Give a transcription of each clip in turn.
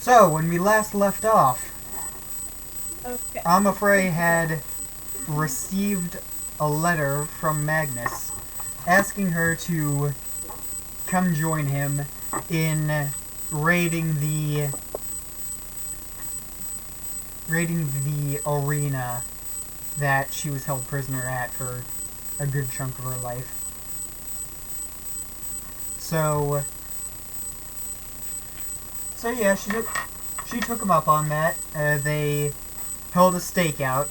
So, when we last left off, Okay. Amafrey had received a letter from Magnus asking her to come join him in raiding the arena that she was held prisoner at for a good chunk of her life. So yeah, she took him up on that. They held a stakeout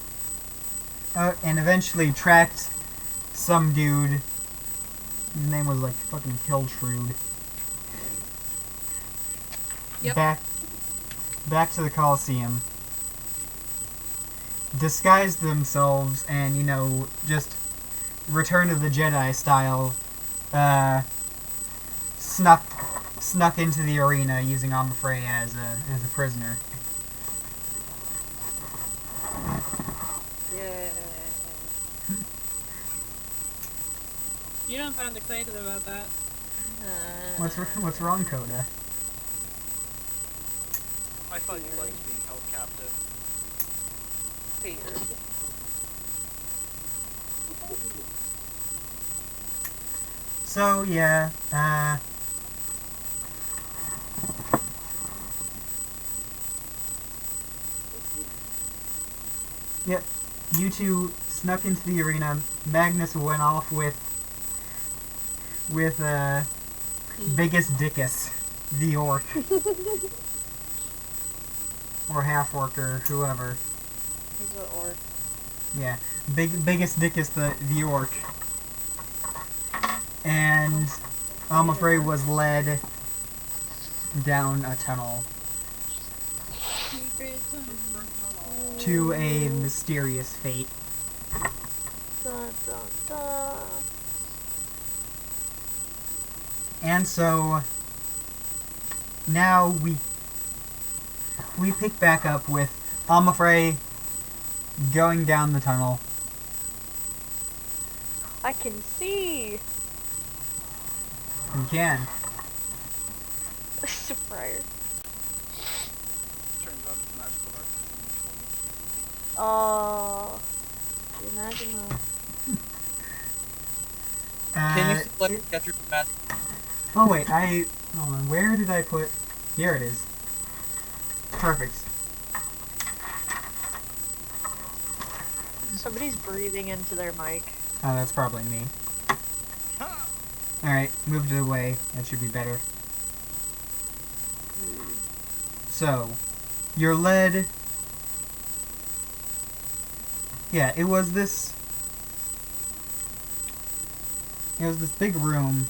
and eventually tracked some dude. His name was like fucking Kiltrude. Yep. Back to the Coliseum. Disguised themselves and, just Return of the Jedi style, snuck into the arena using Amafrey as a prisoner. Yeah. You don't sound excited about that. What's wrong, Coda? I thought you liked being held captive. Weird. So yeah, yep. You two snuck into the arena. Magnus went off with biggest dickus, the orc. Or half orc or whoever. He's an orc. Yeah. Biggest dickus, the orc. And Amafrey was led down a tunnel to a mysterious fate. Dun, dun, dun. And so now we pick back up with Amafrey going down the tunnel. I can see. You can. Surprise. Turns out it's magical darkness. Oh. Imagine that. Can you select get your magic? Oh wait, hold on, where did I put... Here it is. Perfect. Somebody's breathing into their mic. Oh, that's probably me. Alright, moved it away. That should be better. So, you're led... Yeah, it was this big room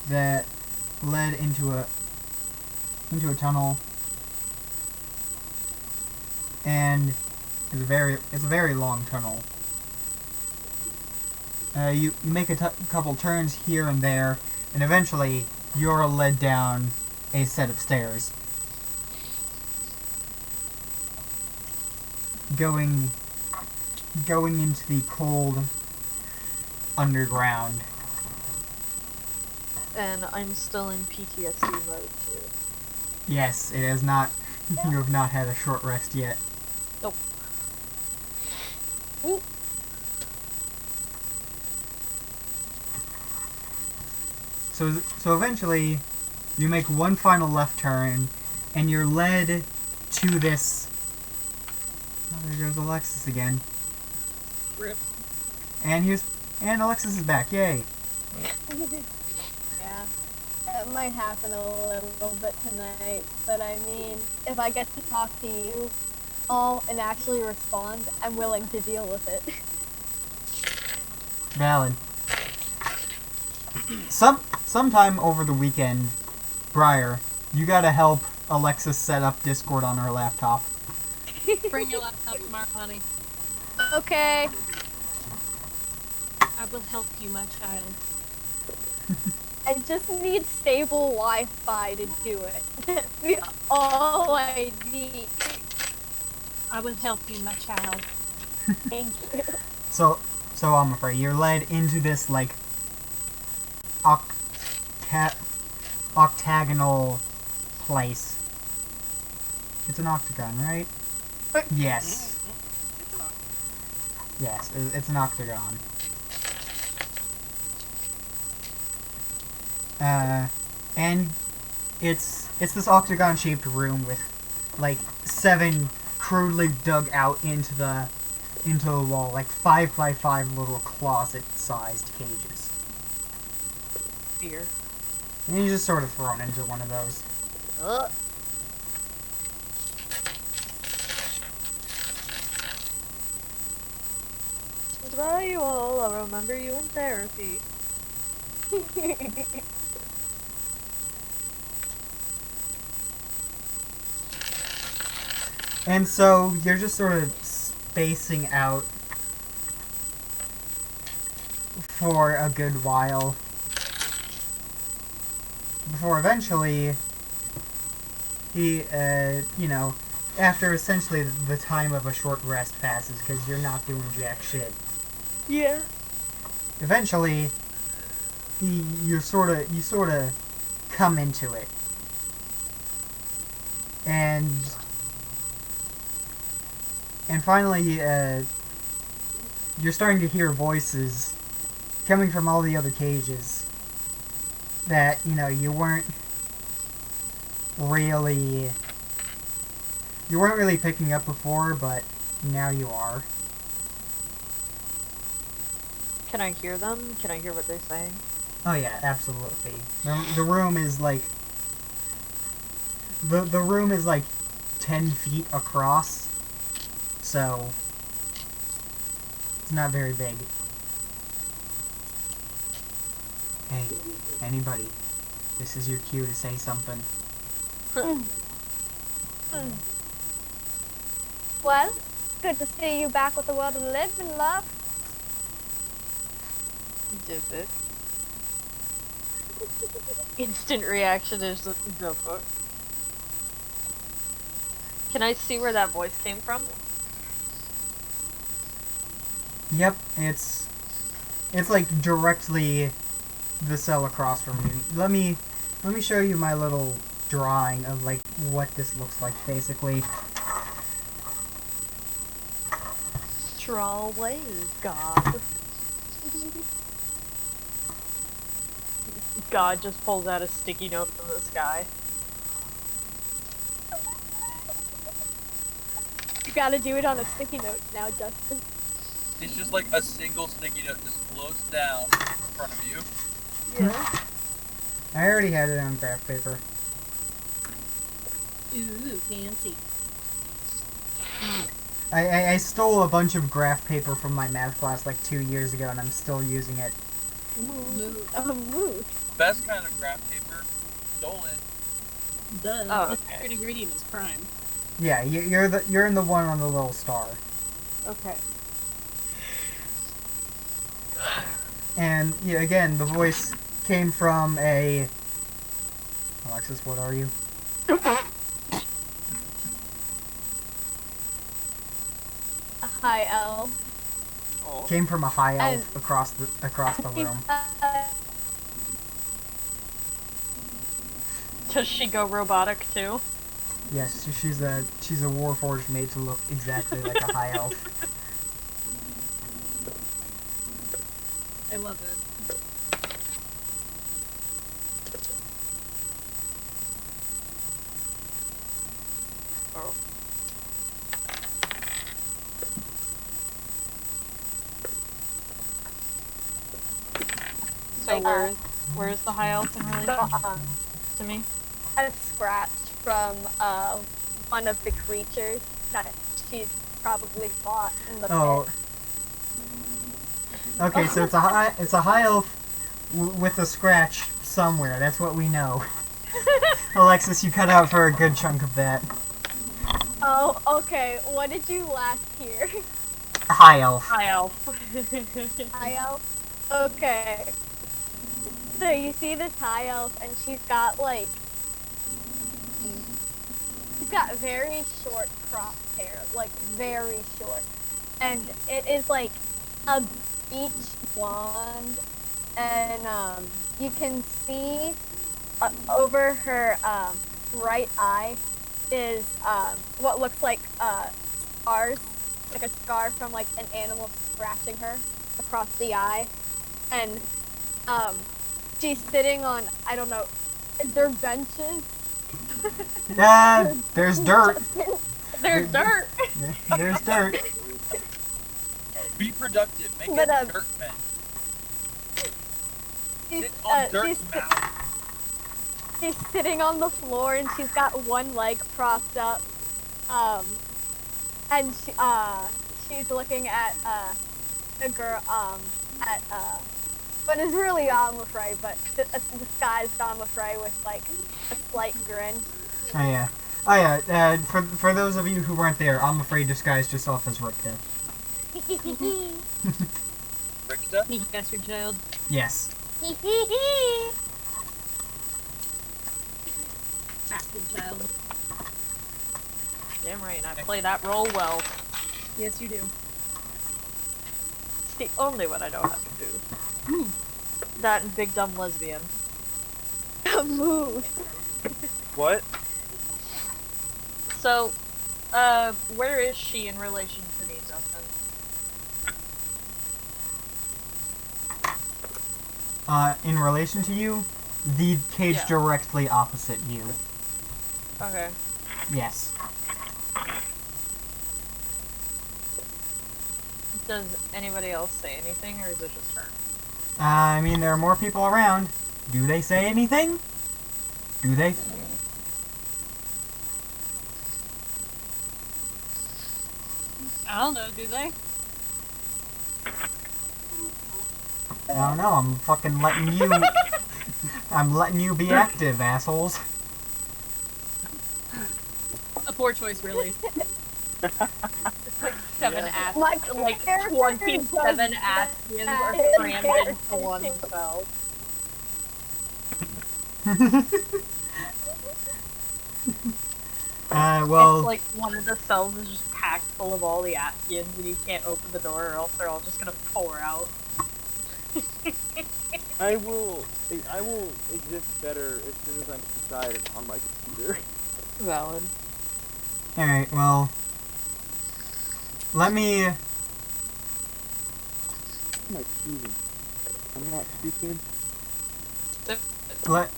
that led into a tunnel, and it's a very long tunnel. You make a couple turns here and there, and eventually you're led down a set of stairs, going into the cold underground. And I'm still in PTSD mode too. Yes, it has not. You have not had a short rest yet. Nope. Ooh. So eventually, you make one final left turn, and you're led to this. Oh, there goes Alexis again. Rip. And Alexis is back. Yay! Yeah, it might happen a little bit tonight, but I mean, if I get to talk to you all and actually respond, I'm willing to deal with it. Valid. Sometime over the weekend, Briar, you gotta help Alexis set up Discord on her laptop. Bring your laptop tomorrow, honey. Okay. I will help you, my child. I just need stable Wi-Fi to do it. That's all I need. I will help you, my child. Thank you. So I'm afraid you're led into this like octagonal place It's an octagon, right? Yes. It's an octagon. Yes, it's an octagon. And it's this octagon-shaped room with like 7 crudely dug out into the wall, like 5x5 little closet-sized cages. Fear. And you're just sort of thrown into one of those. That's right, you all. I'll remember you in therapy. And so you're just sort of spacing out for a good while before eventually he, after essentially the time of a short rest passes because you're not doing jack shit. Yeah. Eventually, you sort of come into it, and finally, you're starting to hear voices coming from all the other cages that you weren't really picking up before, but now you are. Can I hear them? Can I hear what they're saying? Oh yeah, absolutely. The room is like the room is like 10 feet across, so it's not very big. Hey, anybody, this is your cue to say something. Well, good to see you back with the world of living, love. Dip it. Instant reaction is the fuck. Can I see where that voice came from? Yep, it's like directly the cell across from you. Let me show you my little drawing of like what this looks like basically. Draw away, God. God just pulls out a sticky note from the sky. You gotta do it on a sticky note now, Justin. It's just like a single sticky note just floats down in front of you. Yeah. I already had it on graph paper. Ooh, fancy. I stole a bunch of graph paper from my math class like 2 years ago, and I'm still using it. Mood. Best kind of graph paper, stolen. Duh. Oh, The okay. secret ingredient is crime. Yeah, you're in the one on the little star. Okay. And yeah, again, the voice came from a Alexis, what are you? A high elf. Came from a high elf And- across the room. Does she go robotic too? Yes, she's a warforged made to look exactly like a high elf. I love it. Oh. So where's the high elf in relation to me? A scratch from one of the creatures that she's probably fought in the Oh. pit. Okay, so it's a high elf with a scratch somewhere. That's what we know. Alexis, you cut out for a good chunk of that. Oh, okay. What did you last hear? A high elf. High elf. High elf? Okay. So you see this high elf, and she's got very short cropped hair, like very short, and it is like a beach blonde, and you can see over her right eye is what looks like scars, like a scar from like an animal scratching her across the eye, and she's sitting on, I don't know, is there benches? There's dirt. There's dirt. There's dirt. Be productive. Make But, a dirt man. Sit on dirt mound. She's sitting on the floor and she's got one leg propped up, and she's looking at a girl but it's really Amafrey, but disguised Amafrey with like a slight grin. Oh yeah. For those of you who weren't there, Amafrey disguised herself as Ricta. Ricta? You bastard child. Yes. Bastard child. Damn right, and I play that role well. Yes, you do. It's the only one I know how to do. That and Big Dumb Lesbian. Mood. What? So, where is she in relation to me, Justin? In relation to you, the cage Yeah. directly opposite you. Okay. Yes. Does anybody else say anything, or is it just her? I mean, there are more people around. Do they say anything? Do they? I don't know, do they? I don't know. I'm fucking letting you. I'm letting you be active, assholes. A poor choice, really. Seven Yeah. like character 27 does Astians that are in crammed character into one too. cell. Well, It's like one of the cells is just packed full of all the Astians, and you can't open the door, or else they're all just gonna pour out. I will exist better as soon as I'm inside on my computer. Valid. alright, well. Let me. My keys. I'm not stupid.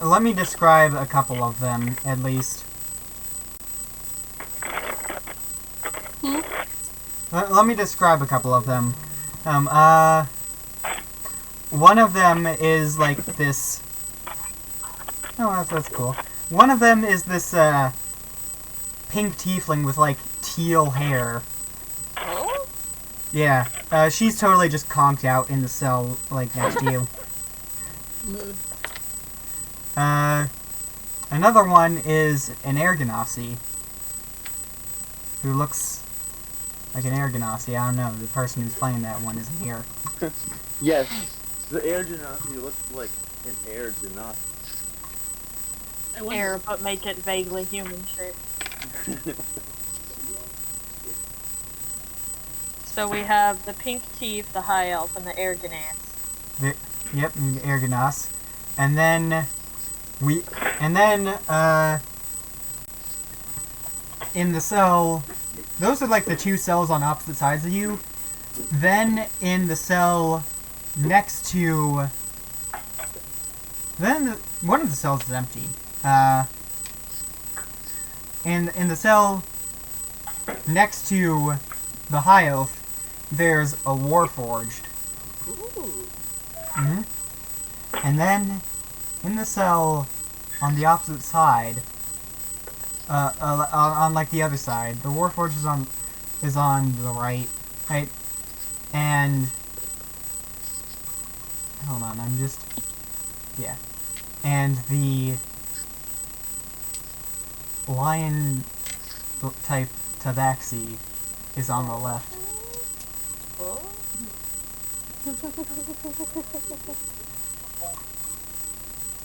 Let me describe a couple of them, at least. Let me describe a couple of them. One of them is like this. Oh, that's cool. One of them is this pink tiefling with like teal hair. Oh? Yeah, she's totally just conked out in the cell like next to you. Mood. Another one is an air ganassi who looks like an air ganassi. I don't know. The person who's playing that one isn't here. Yes, the air genasi looks like an air genasi. I wonder. Air, but make it vaguely human shaped. So we have the pink teeth, the high elf, and the air ganas. Yep, air ganas. And then in the cell, those are like the two cells on opposite sides of you. Then in the cell next to, one of the cells is empty. In the cell next to the high elf, there's a warforged. Ooh. And then in the cell on the opposite side, on like the other side, the warforged is on the right, and hold on, and the lion type tabaxi is on the left. Oh.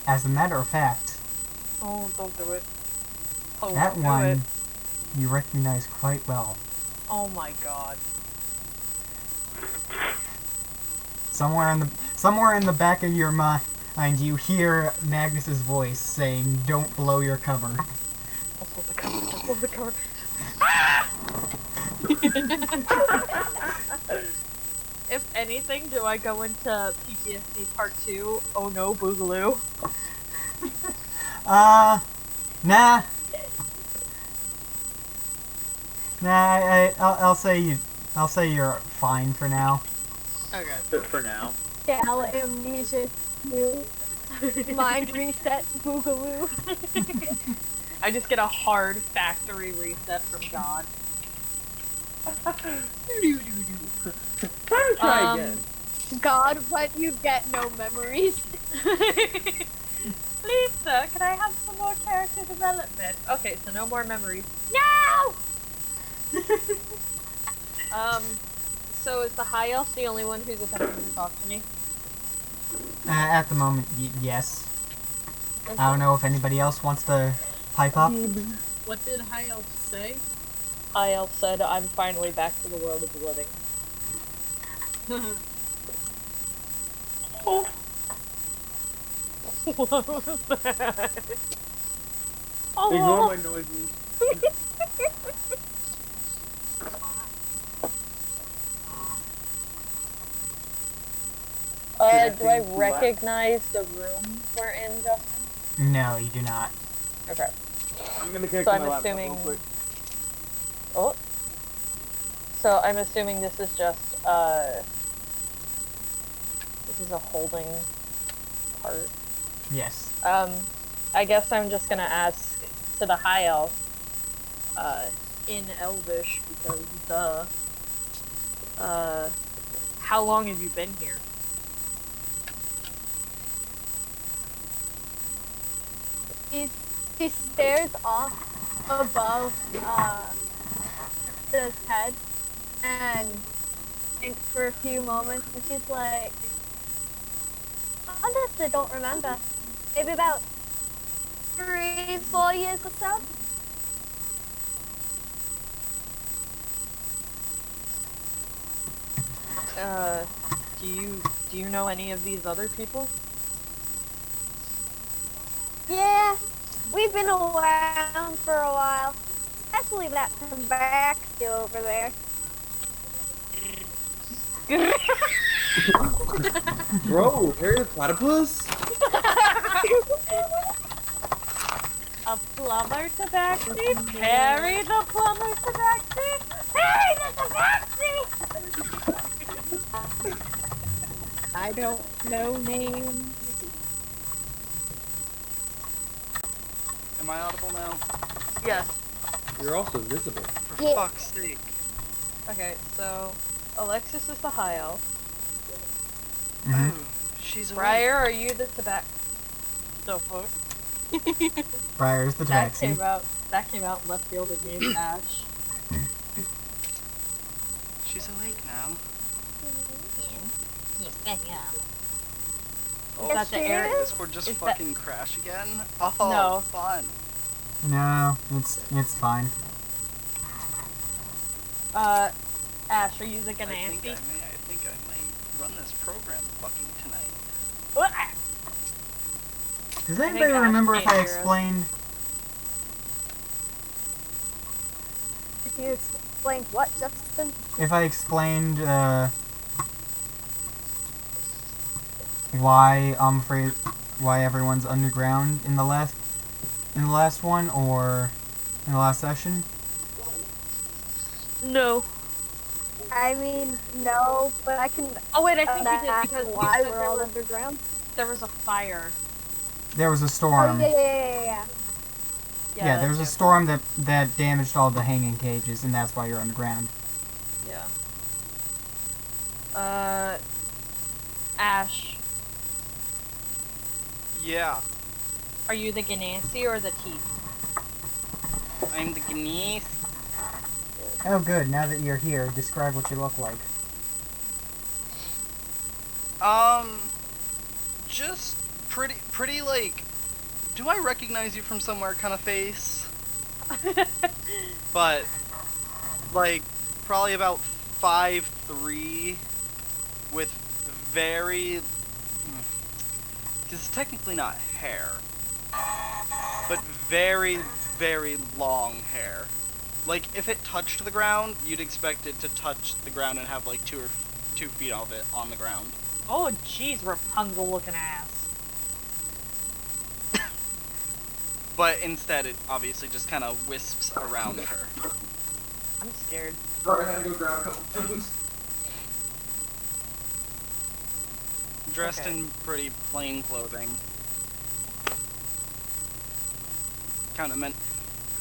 As a matter of fact, Oh, don't do it. Oh, that don't do one it. you recognize quite well. Oh my god. Somewhere in the back of your mind, you hear Magnus's voice saying, "Don't blow your cover." Also, the cover doesn't of the cover. If anything, do I go into PTSD Part 2? Oh no, Boogaloo. Nah. I'll say you're fine for now. Okay. For now. Gal amnesia. You. Mind reset. Boogaloo. I just get a hard factory reset from God. Time to try again. God, when you get no memories. Please, sir, can I have some more character development? Okay, so no more memories. No! So is the High Elf the only one who's attempting to talk to me? At the moment, yes. I don't know if anybody else wants to pipe up. What did High Elf say? High Elf said, I'm finally back to the world of the living. Oh. What was that? Oh. Ignore my noises. Do I recognize the room we're in, Justin? No, you do not. Okay. I'm gonna connect So to I'm my laptop assuming- real quick. Oh. So I'm assuming this is just, this is a holding part. Yes. I guess I'm just gonna ask to the High Elf, in Elvish, because how long have you been here? He stares off above his head and thinks for a few moments, and she's like, honestly, don't remember. Maybe about 3-4 years or so. Do you know any of these other people? Yeah, we've been around for a while, especially that tabaxi over there. Bro, Harry the Platypus? A plumber tabaxi? Harry the plumber tabaxi? Harry the tabaxi! I don't know names. Am I audible now? Yes. You're also visible. For Yeah. fuck's sake. Okay, so Alexis is the High Elf. Mhm. Oh, she's awake. Briar, are you the tabaxi? No fuck. Briar's the That tabaxi. came out in left field and named Ash. She's awake now. Is that the air? Discord just Is that- fucking crash again? Oh, No. fun. No, it's fine. Ash, are you the I Ganassi? think I might run this program fucking tonight. What? Does think anybody Ash remember if can't I hear us. explained? If you explained what, Justin? If I explained why Amafrey, why everyone's underground in the last one, or in the last session? No. I mean, no, but I can. Oh wait, I think you did That's because why you said we're there all was, underground. there was a fire. There was a Oh storm. yeah. Yeah, there was a storm that damaged all the hanging cages, and that's why you're underground. Yeah. Ash, Yeah, are you the Ganassi or the Teeth? I'm the Ganese. Oh, good. Now that you're here, describe what you look like. Just pretty like, do I recognize you from somewhere kind of face? But, like, probably about 5'3", with very, because it's technically not hair, but very, very long hair. Like, if it touched the ground, you'd expect it to touch the ground and have like 2 feet of it on the ground. Oh, jeez, Rapunzel looking ass. But instead, it obviously just kind of wisps around her. I'm scared. Sorry, I had to go grab a couple things. Dressed Okay. in pretty plain clothing. Kind of meant.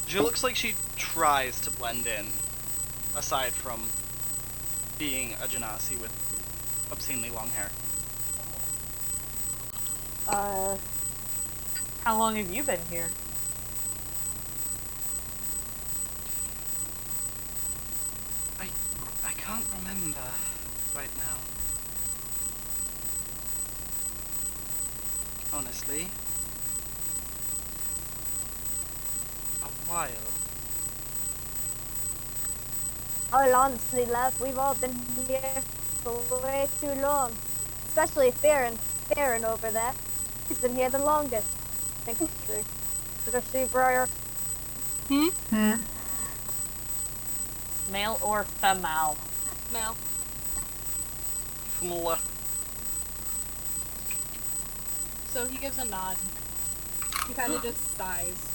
She looks like she tries to blend in, aside from being a genasi with obscenely long hair. How long have you been here? I can't remember right now. Honestly. A while. Oh, honestly, love, we've all been here for way too long. Especially Farron over there. He's been here the longest. I think it's true. Because she, Briar. Male or female? Mal. Fmla. So he gives a nod. He kind of just sighs.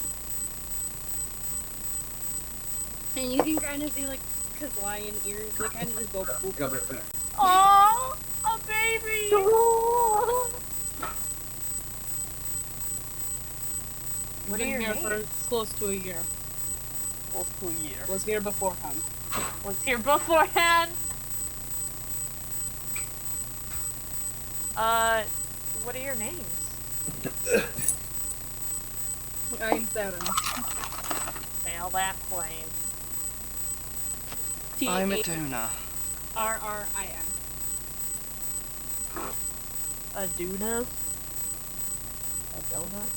And you can kind of see, like, his lion ears, they kind of just go boop. Got my back. Oh, a baby! He's What are been your here names? for close to a year. Close to a year. Was here beforehand. Was here beforehand. What are your names? I'm Theron. Fail that claim. I'm Aduna. T-A-R-R-I-N. Aduna? A donut?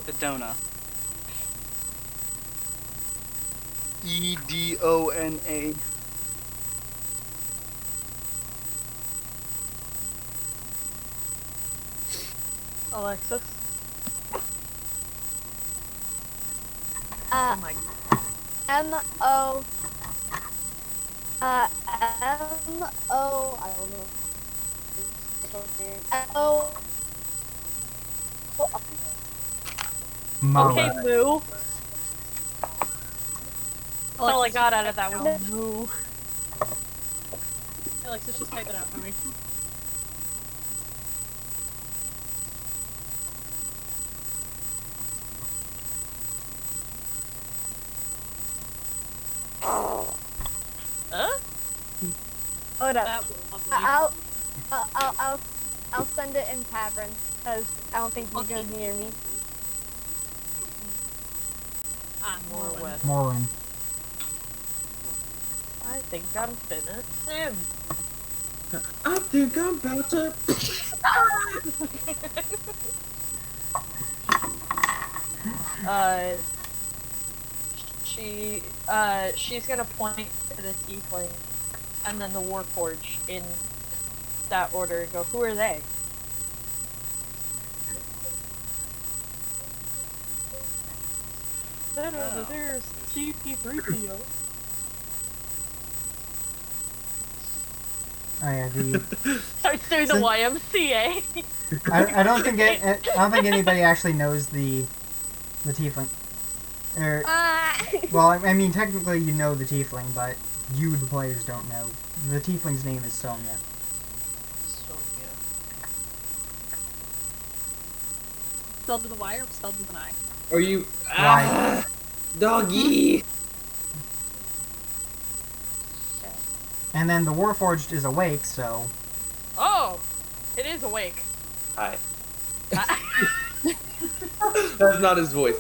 Edona. Edona. Alexis? Oh Uh, my. M-O... M-O... I don't know. M-O... Mo. Okay, Moo. That's all I got out of that was Moo. Alexis, just type it out for me. Huh? Hold up. That was lovely. I'll send it in Tavern, because I don't think you can hear me. Morwen. Morwen. I think I'm finna sim. I think I'm about to. She's gonna point to the tiefling and then the Warforge in that order and go, who are they? Then over there's TP3PO. Oh yeah, the Starts doing the Since- YMCA. I don't think anybody actually knows the tiefling. Well, I mean technically you know the tiefling, but you the players don't know. The tiefling's name is Sonya. Spelled with a Y or spelled with an I? Are you? Ah, doggy. And then the Warforged is awake, so Oh, it is awake. Hi. That's not his voice.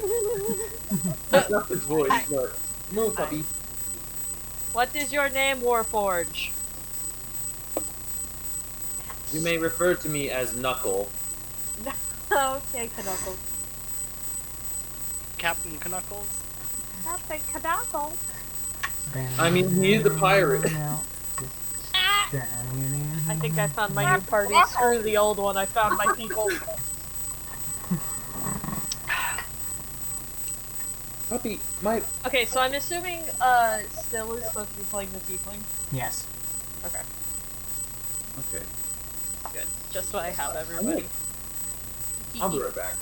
That's not his voice. But move, puppy. What is your name, Warforge? You may refer to me as Knuckle. Okay, Knuckles. Captain Knuckles. Captain Knuckles. I mean, he is a pirate. I think I found my new party. Screw the old one. I found my people. Puppy, my... Okay, so I'm assuming Still is supposed to be playing the tiefling. Yes. Okay, Okay. good. Just so I have everybody. I'll be right back.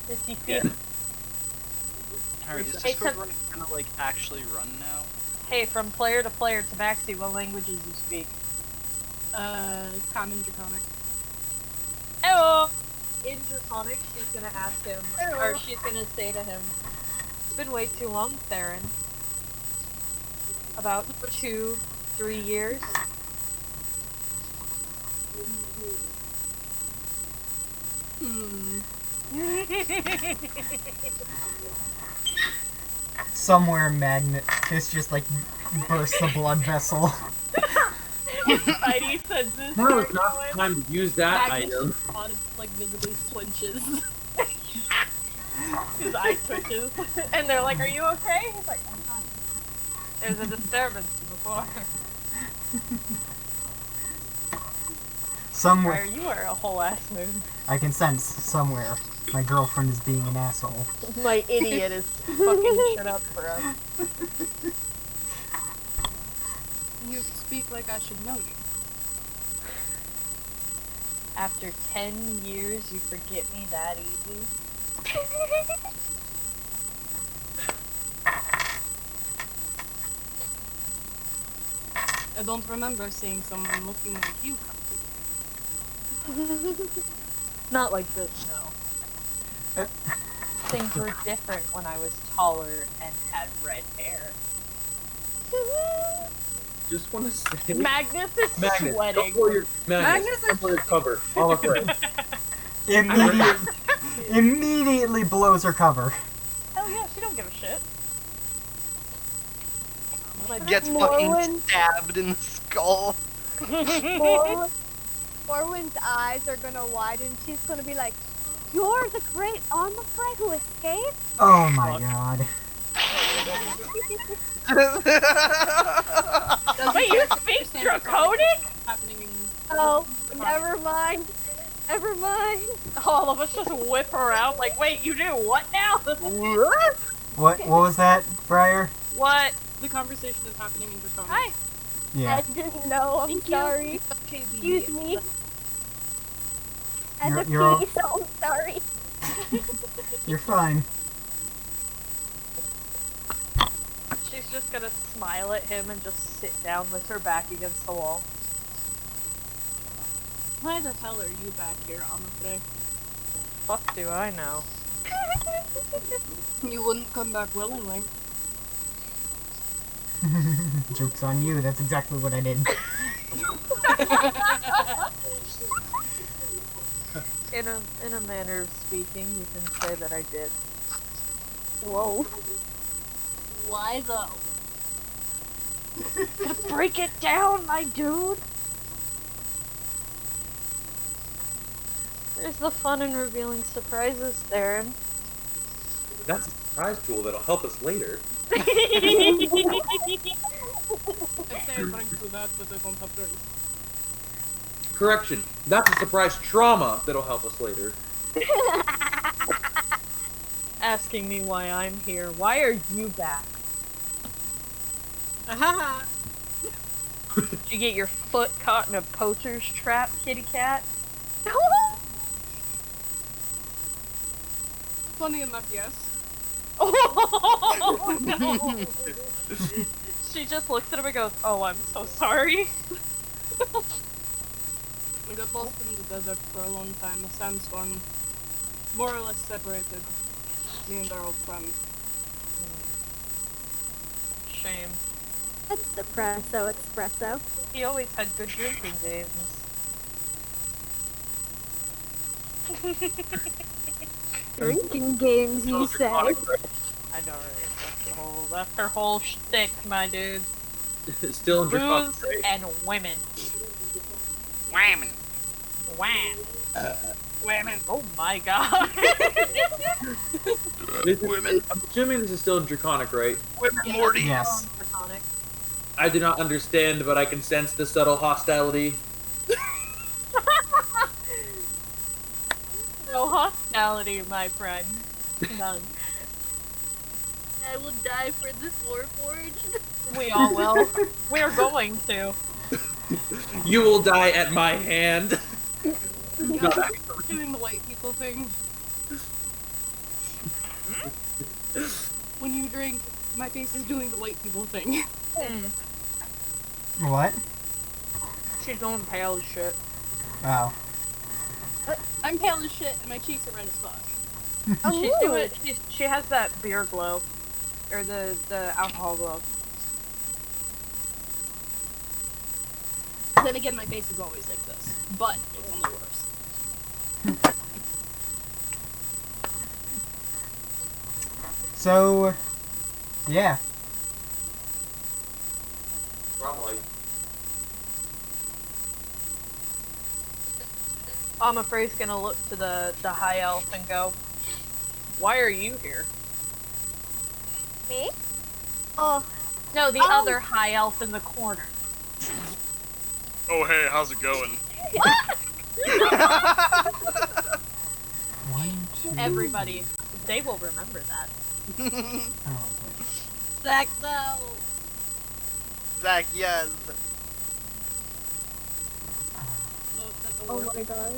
The tiefling. Alright, is Hey, Discord so- gonna like actually run now? Hey, from player to player, Tabaxi, what languages you speak? Common Draconic. Hello! In Draconic, she's gonna ask him, or she's gonna say to him, it's been way too long, Theron. About 2-3 years. Hmm. Somewhere Magnus just like bursts the blood vessel. Spidey senses Now start is not going. the time to use that Magnus item. like visibly flinches. His eye twitches. And they're like, are you okay? He's like, I'm not. There's a disturbance before. Somewhere, Where you are a whole ass move. I can sense somewhere my girlfriend is being an asshole. My idiot is fucking shit up for us. You speak like I should know you. After 10 years, you forget me that easy? I don't remember seeing someone looking like you come Not like this, no. Things were different when I was taller and had red hair. Just want to say... Magnus is Magnus, sweating. don't pull your... Magnus, don't pull your cover. I'm afraid. Immediately blows her cover. Hell yeah, she don't give a shit. Gets fucking stabbed in the skull. Morwen's eyes are gonna widen. She's gonna be like, "You're the great Amafrey who escaped?" Oh my god. Wait, you speak Draconic? happening in Oh, never mind. Never mind. All of us just whip her out like, wait, you do what now? What was that, Briar? What? the conversation is happening in Draconic. Hi. Yeah. I didn't know. I'm sorry. Okay, Excuse me. As a You're all- piece, I'm sorry. You're fine. She's just gonna smile at him and just sit down with her back against the wall. Why the hell are you back here, Amafrey? Fuck do I know? You wouldn't come back willingly. Joke's on you, that's exactly what I did. In a manner of speaking, you can say that I did. Whoa. Why though? Gotta break it down, my dude! There's the fun in revealing surprises, Theron. That's a surprise tool that'll help us later. I'd say I bring through that, but I don't have to. Correction, that's a surprise trauma that'll help us later. Asking me why I'm here. Why are you back? Ahaha! Did you get your foot caught in a poacher's trap, kitty cat? Funny enough, yes. Oh no! She just looks at him and goes, "Oh, I'm so sorry." We got lost in the desert for a long time. A sandstorm more or less separated me and our old friend. Shame. Espresso, espresso. He always had good drinking games. Drinking games, you say? I know, right? That's her whole shtick, my dude. Still in Draconic, Booze right? and women. Whamming. Wham. Women. Oh my god. Women. I'm assuming this is still in Draconic, right? Women, Morty. Yes. Draconic. I do not understand, but I can sense the subtle hostility. No hostility, my friend. None. I will die for this Warforged. We all will. We're going to. You will die at my hand. Guys, we're doing the white people thing. When you drink, my face is doing the white people thing. What? She's going pale as shit. Oh. I'm pale as shit and my cheeks are red as fuck. She's doing. She has that beer glow, or the alcohol glow. Then again, my face is always like this, but it's only worse. So, yeah. Probably. Amafrey's gonna look to the high elf and go, "Why are you here?" Me? Oh, No, the other high elf in the corner. Oh hey, how's it going? One, two. Everybody, they will remember that. Oh, wait. Zach, no! Zach, yes. oh my gosh.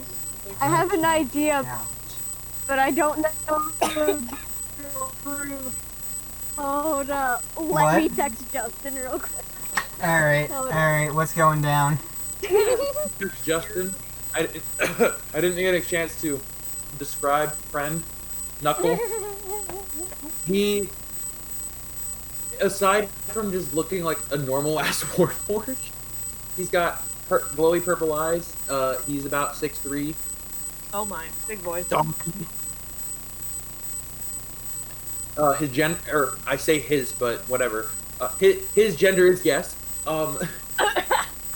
I have an idea, Ouch. but I don't know. Hold up. Let me What? text Justin real quick. Alright, what's going down? Justin, I didn't get a chance to describe friend Knuckle. He, aside from just looking like a normal ass Warforged, he's got glowy purple eyes. He's about 6'3". Oh my, big boy. Donkey. His or I say his, but whatever. His gender is yes.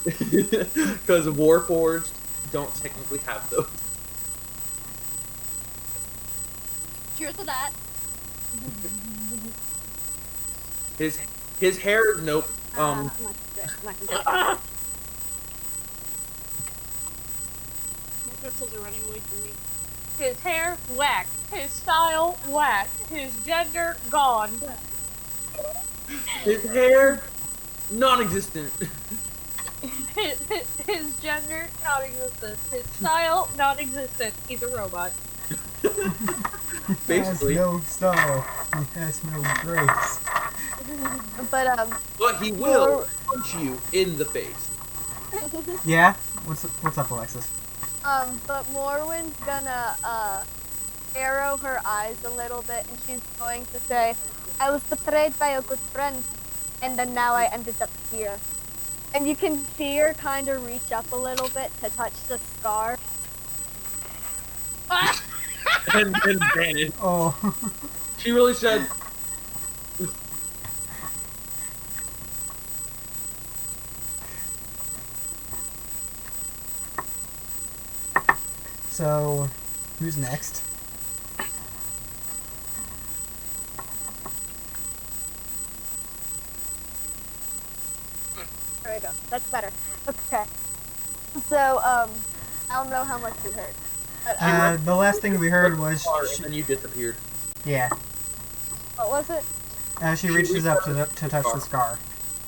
Because Warforged don't technically have those. Cheers to that. His hair, nope. I'm not gonna do it. I'm not gonna do it. My crystals are running away from me. His hair, whack. His style, whack. His gender, gone. His hair, non-existent. His gender, non-existent. His style, non-existent. He's a robot. Basically. He has no style. He has no grace. But He will punch you in the face. Yeah? What's up, Alexis? but Morwen's gonna arrow her eyes a little bit, and she's going to say, "I was betrayed by a good friend, and then now I ended up here." And you can see her kind of reach up a little bit to touch the scar. and vanish. Oh. She really said, So, who's next? There we go. That's better. Okay. So, I don't know how much you heard. But, The last thing we heard was... and you disappeared. Yeah. what was it? She reaches up to touch the scar.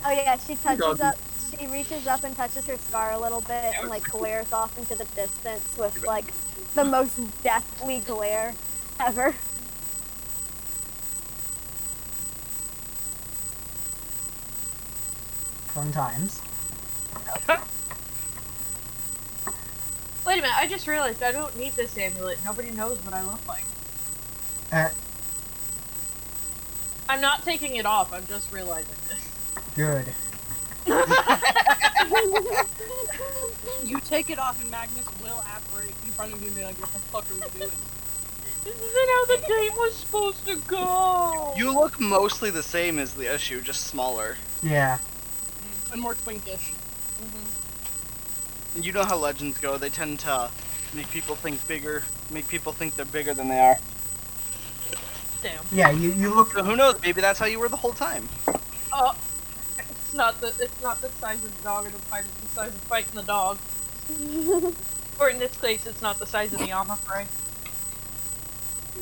Oh yeah, she touches up. She reaches up and touches her scar a little bit and like glares off into the distance with like the most deathly glare ever. Fun times. Wait a minute, I just realized I don't need this amulet. Nobody knows what I look like. Uh, I'm not taking it off, I'm just realizing this. good. You take it off and Magnus will apparate in front of you and be like, what the fuck are we doing? This isn't how the date was supposed to go! You look mostly the same as the issue, just smaller. Yeah. And more twinkish. And you know how legends go, they tend to make people think they're bigger than they are. Damn. Yeah, you look... So who knows, maybe that's how you were the whole time. Oh, it's not the size of the dog in the fight, it's the size of fighting the dog. Or in this case, it's not the size of the Amafrey.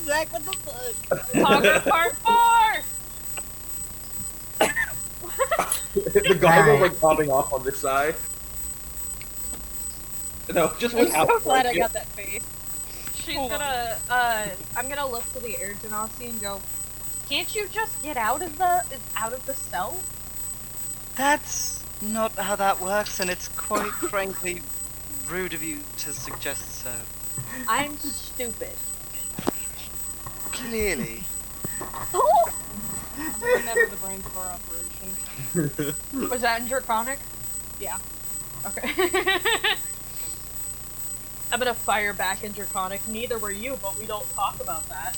Zach, what the fuck? Talker Part 4! The goggle's Alright. like popping off on this side. No, just I'm without. so glad I got that face. She's Hold on. gonna, I'm gonna look to the air genasi and go, can't you just get out of the cell? That's not how that works, and it's quite frankly rude of you to suggest so. I'm stupid. Clearly. We're never the brains of our operation. Was that in Draconic? Yeah. Okay. I'm gonna fire back in Draconic. Neither were you, but we don't talk about that.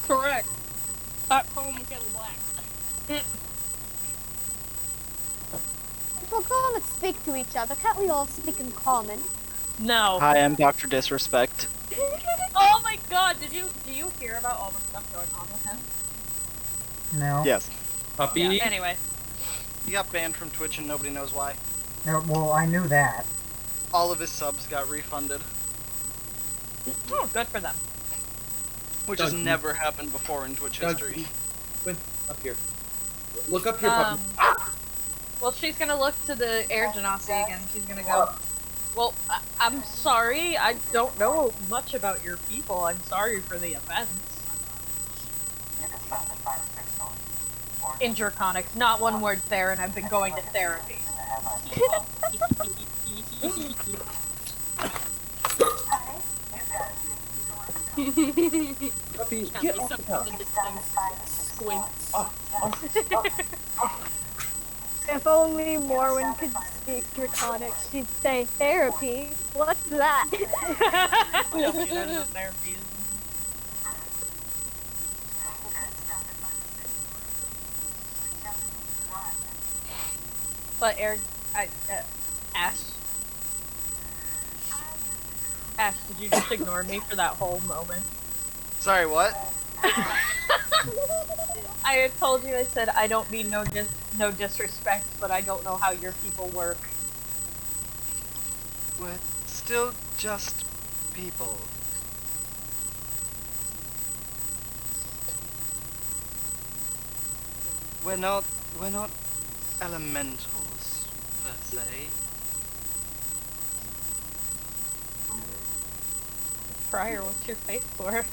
Correct. Hot home kettle black. If we're gonna speak to each other, can't we all speak in common? No. Hi, I'm Dr. Disrespect. Oh my god, do you hear about all the stuff going on with him? No. Yes. Puppy. Yeah, anyway. He got banned from Twitch and nobody knows why. No, well, I knew that. All of his subs got refunded, Oh, good for them. which has Doug, never happened before in Twitch Doug, history. Quinn, up here. Look up here, puppy. Well, she's gonna look to the air genasi again. She's gonna go, well, I'm sorry. I don't know much about your people. I'm sorry for the offense. In Draconic, not one word there, and I've been going to therapy. Puppy, Can't get be off so the couch. the distance. Squints. If only Morwen could speak Draconic, she'd say therapy. What's that? Nobody knows what therapy is. But Ash, did you just ignore me for that whole moment? Sorry, what? I had told you, I said, I don't mean no disrespect, but I don't know how your people work. We're still just people. We're not elementals, per se. Friar, what's your face for?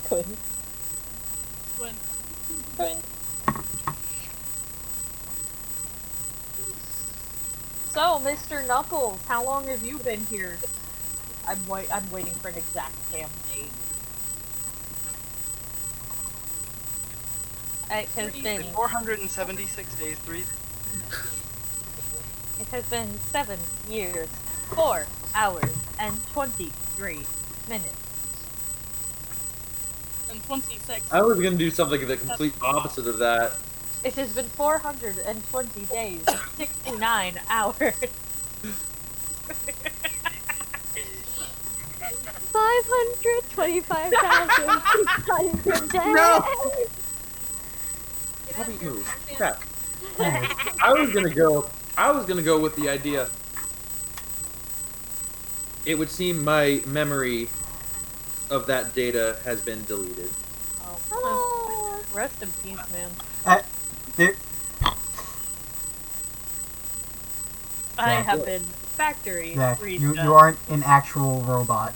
Quinn. Quinn. Quinn. So, Mr. Knuckles, how long have you been here? I'm waiting for an exact damn date. It has been 476 days, 3. It has been 7 years, 4 hours, and 23 minutes. And 26. I was gonna do something the complete opposite of that. It has been 420 days, 69 hours. 525,600 days. No! Puppy, move. Back. I was gonna go with the idea. It would seem my memory of that data has been deleted. Oh. Rest in peace, man. There, I Yeah. have been factory Zach, reset. you aren't an actual robot.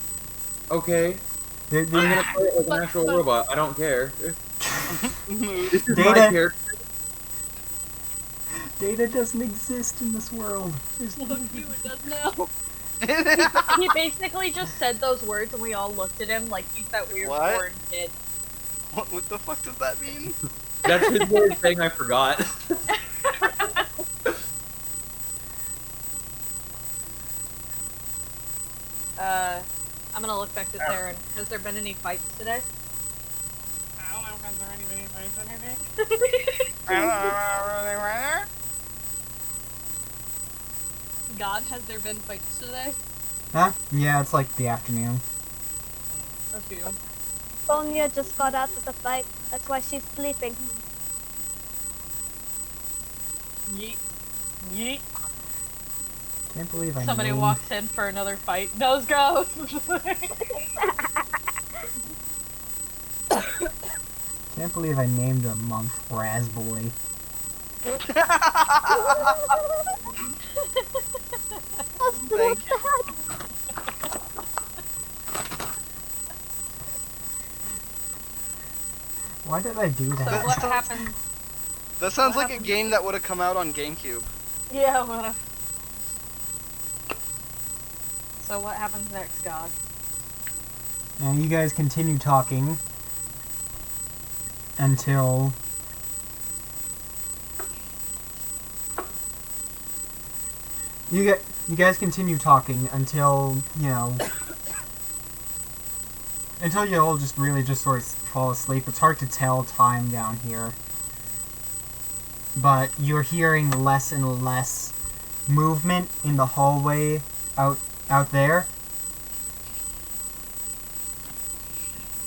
Okay. There- I'm there- gonna play it like an actual robot. I don't care. This is my Data- character. Data doesn't exist in this world. Look, you, it does now. He basically just said those words and we all looked at him like he's that weird What? foreign kid. What the fuck does that mean? That's his way of saying I forgot. I'm gonna look back to Theron. Has there been any fights today? I don't know, has there any fights in anything? God, has there been fights today? Huh? Yeah, it's like the afternoon. A few. Sonia just got out of the fight. That's why she's sleeping. Yeet. Yeet. Can't believe I Somebody knew. walks in for another fight. Nose goes! Can't believe I named a month Razboy. Thank you. Why did I do So that? what happens? That sounds What like a happened? game that would have come out on GameCube. Yeah, what? So what happens next, God? Now you guys continue talking until you guys continue talking until until you all just really just sort of fall asleep. It's hard to tell time down here, but you're hearing less and less movement in the hallway out there.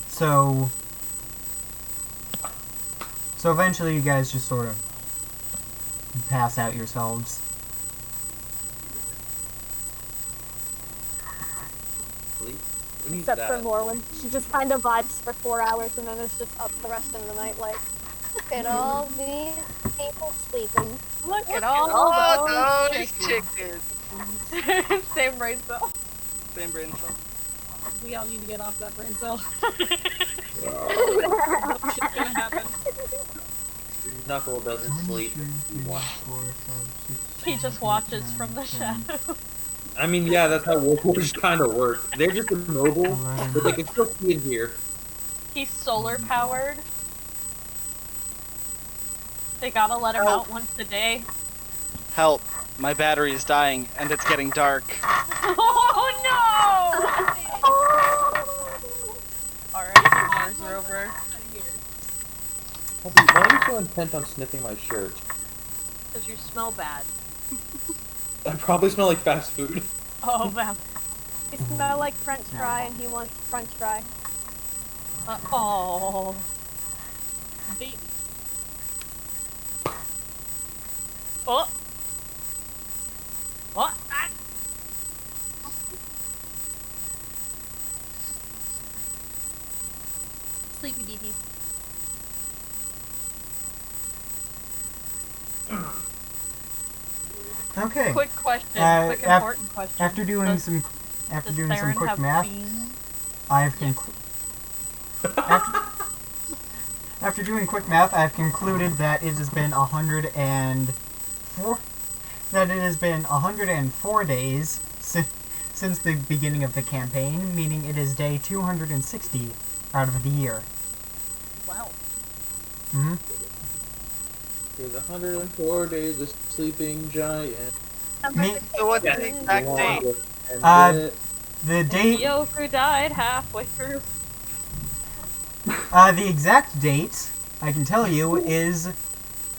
So eventually you guys just sort of pass out yourselves. Sleep? Who needs Except for that? Morwen. She just kind of vibes for 4 hours and then is just up the rest of the night like, look at all these people sleeping. Look at all Oh, those those chickens! chickens. Same brain cell. Same brain cell. We all need to get off that brain cell. Wow. Shit's gonna happen. Knuckle doesn't sleep. He just watches from the shadow. I mean, yeah, that's how Warforged kind of work. They're just immobile, but they can still see in here. He's solar powered. They gotta let him out once a day. Help! My battery is dying, and it's getting dark. Oh no! Alright, Mars are over. Puppy, why are you so intent on sniffing my shirt? Because you smell bad. I probably smell like fast food. Oh, man. You smell like French fry and he wants French fry. Oh. Baby. Oh. What? Ah. Sleepy baby. Okay. Quick question. Quick af- important question. After doing Does- some does quick Theron have math, beans? I've after doing quick math, I've concluded that it has been 104 days since the beginning of the campaign, meaning it is day 260 out of the year. Wow. Mm-hmm. There's 104 days of sleeping giant. So what's the exact date? The date, Yoku died halfway through. the exact date, I can tell you, is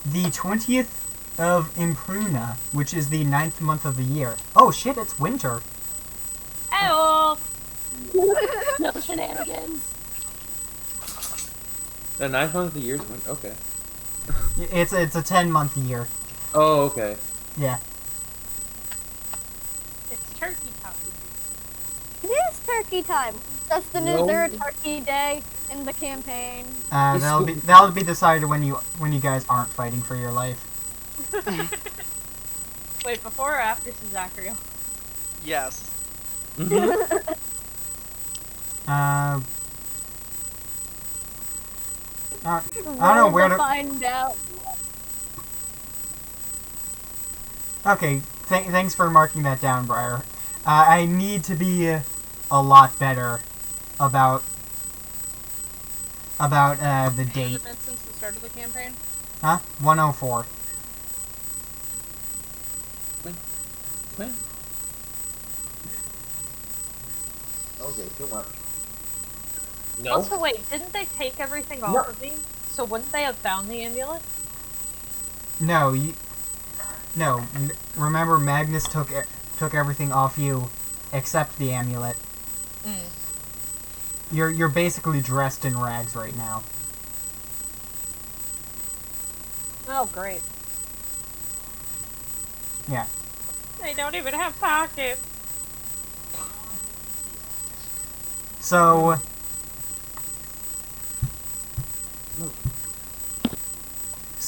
the 20th of Impruna, which is the 9th month of the year. Oh shit, it's winter. Oh. No shenanigans. The 9th month of the year is when? Okay. It's a 10-month year. Oh, okay. Yeah. It's turkey time. It is turkey time. Dustin, No. is there a turkey day in the campaign? That'll be decided when you guys aren't fighting for your life. Wait, before or after Zachary? Yes. I don't know where to. Find out. Okay, thanks for marking that down, Briar. I need to be a lot better about the Has date. it been since the start of the campaign? Huh? 104. When? Okay, too much. No? Also, wait, didn't they take everything off of me? So wouldn't they have found the amulet? No, remember, Magnus took everything off you except the amulet. You're basically dressed in rags right now. Oh, great. Yeah. They don't even have pockets. So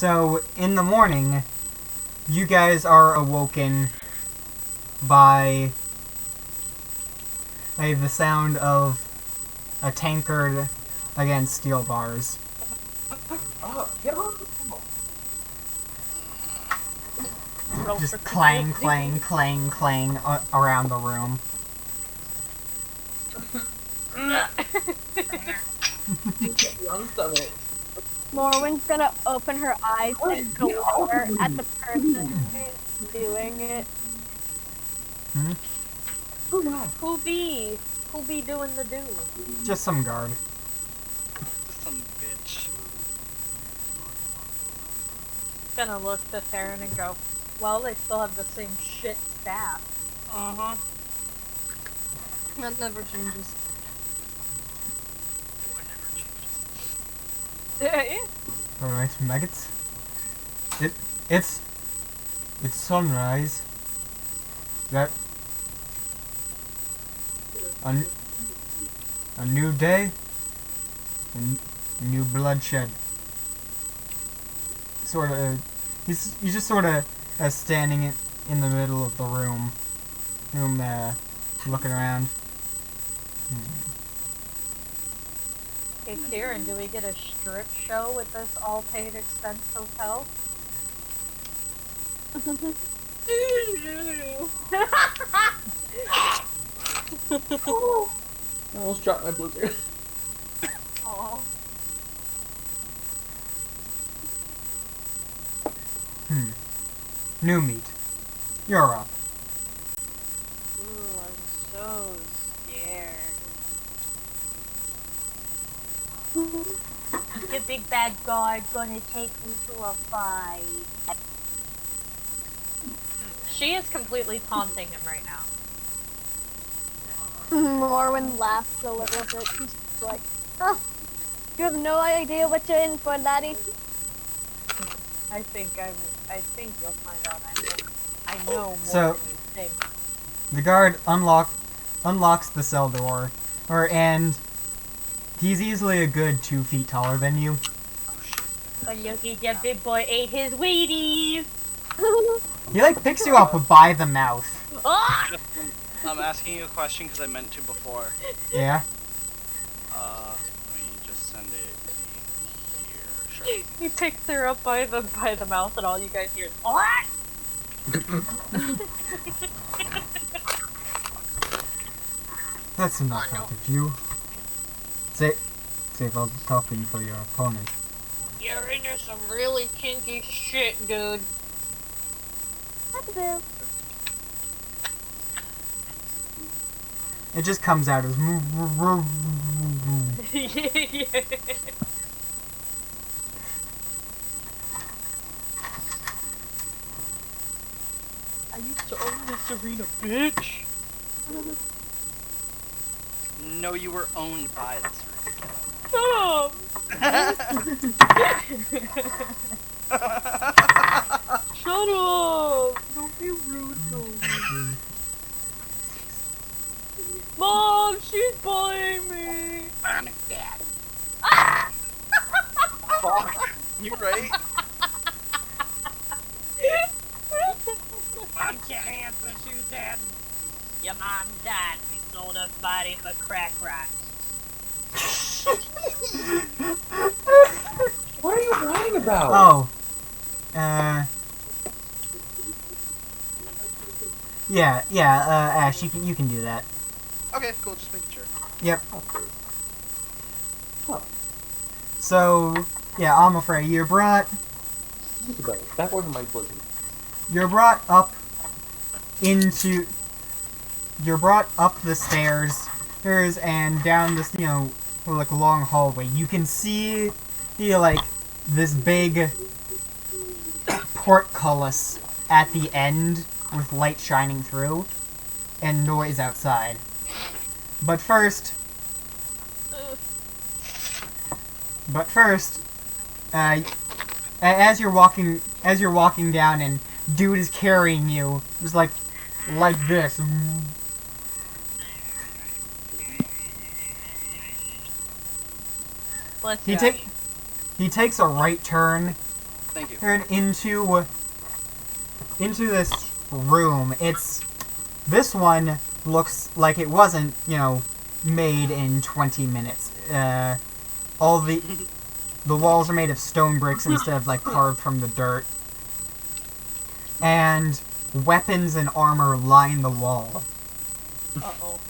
So, in the morning, you guys are awoken by the sound of a tankard against steel bars. Just clang, clang, clang, clang around the room. Morwen's gonna open her eyes and glare at the person who's doing it. Who be doing the do? Just some guard. Just some bitch. Gonna look to Theron and go, well, they still have the same shit staff. Uh-huh. That never changes. Alright, maggots. It's sunrise. That a new day, new bloodshed. He's just sort of standing in the middle of the room, looking around. Hey, Theron, do we get a strip show with this all-paid expense hotel? I almost dropped my blizzard. Aw. New meat. You're up. Ooh, I'm so scared. The big bad guard gonna take me to a fight. She is completely taunting him right now. Morwen laughs a little bit. She's like, oh, you have no idea what you're in for, laddie. I think you'll find out. I know more So- than you think. The guard unlocks the cell door, and he's easily a good 2 feet taller than you. But look at that big boy ate his Wheaties! He picks you up by the mouth. Ah! I'm asking you a question because I meant to before. Yeah. Let me just send it here. Sure. He picks her up by the mouth, and all you guys hear is what? That's enough out of you. Save all the talking for your opponent. You're into some really kinky shit, dude. What the hell? It just comes out as. I used to own this arena, bitch. No, you were owned by this Shut up. Shut up. Don't be rude to me. Mom, she's bullying me. I'm dead. Fuck. You right? Mom can't answer, she's dead. Your mom died. We sold her body for crack rocks. What are you lying about? Oh. Yeah, Ash, you can do that. Okay, cool. Just making sure. Yep. So, yeah, Amafrey, you're brought That wasn't my blizzard. You're brought up the stairs, and down this, long hallway. You can see, this big portcullis at the end with light shining through, and noise outside. But first, as you're walking down, and dude is carrying you, just like this. Let's He takes a right turn, Thank you. turn into this room. This one looks like it wasn't, made in 20 minutes. All the walls are made of stone bricks instead of like carved from the dirt. And weapons and armor line the wall. Uh-oh.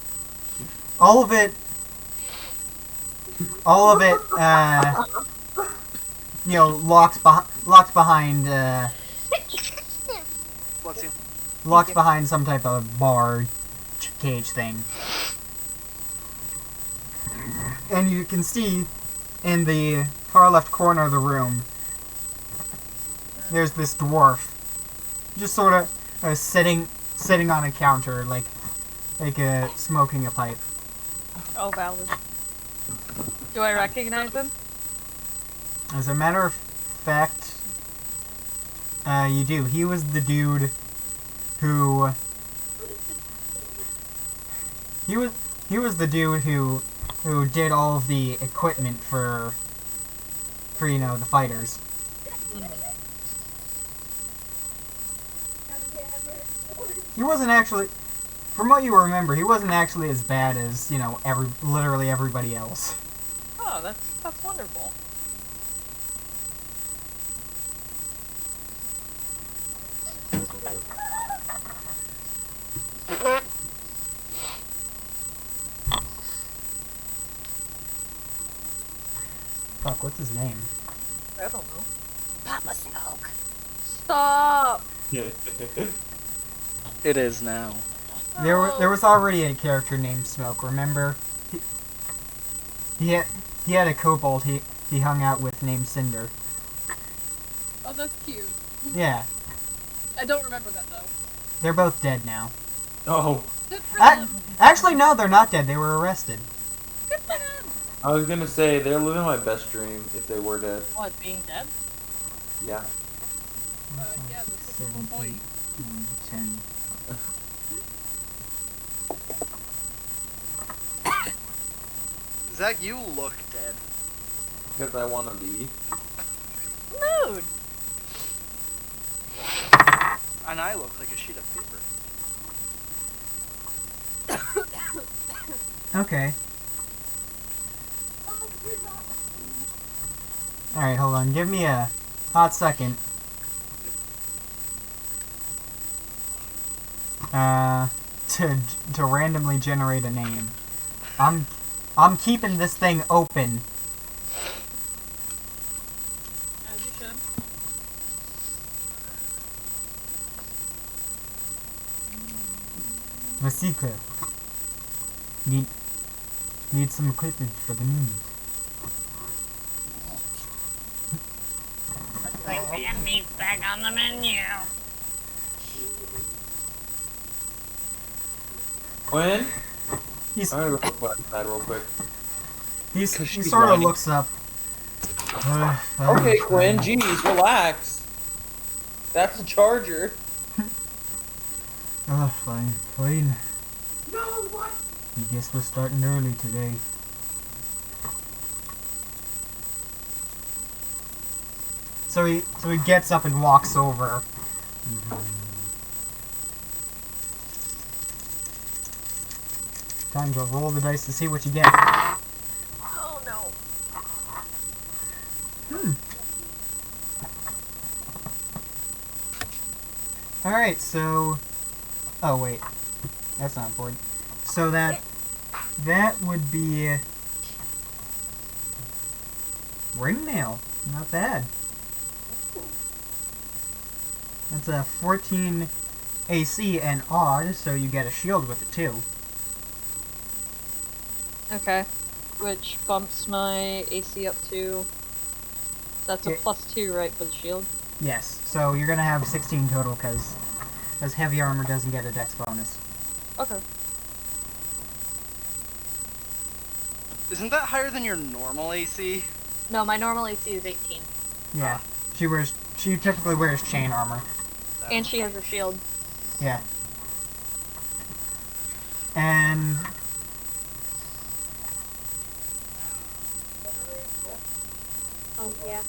All of it, locked behind, Bless you. locked behind some type of bar cage thing. And you can see in the far left corner of the room, there's this dwarf, just sort of sitting on a counter, like smoking a pipe. Oh, valid. Do I recognize him? As a matter of fact, you do. He was the dude who. He was the dude who did all of the equipment for the fighters. He wasn't actually, from what you remember, he wasn't actually as bad as, literally everybody else. Oh, that's wonderful. Fuck, what's his name? I don't know. Papa Smoke. Stop! It is now. There was already a character named Smoke, remember? He had a kobold he hung out with named Cinder. Oh, that's cute. Yeah, I don't remember that though. they're both dead now. Oh, Good for them. Actually, no, they're not dead. They were arrested. Good for them. I was gonna say they're living my best dream if they were dead. What, being dead? Yeah. Yeah, that's the whole point. 10. Zach, you look dead. Because I want to be. Mood! And I look like a sheet of paper. Okay. Alright, hold on. Give me a hot second. To randomly generate a name. I'm keeping this thing open. As you should. Masika. Need some equipment for the new. Looks like we have meat back on the menu. Quinn? He's I'm gonna go look at that real quick. he she's sort of whining. looks up. Okay, Quinn, jeez, relax. That's the charger. Fine. No, what? I guess we're starting early today. So he gets up and walks over. Time to roll the dice to see what you get. Oh no. Alright, so... Oh, wait. That's not important. So that would be... ring mail. Not bad. That's a 14 AC and odd, so you get a shield with it too. Okay. Which bumps my AC up to... That's a Yeah. +2, right, for the shield? Yes, so you're gonna have 16 total, because heavy armor doesn't get a dex bonus. Okay. Isn't that higher than your normal AC? No, my normal AC is 18. Yeah. She typically wears chain armor. And she has a shield. Yeah. And... Oh yeah.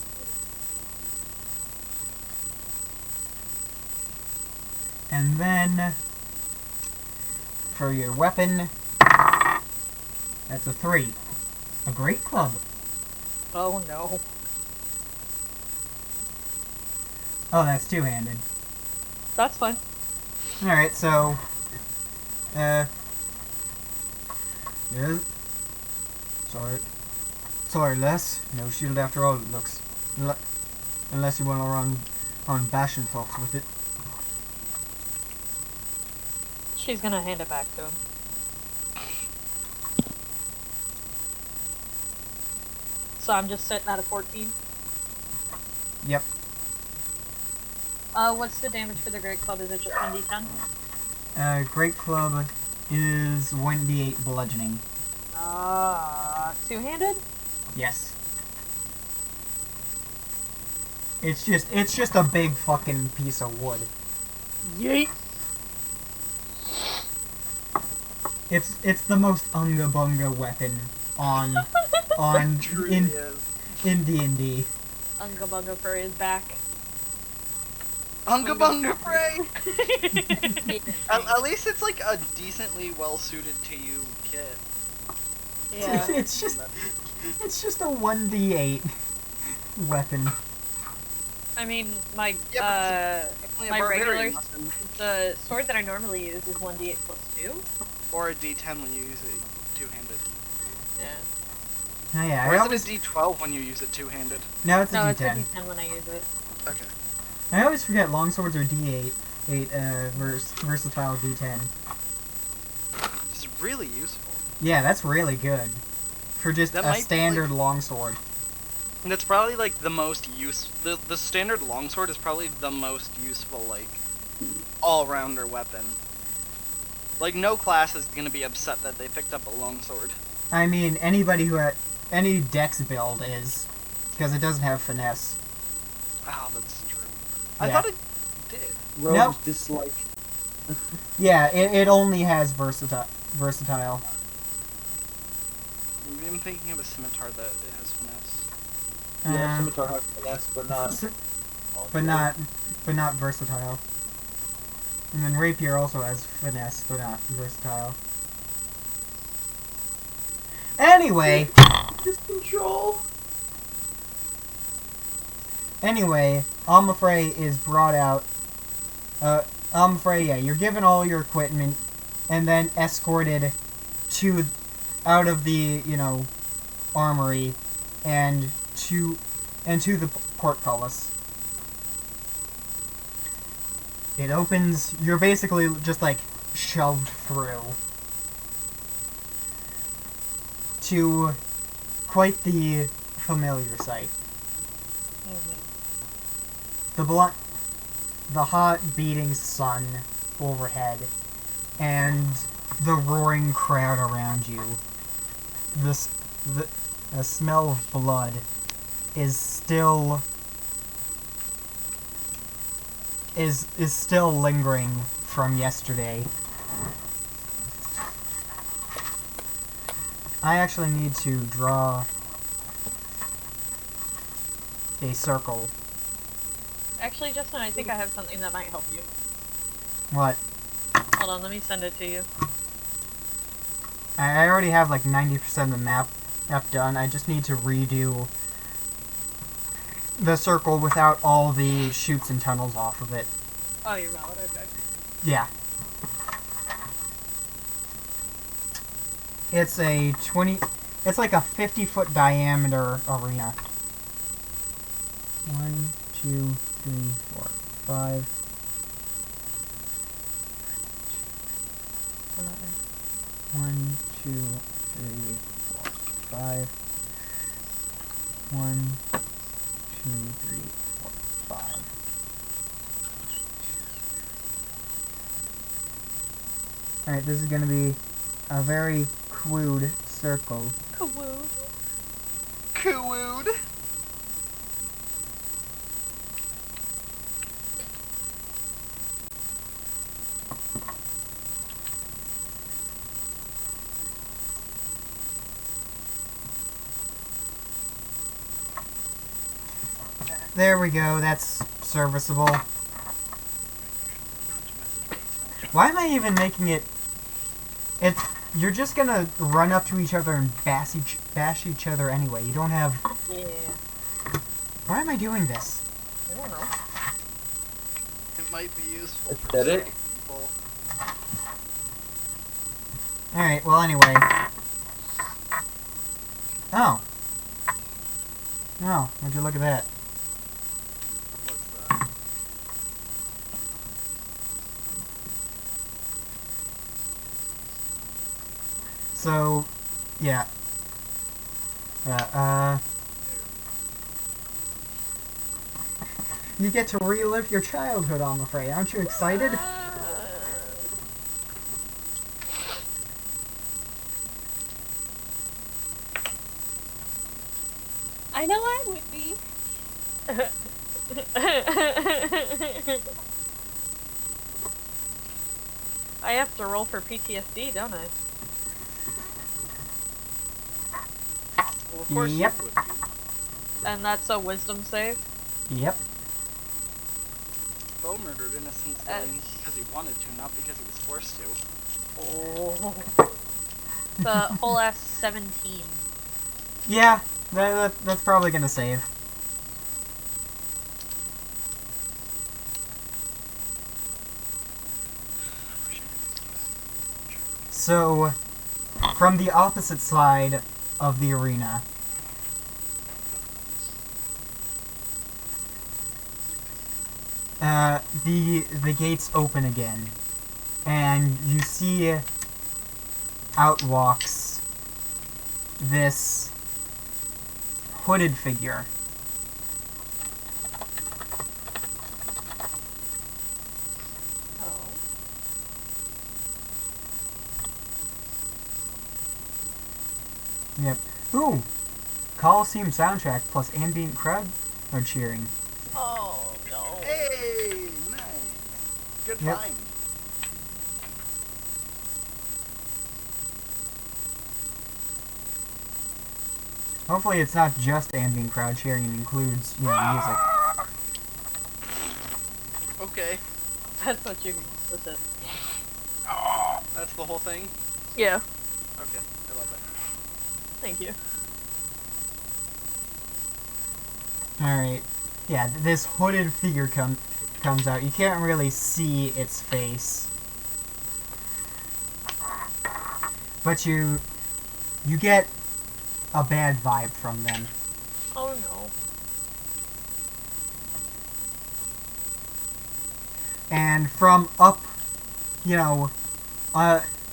And then for your weapon, that's a 3. A great club. Oh no. Oh, that's two-handed. That's fine. Alright, so... yeah. Sorry, Les. No shield after all, it looks. Unless you want to run on bashing folks with it. She's gonna hand it back to him. So I'm just sitting at a 14. Yep. What's the damage for the Great Club? Is it just 1d10? Great Club is 1d8 bludgeoning. Two-handed? Yes. It's just a big fucking piece of wood. Yeet! It's the most unga bunga weapon on Truly in is. D&D. Unga Bunga for his back. Unga Bunga Frey! At least it's like a decently well suited to you kit. Yeah. It's just a 1d8 weapon. I mean, my Definitely a my barbarian regular weapon. the sword that I normally use is 1d8 plus 2. Or a D10 when you use it two-handed. Yeah. Oh yeah, Or I is always it a D12 when you use it two-handed? no, it's a No, it's a d10. d10 when I use it. Okay. I always forget longswords are d8, versatile d10. It's really useful. Yeah, that's really good for just That a might be, standard longsword. And it's probably like the most the standard longsword is probably the most useful, like, all-rounder weapon. Like, no class is gonna be upset that they picked up a longsword. I mean, anybody who had any dex build is, because it doesn't have finesse. Oh, that's true. I Yeah. thought it did. Rogues Nope. dislike. Yeah, it only has versatile. Maybe I'm thinking of a scimitar that it has finesse. Yeah, Uh, scimitar has finesse, but not. but not versatile. And then rapier also has finesse, but not versatile. Anyway, Just control. Amafrey is brought out. Amafrey, yeah, you're given all your equipment, and then escorted out of the armory, and to the portcullis. It opens. You're basically just like shoved through to quite the familiar sight. The hot beating sun overhead, and the roaring crowd around you. The smell of blood is still lingering from yesterday. I actually need to draw a circle. Actually, Justin, I think I have something that might help you. What? Hold on, let me send it to you. I already have like 90% of the map done. I just need to redo the circle without all the chutes and tunnels off of it. Oh, you're valid, okay. Yeah. It's it's like a 50-foot diameter arena. 1, 2, 3, 4, 5. 1, 2, 3, 4, 5. 1, 2, 3, 4, 5. Alright, this is gonna be a very crude circle. Kawoo. Cooed. There we go, that's serviceable. Why am I even making it... You're just gonna run up to each other and bash each other anyway. You don't have... Yeah. Why am I doing this? I don't know. It might be useful Aesthetic? for some people. Alright, well anyway. Oh. Oh, would you look at that? What's that? So, yeah. You get to relive your childhood, Amafrey. Aren't you excited? I know I would be. I have to roll for PTSD, don't I? Well, of course Yep. you would be. And that's a wisdom save. Yep. Bo murdered innocent civilians because he wanted to, not because he was forced to. Oh. The whole ass 17. Yeah, that's probably gonna save. So, from the opposite side of the arena, the gates open again, and you see out walks this hooded figure. Oh. Yep. Ooh! Coliseum soundtrack plus ambient crowd are cheering. Oh no. Hey, nice. Good Yep. find. Hopefully it's not just ambient crowd cheering and includes, you know, music. Okay. That's what you mean. That's it. That's the whole thing? Yeah. Okay, I love it. Thank you. Alright. Yeah, this hooded figure comes out. You can't really see its face. But you get a bad vibe from them. Oh no. And from up, you know,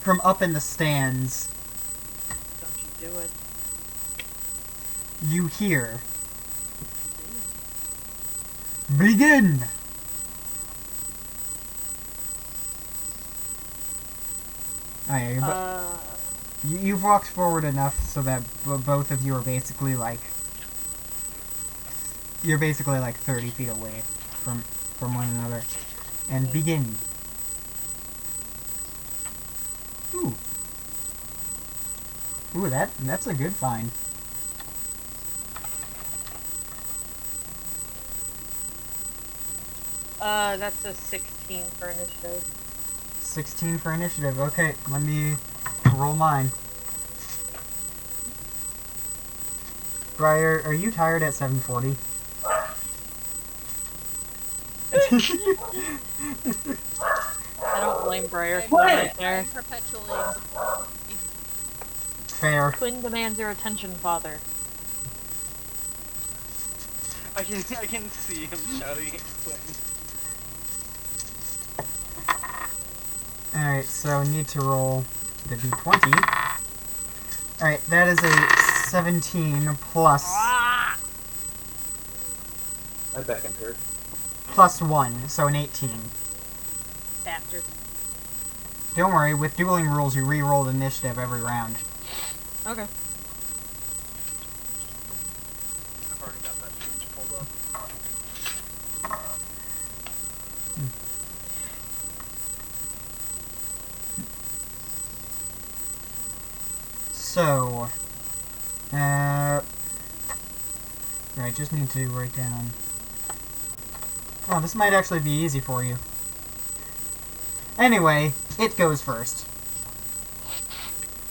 from up in the stands, Don't you do it. you hear, "Begin!" Oh yeah, you've walked forward enough so that both of you are basically like, you're basically like 30 feet away from one another. And begin. Ooh. Ooh, that's a good find. That's a 16 for initiative. 16 for initiative. Okay, let me roll mine. Briar, are you tired at 7:40? I don't blame Briar for What? right there. I'm perpetually. Fair. Twin demands your attention, father. I can see him shouting at Quinn. Alright, so need to roll the d20. Alright, that is a 17 plus Ah! I beckoned her. plus 1, so an 18. Bastard. Don't worry, with dueling rules you re-roll the initiative every round. Okay. I've already got that page pulled up. So, right, just need to write down. Oh, this might actually be easy for you. Anyway, it goes first.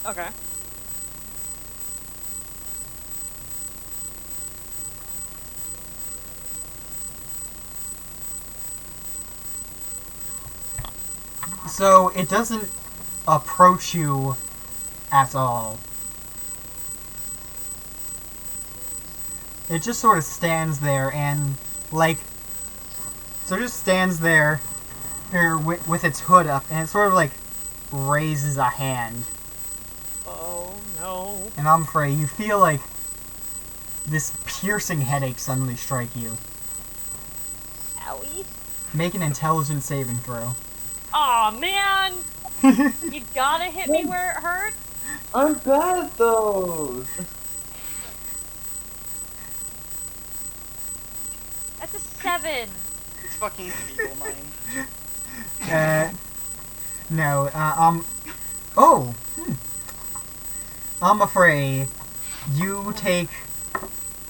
Okay. So it doesn't approach you at all. It just sort of stands there and, like, so it just stands there here with its hood up, and it sort of, like, raises a hand. Oh, no. And Amafrey, you feel like this piercing headache suddenly strike you. Owie. Make an intelligence saving throw. Aw, man! You gotta hit me where it hurts? I'm bad at those. That's a 7. It's fucking feeble mind. No, oh! Amafrey, you take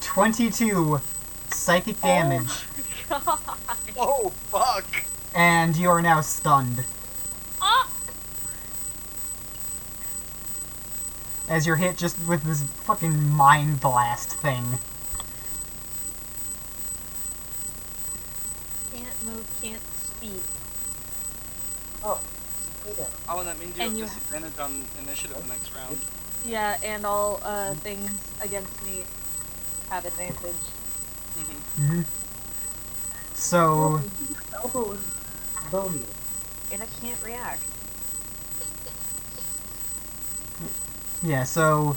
22 psychic damage, God. Oh fuck! and you are now stunned. Ah! As you're hit just with this fucking mind blast thing. Can't move, can't speak. Oh, Oh, and that means you And have you- disadvantage on initiative next round. Yeah, and all things against me have advantage. Mm-hmm. So, elbow is bony. And I can't react. yeah, so...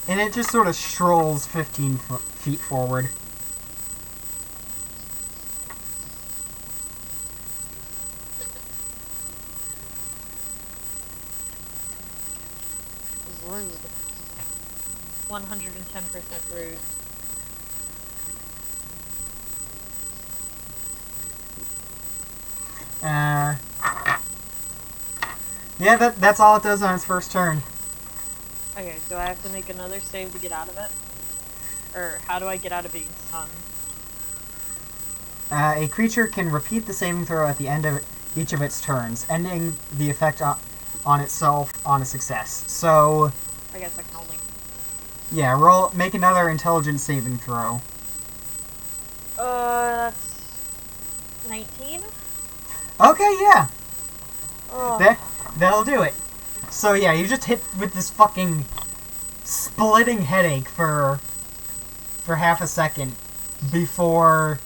And it just sort of strolls 15 feet forward. Rude. 110% rude. Yeah, that's all it does on its first turn. Okay, do I have to make another save to get out of it? Or how do I get out of being stunned? A creature can repeat the saving throw at the end of each of its turns, ending the effect on itself on a success. So, I guess I can only... yeah, make another intelligence saving throw. That's... 19? Okay, yeah, Oh, that'll do it. So yeah, you just hit with this fucking splitting headache for half a second before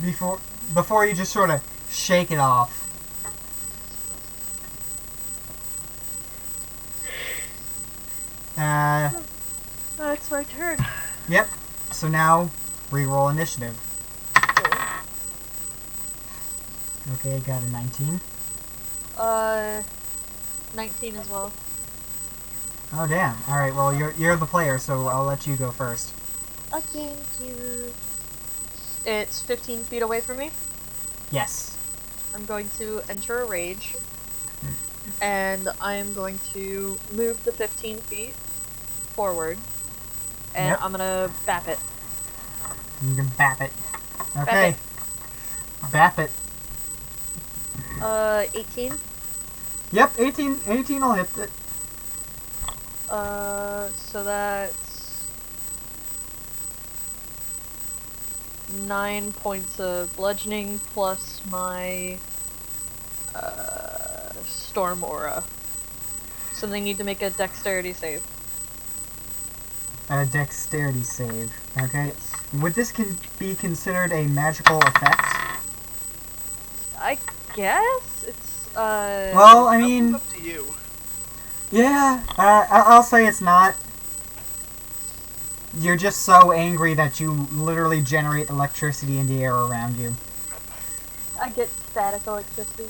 you just sort of shake it off. that's my turn. Yep. So now, reroll initiative. Okay, I got a 19. 19 as well. Oh damn. All right. Well, you're the player, so I'll let you go first. Okay, you... It's 15 feet away from me. Yes. I'm going to enter a rage. And I am going to move the 15 feet forward. And Yep. I'm gonna bap it. You can bap it. Okay. Bap it. 18. Yep. 18. 18 will hit it. So that's 9 points of bludgeoning plus my storm aura. So they need to make a dexterity save. A dexterity save. Okay. Would this be considered a magical effect? I guess it's Well, I mean, Up to you. yeah. I'll say it's not. You're just so angry that you literally generate electricity in the air around you. I get static electricity.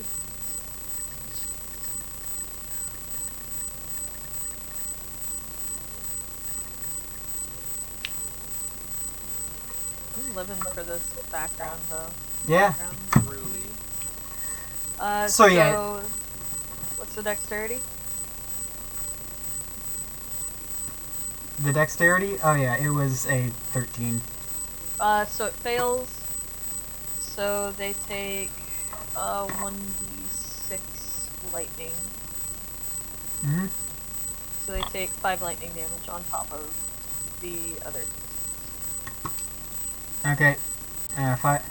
I'm living for this background though. Yeah. Background. Truly. So, yeah. What's the dexterity? The dexterity? Oh yeah, it was a 13. So it fails. So they take 1d6 lightning. Mm-hmm. So they take 5 lightning damage on top of the other. Okay. 5.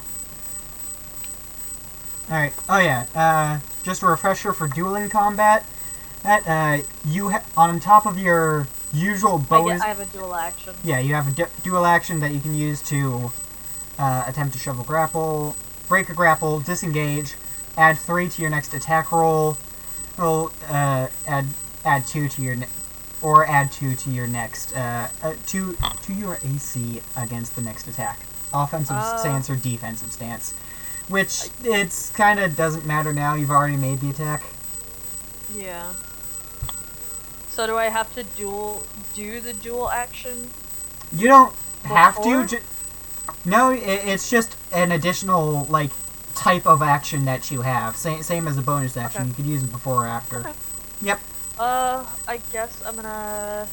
Alright. Oh yeah. Just a refresher for dueling combat. That on top of your usual bonus. I have a dual action. Yeah, you have a dual action that you can use to attempt to shovel grapple, break a grapple, disengage, add 3 to your next attack roll, add 2 to your or add 2 to your next 2 to your AC against the next attack. Offensive stance or defensive stance. Which it's kinda doesn't matter now, you've already made the attack. Yeah. So do I have to do the dual action? You don't have Before? to. No, it's just an additional like type of action that you have. Same as a bonus action. Okay. You could use it before or after. Okay. Yep. I guess I'm gonna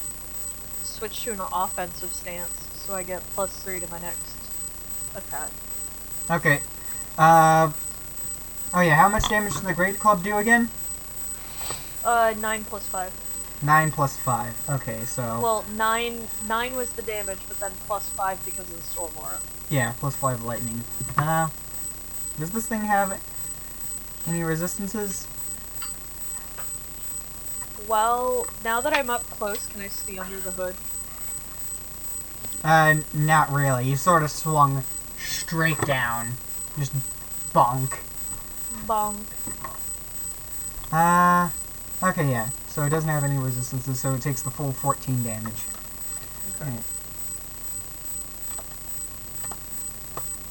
switch to an offensive stance, so I get +3 to my next attack. Okay. Oh yeah. How much damage does the Great Club do again? 9 + 5. 9 plus 5. Okay, so Well, 9 was the damage, but then +5 because of the storm aura. yeah, plus 5 lightning. Does this thing have any resistances? Well, now that I'm up close, can I see under the hood? Not really. You sort of swung straight down. Just bonk. Bong. Okay, yeah. So it doesn't have any resistances, so it takes the full 14 damage. Okay.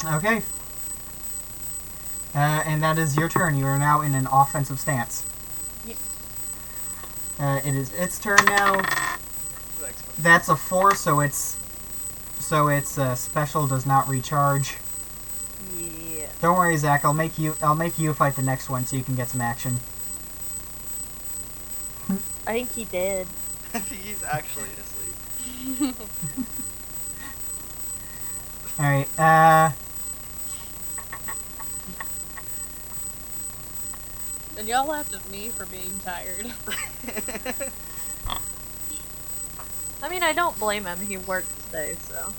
Okay. And that is your turn. You are now in an offensive stance. Yep. It is its turn now. Thanks, bud. That's a 4, so its special does not recharge. Yeah. Don't worry, Zach. I'll make you fight the next one so you can get some action. I think he did. I think he's actually asleep. Alright, And y'all laughed at me for being tired. I mean, I don't blame him. He worked today, so.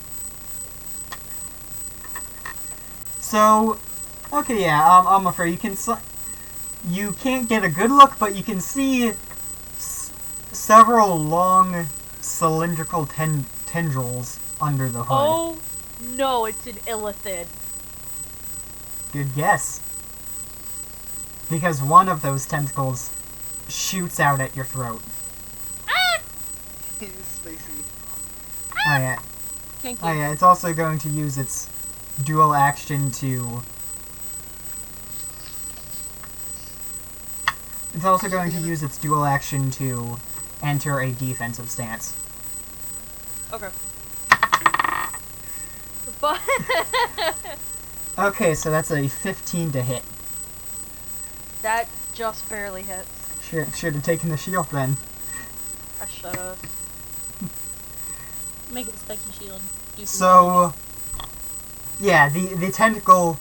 So, okay, yeah, I'm afraid you can't get a good look, but you can see several long cylindrical tendrils under the hood. Oh no, it's an illithid. Good guess. Because one of those tentacles shoots out at your throat. He's spacey. Oh yeah. Thank Oh you. yeah, it's also going to use its dual action to... It's also going to use its dual action to enter a defensive stance. Okay. But Okay, so that's a 15 to hit. that just barely hits. Should have taken the shield then. I should've. Make it a spiky shield. Do some So, yeah, the tentacle...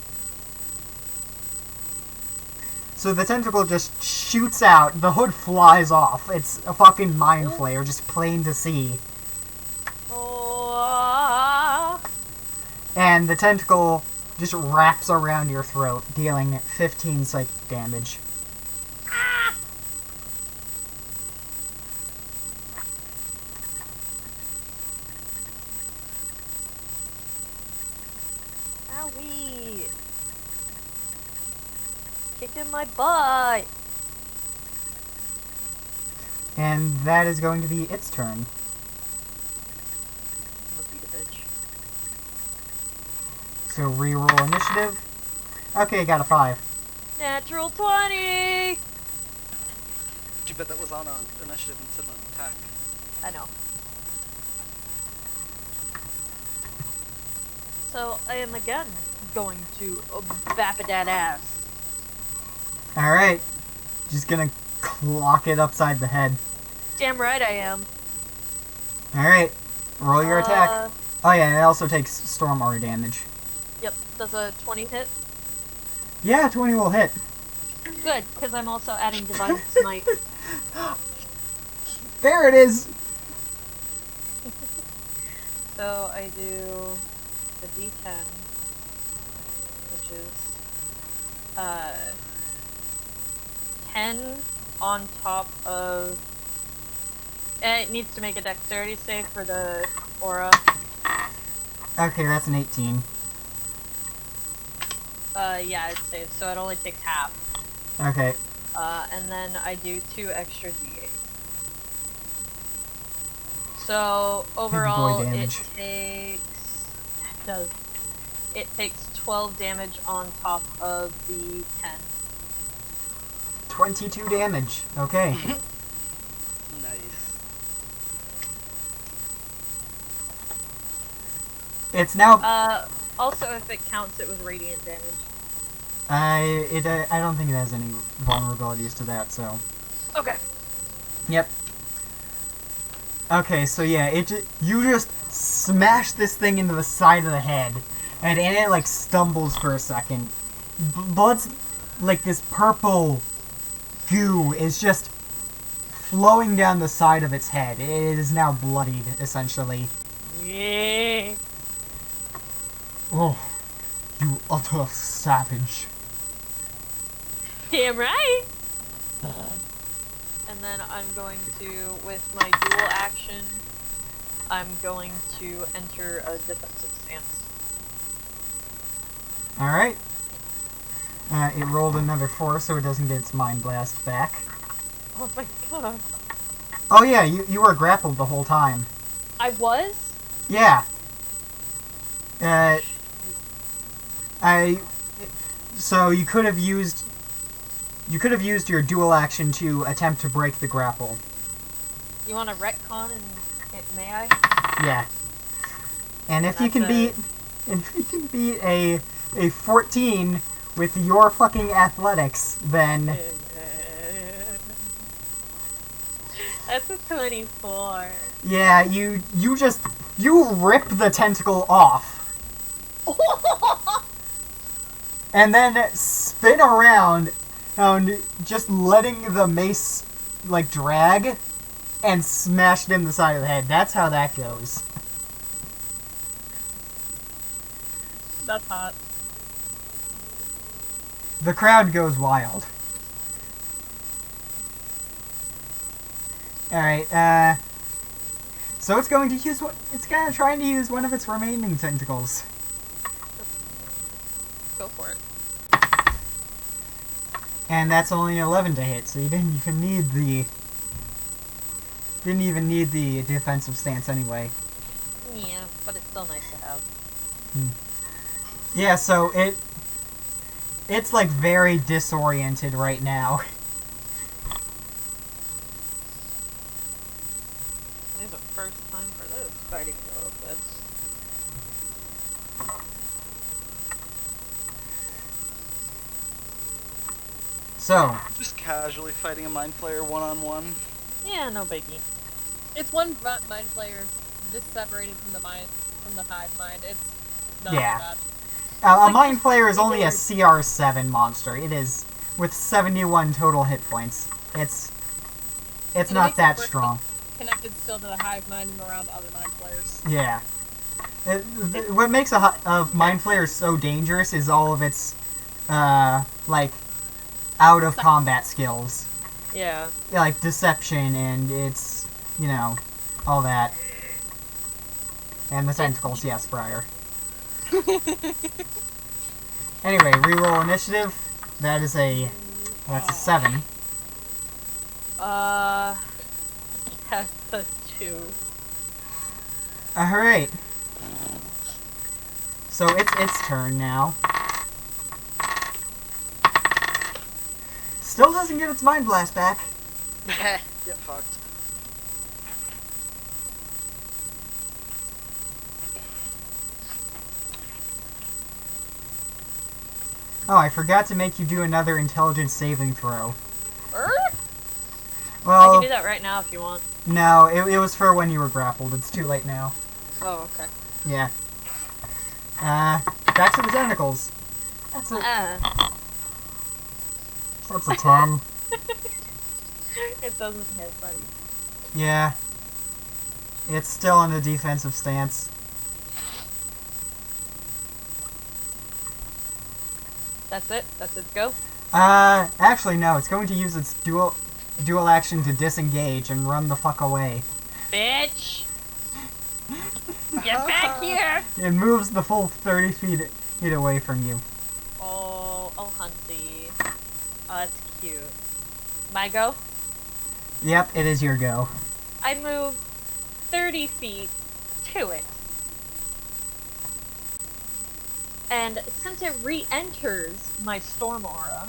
So the tentacle just shoots out, the hood flies off. It's a fucking mind flayer, just plain to see. Oh, And the tentacle just wraps around your throat, dealing 15 psychic damage. owie! Kicking my butt! And that is going to be its turn. I'm gonna beat a bitch. So reroll initiative. Okay, got a 5. Natural 20! Too bad that was on initiative instead of an attack. I know. So I am again going to bap that ass. Alright. Just gonna clock it upside the head. Damn right I am. Alright. Roll your attack. Oh yeah, it also takes storm aura damage. Yep, does a 20 hit? Yeah, 20 will hit. Good, because I'm also adding Divine Smite. There it is! So I do the D10, which is 10 on top of. It needs to make a dexterity save for the aura. Okay, that's an 18. Yeah, it saves, so it only takes half. Okay. And then I do 2 extra D8. So overall, damage. It takes 12 damage on top of the 10. 22 damage. Okay. Nice. It's now... Also, if it counts, it was radiant damage. I don't think it has any vulnerabilities to that, so... Okay. Yep. Okay, so yeah, you just smash this thing into the side of the head, and it like stumbles for a second. Blood's like this purple goo is just flowing down the side of its head. It is now bloodied, essentially. Yeah. Oh, you utter savage. Damn right. And then I'm going to, with my dual action, I'm going to enter a defensive stance. Alright. It rolled another 4, so it doesn't get its Mind Blast back. Oh my god. Oh yeah, you were grappled the whole time. I was? Yeah. So you could have used your dual action to attempt to break the grapple. You want to retcon and may I? Yeah. And if you can beat a 14 with your fucking athletics, then That's a 24. yeah, you rip the tentacle off. And then spin around and just letting the mace like drag and smash it in the side of the head. That's how that goes. That's hot. The crowd goes wild. Alright, so it's going to use trying to use one of its remaining tentacles. Go for it. And that's only 11 to hit, so you didn't even need the defensive stance anyway. Yeah, but it's still nice to have. Yeah, so it's like very disoriented right now. It's the first time for this fighting a little bit. So, Just casually fighting a mind flayer one-on-one. Yeah, no biggie. It's one mind player just separated from the hive mind. It's not Yeah. bad. a Mind Flayer is only a CR7 monster. It is with 71 total hit points. It's And not it makes that it worse strong. Connected still to the hive mind and around other mind players. Yeah. What makes a Mind Flayer so dangerous is all of its, like, out of combat skills. Yeah. Yeah, like deception and its, all that. And the tentacles, yes, Briar. Anyway, reroll initiative. That's a 7. That's a 2. Alright. So it's its turn now. Still doesn't get its Mind Blast back. Get fucked. Oh, I forgot to make you do another intelligence saving throw. I Well, can do that right now if you want. no, it was for when you were grappled. It's too late now. Oh, okay. Yeah. Back to the tentacles. That's a That's a 10. It doesn't hit, buddy. Yeah. It's still in a defensive stance. That's it? That's its go? Actually no, it's going to use its dual action to disengage and run the fuck away. Bitch! Get back here! It moves the full 30 feet away from you. Oh, hunty. Oh, that's cute. My go? Yep, it is your go. I move 30 feet to it. And since it re-enters my storm aura,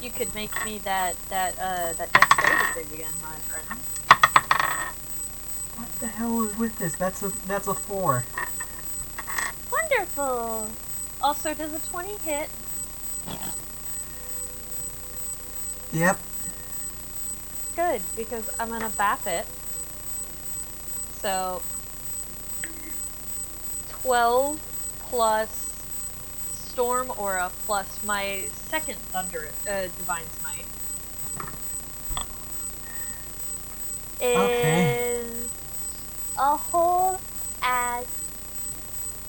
you could make me that dexterity thing again, my friend. What the hell is with this? That's a 4. Wonderful! Also, does a 20 hit? Yep. Good, because I'm gonna bap it. So 12 plus storm aura plus my second thunder divine smite Okay. is a whole ass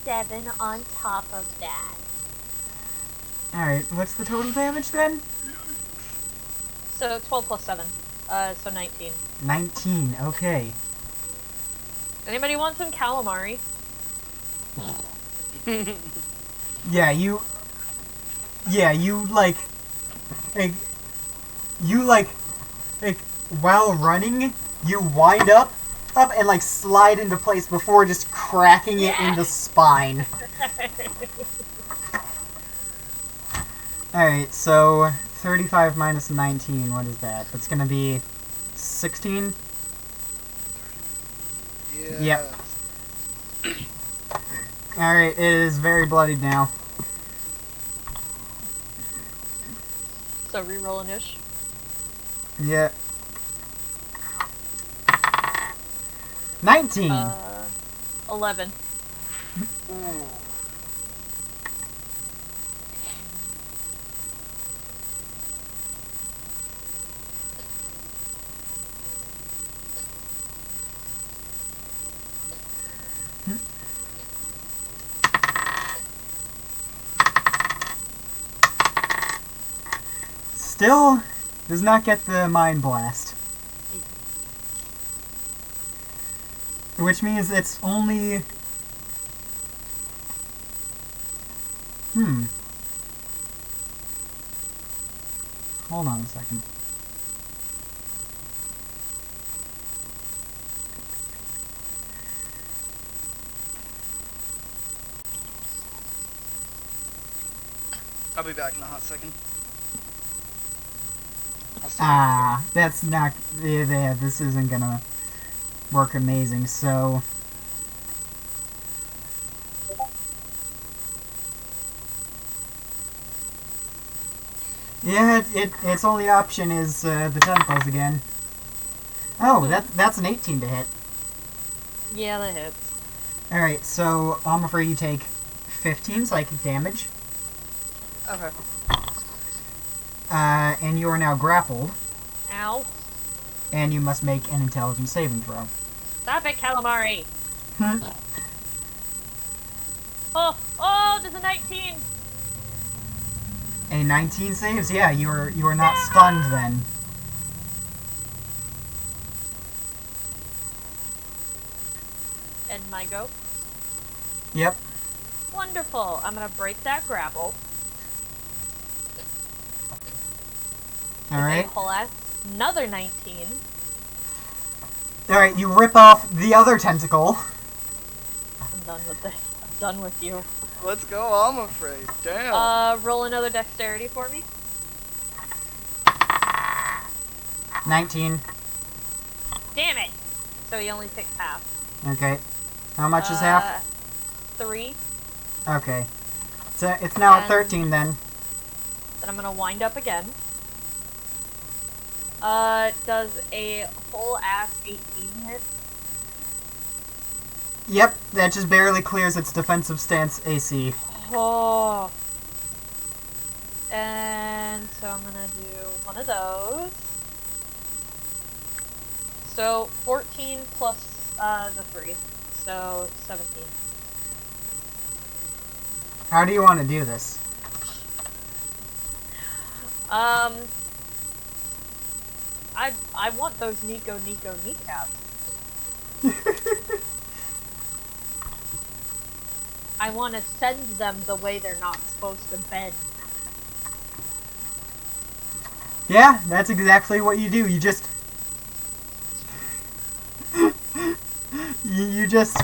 7 on top of that. Alright, what's the total damage then? So 12 plus 7, so 19. 19, okay. Anybody want some calamari? Yeah, you like, while running, you wind up and like slide into place before just cracking it in the spine. Alright, so 35 minus 19, what is that? That's gonna be 16? Yeah. Yep. Alright, it is very bloodied now. So reroll an ish. Yeah. 19! 11. Still does not get the Mind Blast. Which means it's only... Hold on a second. I'll be back in a hot second. Ah, that's not... Yeah, this isn't gonna work amazing, so... Yeah, its only option is the tentacles again. Oh, that's an 18 to hit. Yeah, that hits. Alright, so Amafrey, you take 15 psychic damage. Okay. And you are now grappled, Ow. and you must make an intelligence saving throw. Stop it, calamari! Oh, there's a 19! A 19 saves? Yeah, you are not stunned then. And my go? Yep. Wonderful. I'm gonna break that grapple. Alright. Whole ass. Another 19. Alright, you rip off the other tentacle. I'm done with this. I'm done with you. Let's go, Amafrey. Damn. Roll another dexterity for me. 19. Damn it! So he only takes half. Okay. How much is half? 3. Okay. So it's now at And- 13 then. Then I'm gonna wind up again. Does a whole ass 18 hit? Yep, that just barely clears its defensive stance AC. Oh. And so I'm gonna do one of those. So 14 plus the 3. So 17. How do you want to do this? I want those Nico kneecaps. I want to send them the way they're not supposed to bend. Yeah, that's exactly what you do. You just... you just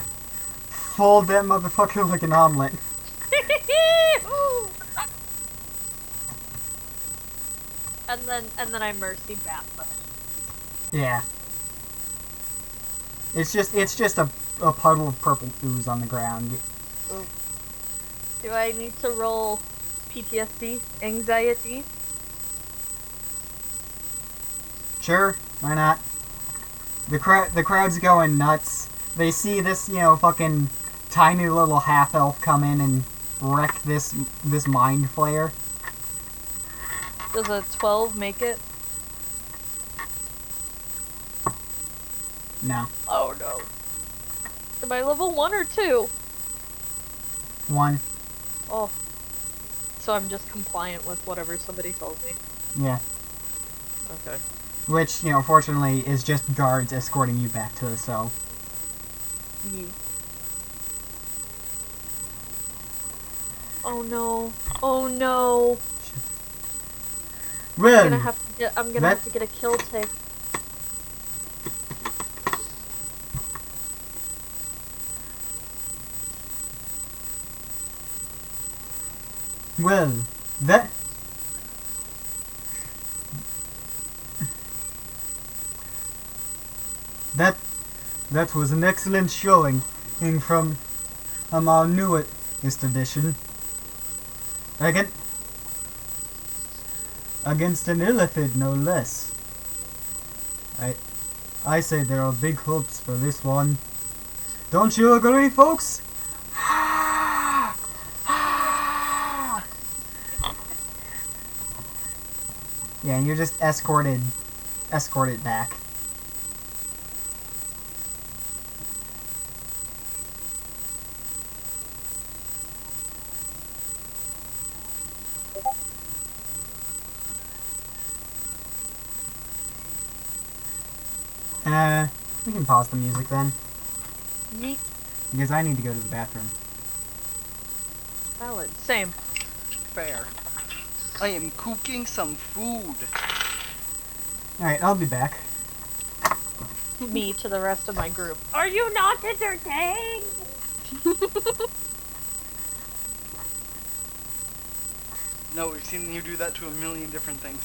fold that motherfucker like an omelet. and then I mercy bath them. Yeah. It's just a puddle of purple ooze on the ground. Ooh. Do I need to roll PTSD? Anxiety? Sure, why not? The crowd's going nuts. They see this, fucking tiny little half-elf come in and wreck this mind flayer. Does a 12 make it? No. Oh no. Am I level 1 or 2? 1. Oh. So I'm just compliant with whatever somebody tells me. Yeah. Okay. Which, fortunately is just guards escorting you back to the cell. Oh no. Oh no. Well, I'm gonna have to get a kill take. well, that... That was an excellent showing from our newest edition. Against an elephant, no less. I say there are big hopes for this one. Don't you agree, folks? Yeah, and you're just escorted back. We can pause the music then. Yeet. Because I need to go to the bathroom. Valid. Same. Fair. I am cooking some food. Alright, I'll be back. Me to the rest of my group. Are you not entertained? No, we've seen you do that to a million different things.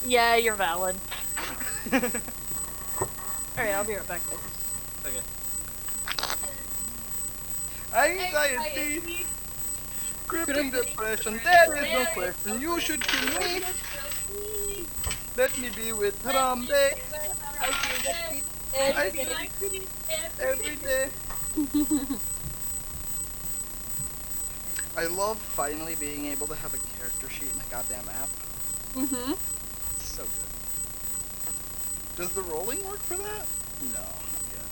Yeah, you're valid. Alright, I'll be right back, guys. Okay. Anxiety, crippling depression, there is no question. You should kill me. Let me be with Harambe. Every day. I love finally being able to have a character sheet in a goddamn app. Mm-hmm. It's so good. Does the rolling work for that? No, not yet.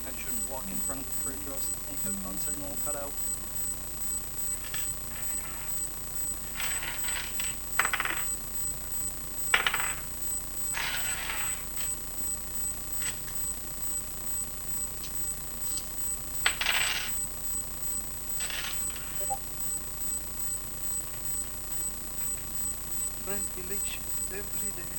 I shouldn't walk in front of the fridge or else the phone signal will cut out. Ventilation every day.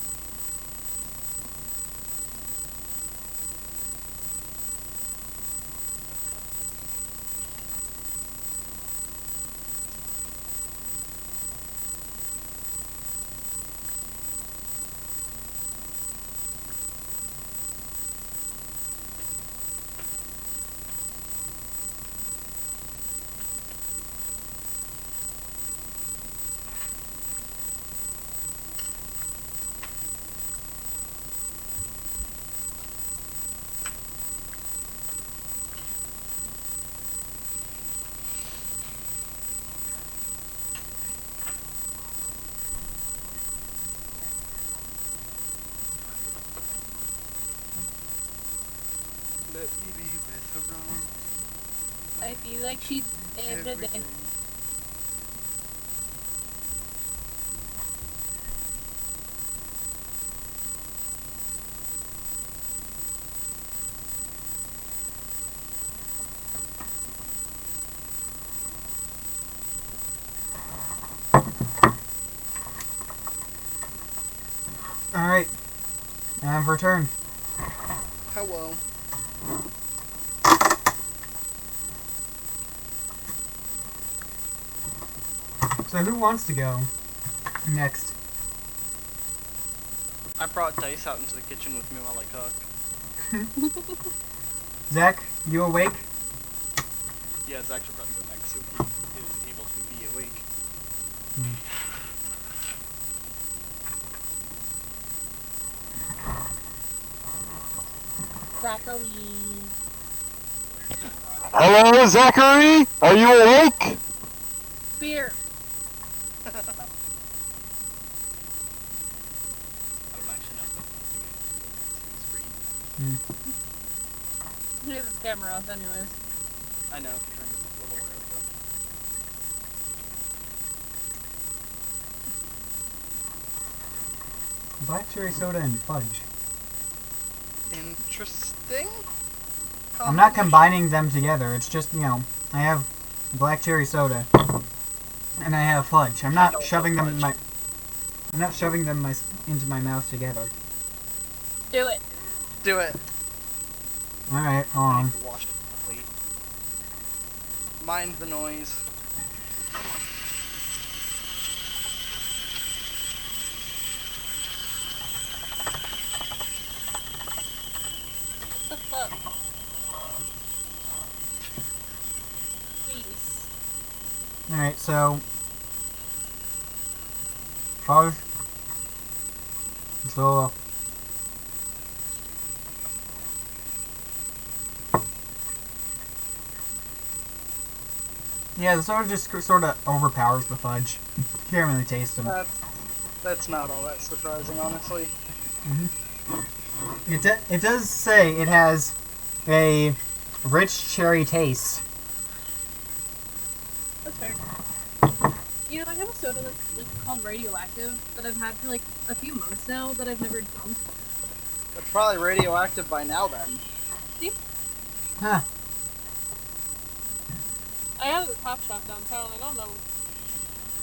Let me be with her wrong. I feel like she every day. Everything. Alright. I've returned. Hello. So who wants to go next? I brought Dice out into the kitchen with me while I cook. Zach, you awake? Yeah, Zach should probably go next so he is able to be awake. Zachary. Hello, Zachary? Are you awake? Beer. I don't actually know if that's doing screen. He has his camera off anyways. I know, he turned it a little while ago. Black cherry soda and fudge. Interesting. I'm not combining them together. It's just, you know, I have black cherry soda and I have fudge. I'm not shoving them in my. I'm not shoving them into my mouth together. Do it. Do it. All right, hold I on. need to wash the plate. Mind the noise. What the fuck? Please. All right, so fudge. So. Yeah, the soda just sort of overpowers the fudge. You can't really taste them. That's not all that surprising, honestly. It does say it has a rich cherry taste. That's fair. You know, I have a soda that's like called Radioactive that I've had for like a few months now that I've never drunk. It's probably radioactive by now then. Huh. I have it at the Top Shop downtown. I don't know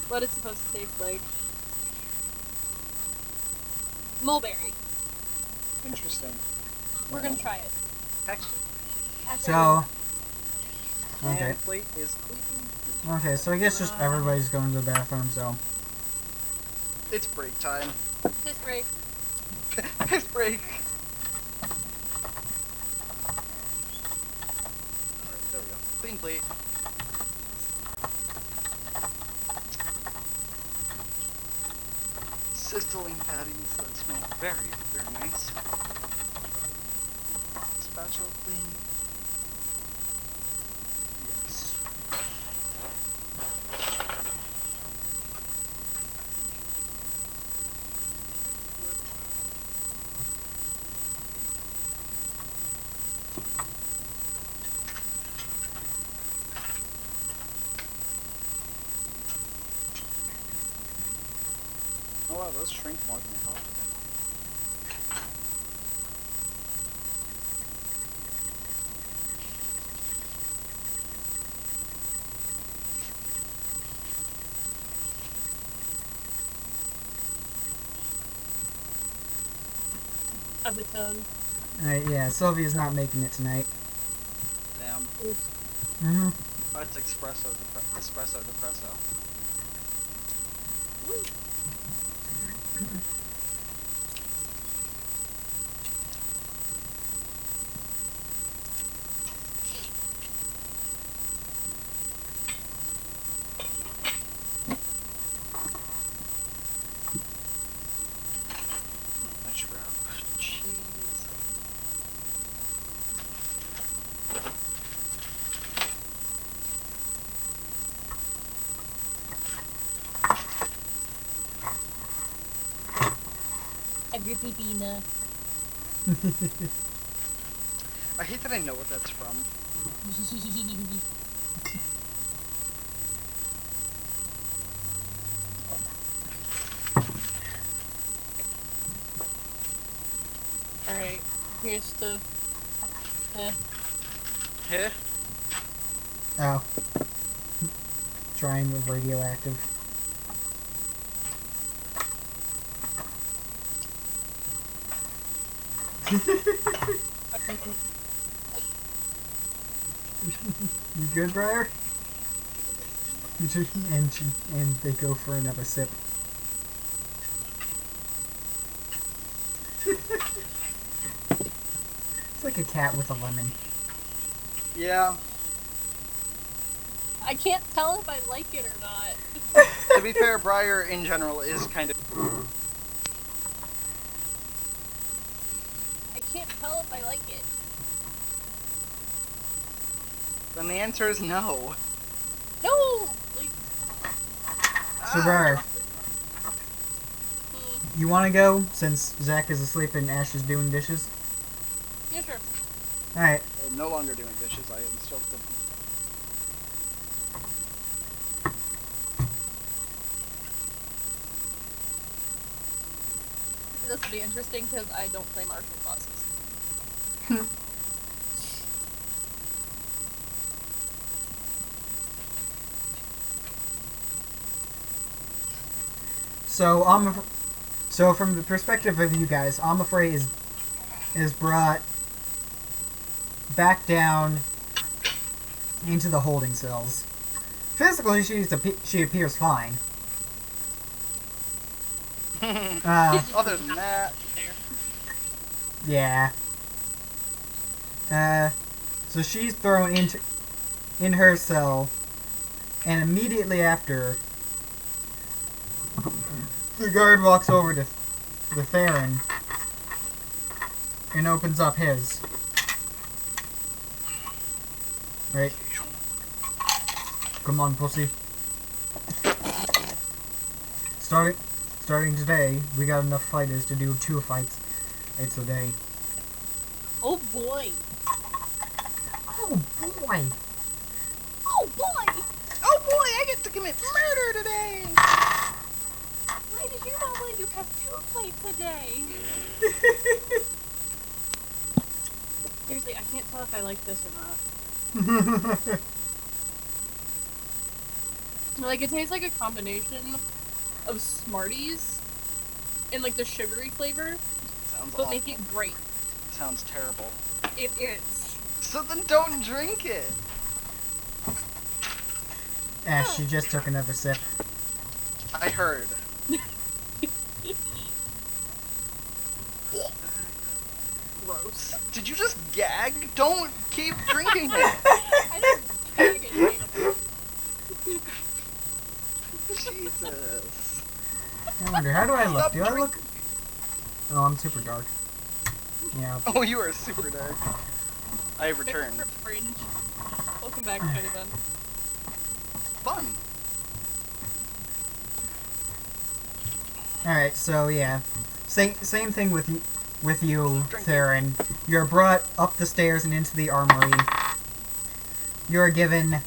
what it's supposed to taste like. Mulberry. Interesting. We're gonna try it. Excellent. So. Okay. And plate is clean. Okay, so I guess just everybody's going to the bathroom, so. It's break time. Piss break. Piss break. Alright, there we go. Clean plate. Sizzling patties that smell very, very nice. Spatula clean. Yes. Oh wow, those shrink more than I thought they did. Of its own. Yeah, Sylvia's not making it tonight. Damn. Mm-hmm. Oh, it's espresso depresso. Mushroom cheese. Agrippina. I hate that I know what that's from. Alright, here's the... Heh? Oh. Trying the radioactive. You good, Briar? And they go for another sip. It's like a cat with a lemon. Yeah. I can't tell if I like it or not. To be fair, Briar in general is kind of... I can't tell if I like it. Then the answer is no. No! Like, So, Briar, you want to go since Zach is asleep and Ash is doing dishes? yeah, sure. Alright. I'm no longer doing dishes, I am still cooking. This will be interesting because I don't play martial classes. So from the perspective of you guys, Amafrey is brought back down into the holding cells. Physically, she appears fine. Other than that, Yeah. So she's thrown in her cell, and immediately after, the guard walks over to Theron and opens up his. Right. Come on, pussy. Starting today, we got enough fighters to do 2 fights a day. Oh boy! Oh boy! Oh boy! oh boy, I get to commit murder today! Why did you not let you have 2 fights a day? Seriously, I can't tell if I like this or not. Like, it tastes like a combination of Smarties and, like, the sugary flavor, Sounds but awful. make it great. Sounds terrible. It is. So then don't drink it! Ash, she just took another sip. I heard. Gross. Did you just gag? Don't keep drinking it! I didn't take it. Jesus. I wonder, how do I look? Stop Do I look... Oh, I'm super dark. Yeah. Oh, you are super dark. I returned. Fringe. Welcome back, Tiny Bun. Fun. Alright, so yeah. Same thing with you, Theron. You're brought up the stairs and into the armory. You're given...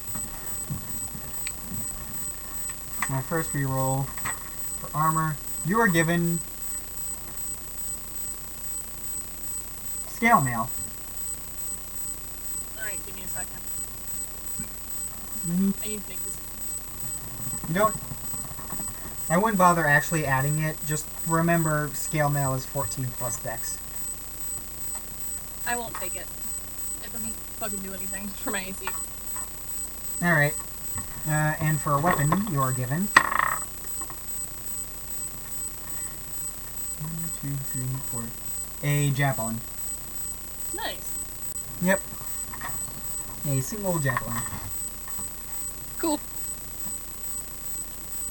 My first reroll for armor. You are given... Scale mail. Alright, give me a second. Mm-hmm. I need to make this. You don't... I wouldn't bother actually adding it. Just remember, scale mail is 14 plus dex. I won't take it. It doesn't fucking do anything for my AC. Alright. And for a weapon, you are given... 1, 2, 3, 4... A javelin. Nice. Yep. A single javelin. Cool.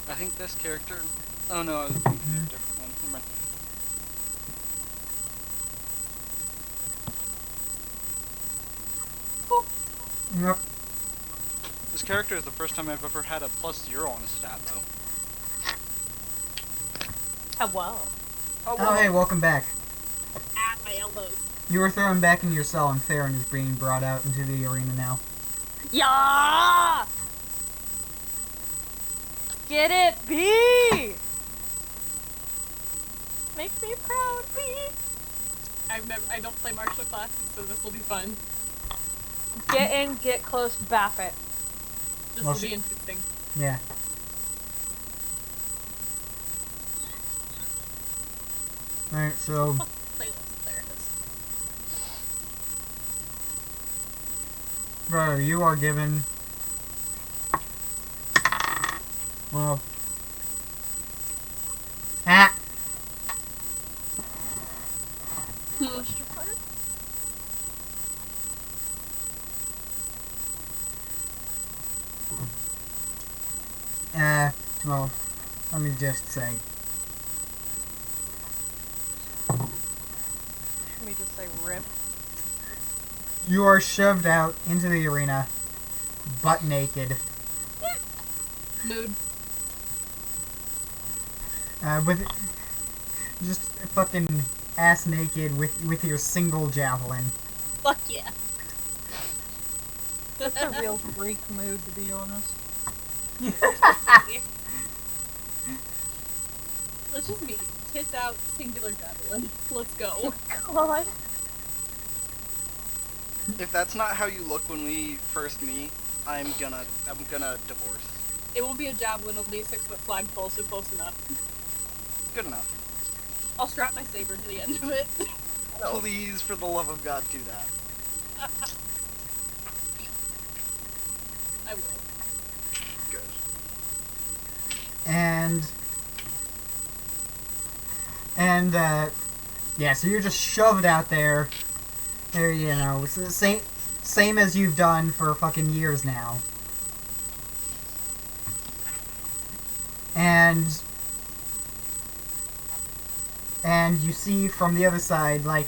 I think this character... Oh no, I was thinking of a different one. Never mind. Yep. This character is the first time I've ever had a +0 on a stat, though. Hello. Oh, hey, welcome back. At my elbows. You were thrown back in your cell, and Theron is being brought out into the arena now. Yeah! Get it, B! Makes me proud, B! I don't play martial classes, so this will be fun. Get in, get close, bap it. This Well, will be interesting. Yeah. Alright, so... Playlist, there it is. Brother, you are given... Well... Ah! Well, let me just say... Let me just say rip. You are shoved out into the arena, butt naked, Mood. with just fucking ass naked with your single javelin. Fuck yeah. That's a real freak mood, to be honest. Let's just meet. Tits out, singular javelin. Let's go. God. If that's not how you look when we first meet, I'm gonna divorce. It won't be a javelin, it'll be a 6-foot flagpole, so close enough. Good enough. I'll strap my saber to the end of it. Please, for the love of God, do that. I will. Good. Yeah, so you're just shoved out there. There, you know, it's the same as you've done for fucking years now. And you see from the other side, like,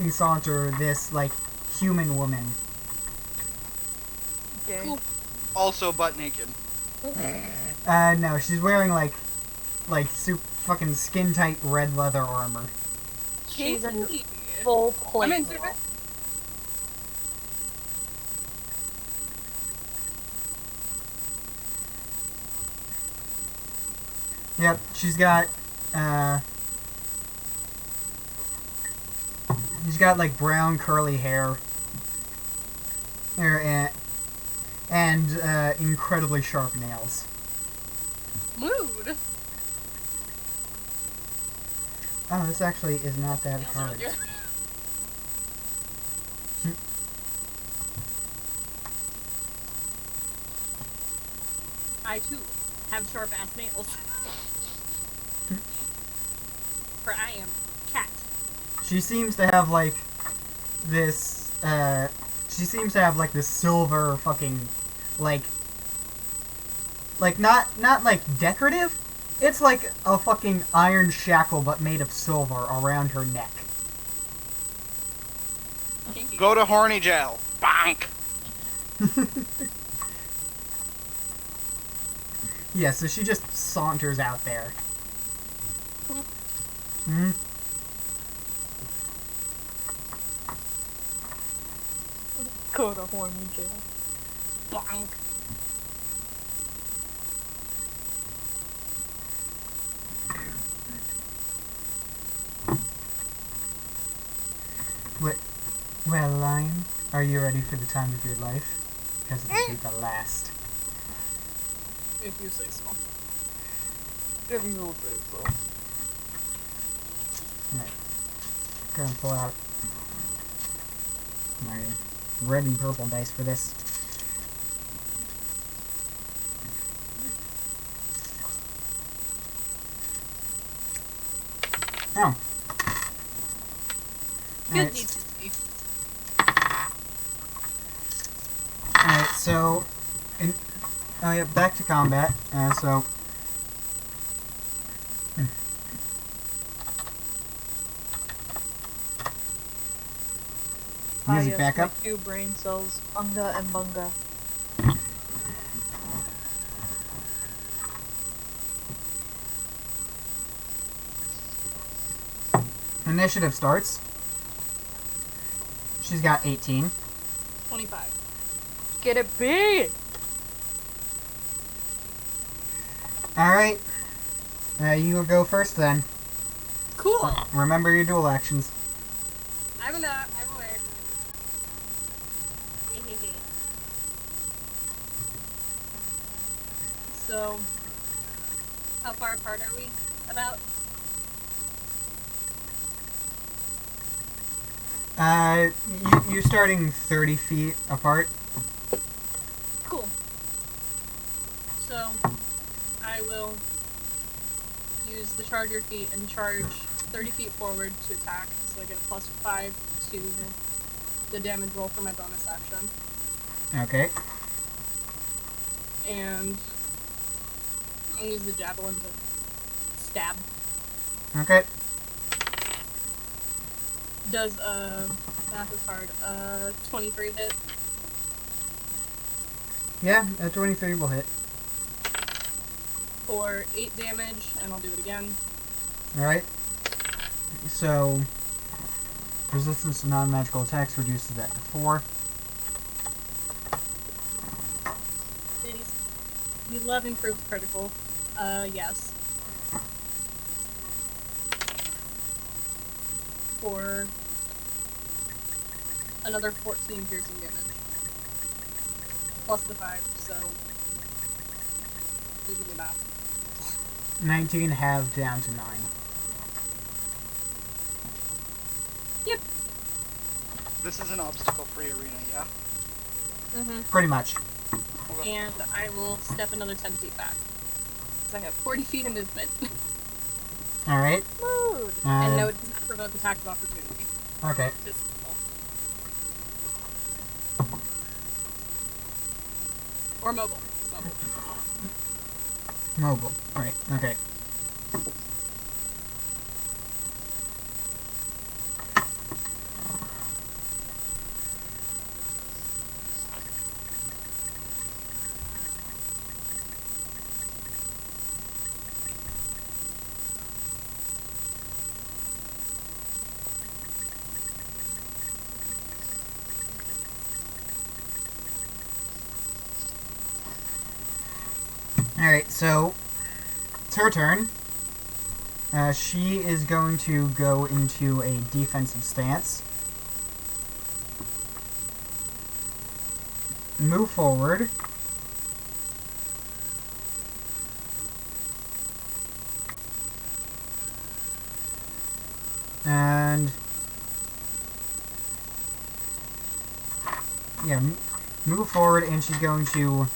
saunter this, like, human woman. Okay. Cool. Also butt naked. No, she's wearing, like fucking skin-tight red leather armor. She's in full plate. I'm in service. Yep, she's got like brown curly hair, and incredibly sharp nails. Mood. Oh, this actually is not that Nails hard. earlier. I too have sharp ass nails. For I am cat. She seems to have like this. She seems to have like this silver fucking like not like decorative. It's like a fucking iron shackle but made of silver around her neck. Kinky. Go to horny jail. Bonk. Yeah, so she just saunters out there. Hmm. Go to horny jail. Bonk. Well, Lion, are you ready for the time of your life? Because it'll be the last. If you say so. If you will say so. Alright. Gonna pull out my red and purple dice for this. Oh. Good Alright. needs to be. Alright, so... oh yeah, back to combat. So... Music back up. Two brain cells, Unga and Bunga. Initiative starts. She's got 18. 25. Get it, B! Alright. You will go first then. Cool. Remember your dual actions. I'm aware. So, how far apart are we? About? You're starting 30 feet apart. Cool. So, I will use the charger feat and charge 30 feet forward to attack, so I get a plus 5 to the damage roll for my bonus action. Okay. And I'll use the javelin to stab. Okay. Does math is hard. 23 hit. Yeah, a 23 will hit. For 8 damage, and I'll do it again. Alright. So, resistance to non-magical attacks reduces that to 4. You love improved critical. Yes. For another 14 piercing damage. Plus the 5, so you can do that. 19 halved down to 9. Yep. This is an obstacle-free arena, yeah? Mm-hmm. Pretty much. Okay. And I will step another 10 feet back. Because I have 40 feet of movement. Alright. Mood. And no, it does not provoke attack of opportunity. Okay. Just or mobile. Mobile. Right, okay. Alright, so it's her turn. She is going to go into a defensive stance. Move forward. And yeah, move forward, and she's going to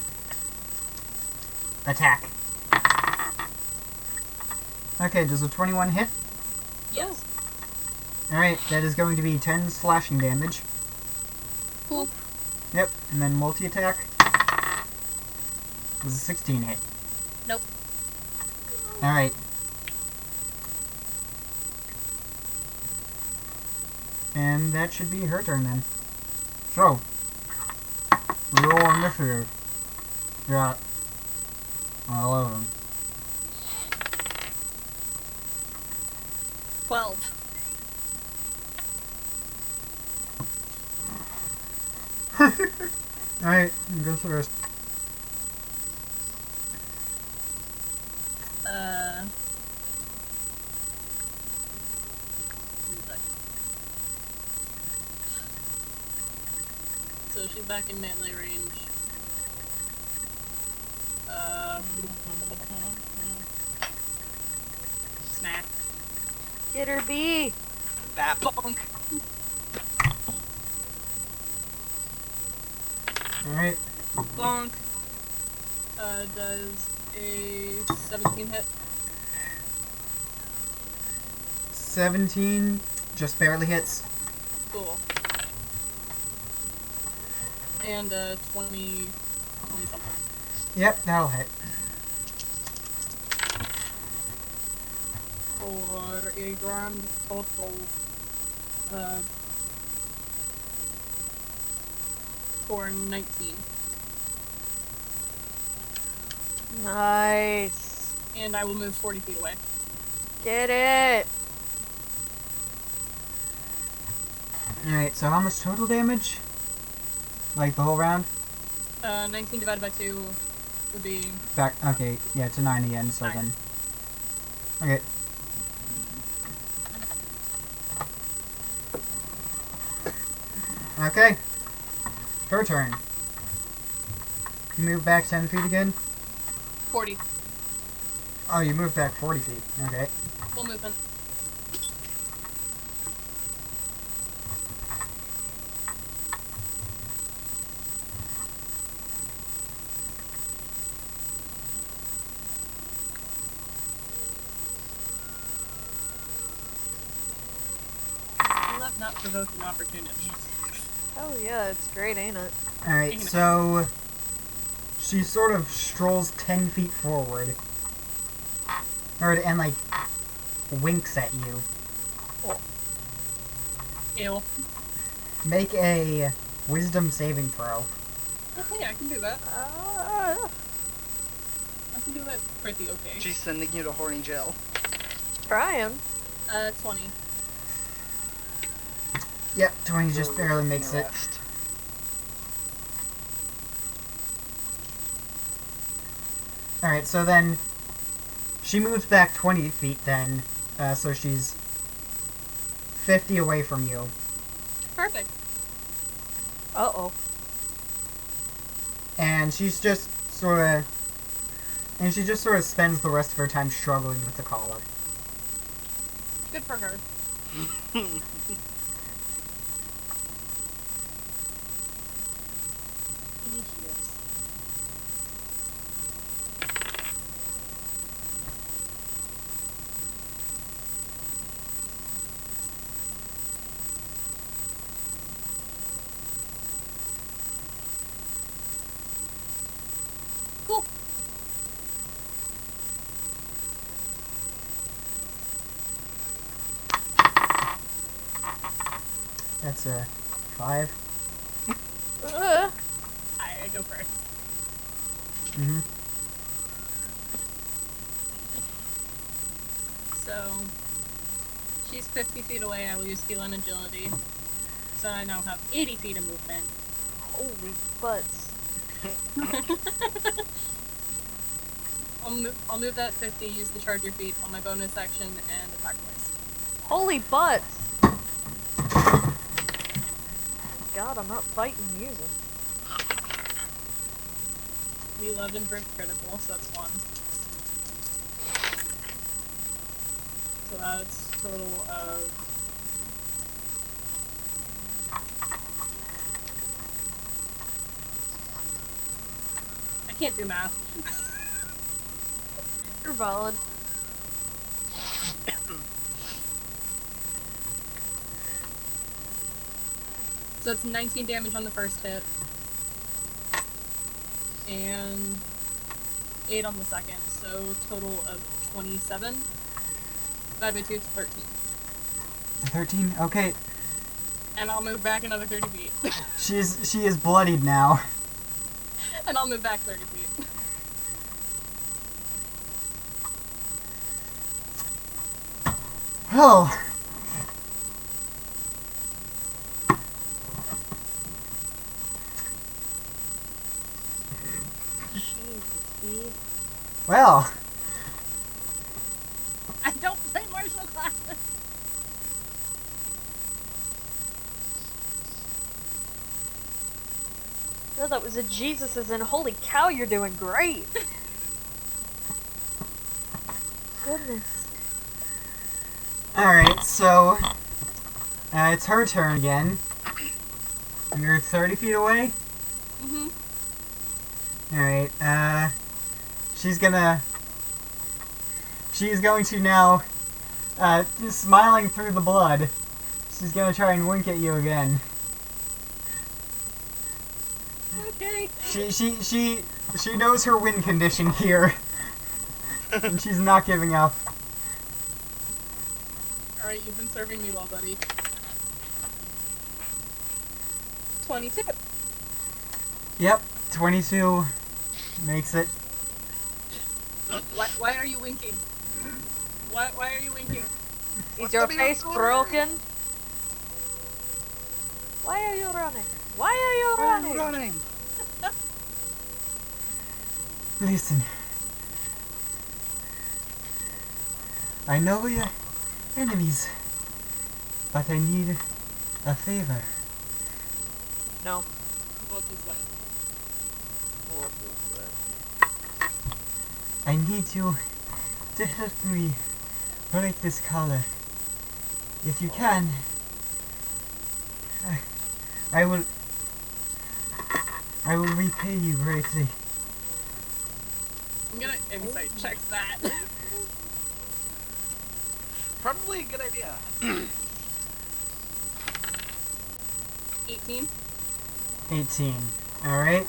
attack. Okay, does a 21 hit? Yes. Alright, that is going to be 10 slashing damage. Cool. Yep, and then multi-attack. Does a 16 hit? Nope. Alright. And that should be her turn then. So, roll initiative. Got 11. 12. Alright, go first. So she's back in melee range. Smack. Get her, B! That Bonk. Alright. Bonk. Does a 17 hit? 17 just barely hits. Cool. And 20 something. Yep, that'll hit. For a grand total for 19. Nice. And I will move 40 feet away. Get it. Alright, so how much total damage? Like the whole round? 19 divided by 2 would be... Back, okay, yeah, it's a 9 again, so 9. then... Okay. Okay. Her turn. You move back 10 feet again? 40. Oh, you moved back 40 feet. Okay. Full movement. I love not provoking opportunities. Oh yeah, it's great, ain't it? Alright, so... She sort of strolls 10 feet forward. And, like, winks at you. Ew. Make a wisdom saving throw. Okay, I can do that. I can do that pretty okay. She's sending you to horny jail. Trying. 20. Yep, 20 just barely makes it. Arrest. Alright, so then... She moves back 20 feet then, so she's 50 away from you. Perfect. Uh-oh. And she's just sort of... And she just sort of spends the rest of her time struggling with the collar. Good for her. Cool. That's a 5. I go first. Mm-hmm. So, she's 50 feet away. I will use skill and agility. So I now have 80 feet of movement. Holy butts. I'll move that 50, use the charger feat on my bonus action, and attack twice. Holy butts! God, I'm not fighting music. We 11 for critical, so that's 1. So that's a total of... I can't do math. You're valid. So it's 19 damage on the first hit. And 8 on the second, so total of 27. Divided by 2, it's 13. 13? Okay. And I'll move back another 30 feet. She is bloodied now. And I'll move back 30 feet. Oh. Well. I don't play martial classes! No, that was a Jesus's and holy cow, you're doing great! Goodness. Alright, so... it's her turn again. You're 30 feet away? Mm-hmm. Alright, she's gonna... She's going to now, smiling through the blood, she's gonna try and wink at you again. Okay. She knows her win condition here. And she's not giving up. Alright, you've been serving me well, buddy. 22. Yep, 22 makes it. Why are you winking? Why are you winking? Is your face broken? Why are you running? Why are you running? running? Listen. I know we're enemies, but I need a favor. No. What is that? I need you to help me break this collar. If you can, I will repay you greatly. I'm gonna insight check that. Probably a good idea. 18. 18. Alright.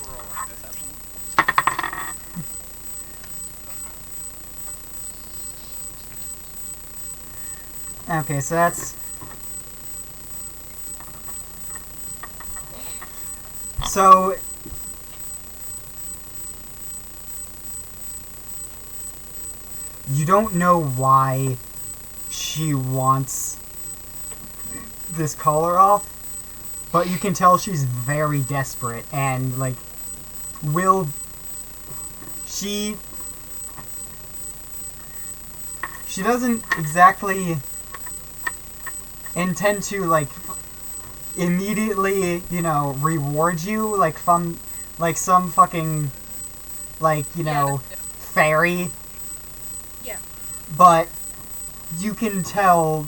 Roll deception. Okay, so that's... So... You don't know why she wants this collar off, but you can tell she's very desperate and, like, will... She doesn't exactly intend to, like, immediately, you know, reward you, like, from, like, some fucking, like, you know, fairy. Yeah. But you can tell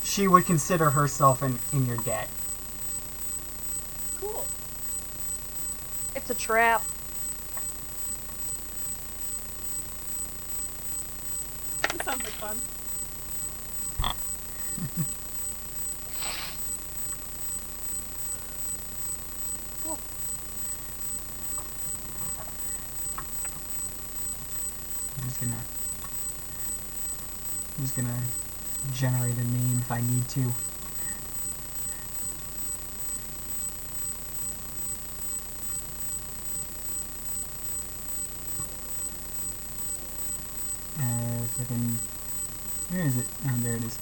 she would consider herself in your debt. Cool. It's a trap. That sounds like fun. Cool. I'm just gonna generate a name if I need to. Fucking, where is it? Oh, there it is.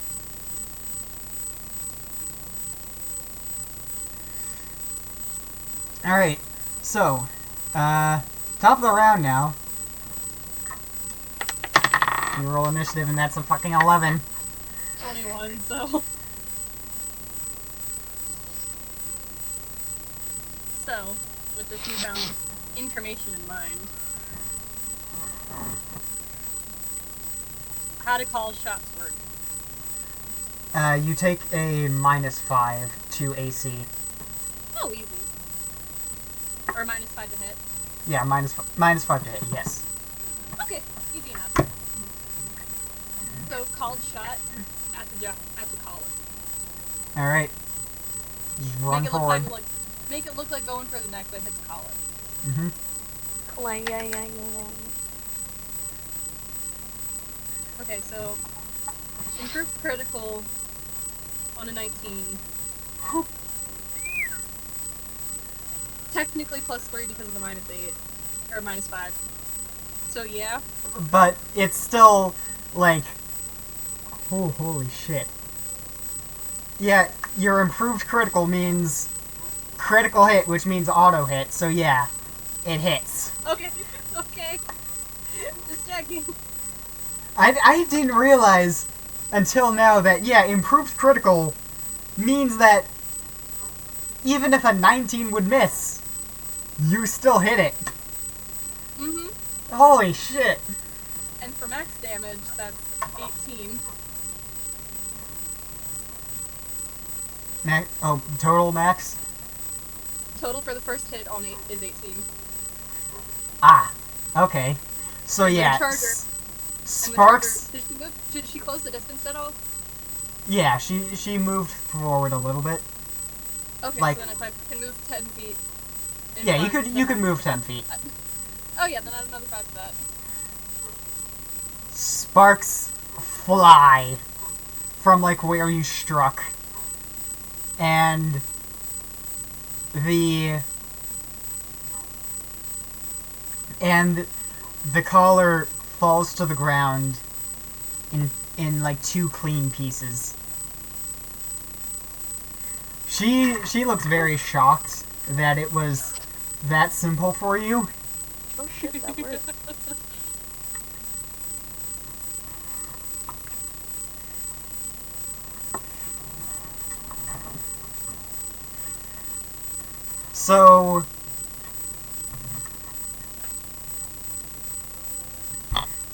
Alright, so, top of the round now. You roll initiative and that's a fucking 11. 21, so. So, with this newfound information in mind, how do call shots work? You take a -5 to AC. Oh, easy. Or -5 to hit. Yeah, -5 to hit, yes. Okay, easy enough. So, called shot at the collar. Alright. Just run Make it forward. look like make it look like going for the neck, but hit the collar. Mm-hmm. Clang, yang, yang, yang. Okay, so improved critical on a 19. Technically +3 because of the -8 or -5. So yeah. But it's still, like... Oh, holy shit. Yeah, your improved critical means critical hit, which means auto hit, so yeah, it hits. Okay. Okay. Just checking. I didn't realize until now that, yeah, improved critical means that even if a 19 would miss, you still hit it. Mhm. Holy shit. And for max damage, that's 18. Total max? Total for the first hit on is 18. Ah, okay. So And with yeah, a charger- Sparks... Did she move? Did she close the distance at all? Yeah, she moved forward a little bit. Okay, Like- so then if I can move 10 feet. in Yeah, you front, could then move 10 feet. Oh yeah, then add another 5 to that. Sparks fly from, like, where you struck. And the collar falls to the ground in like 2 clean pieces. She looks very shocked that it was that simple for you. Oh shit, that worked.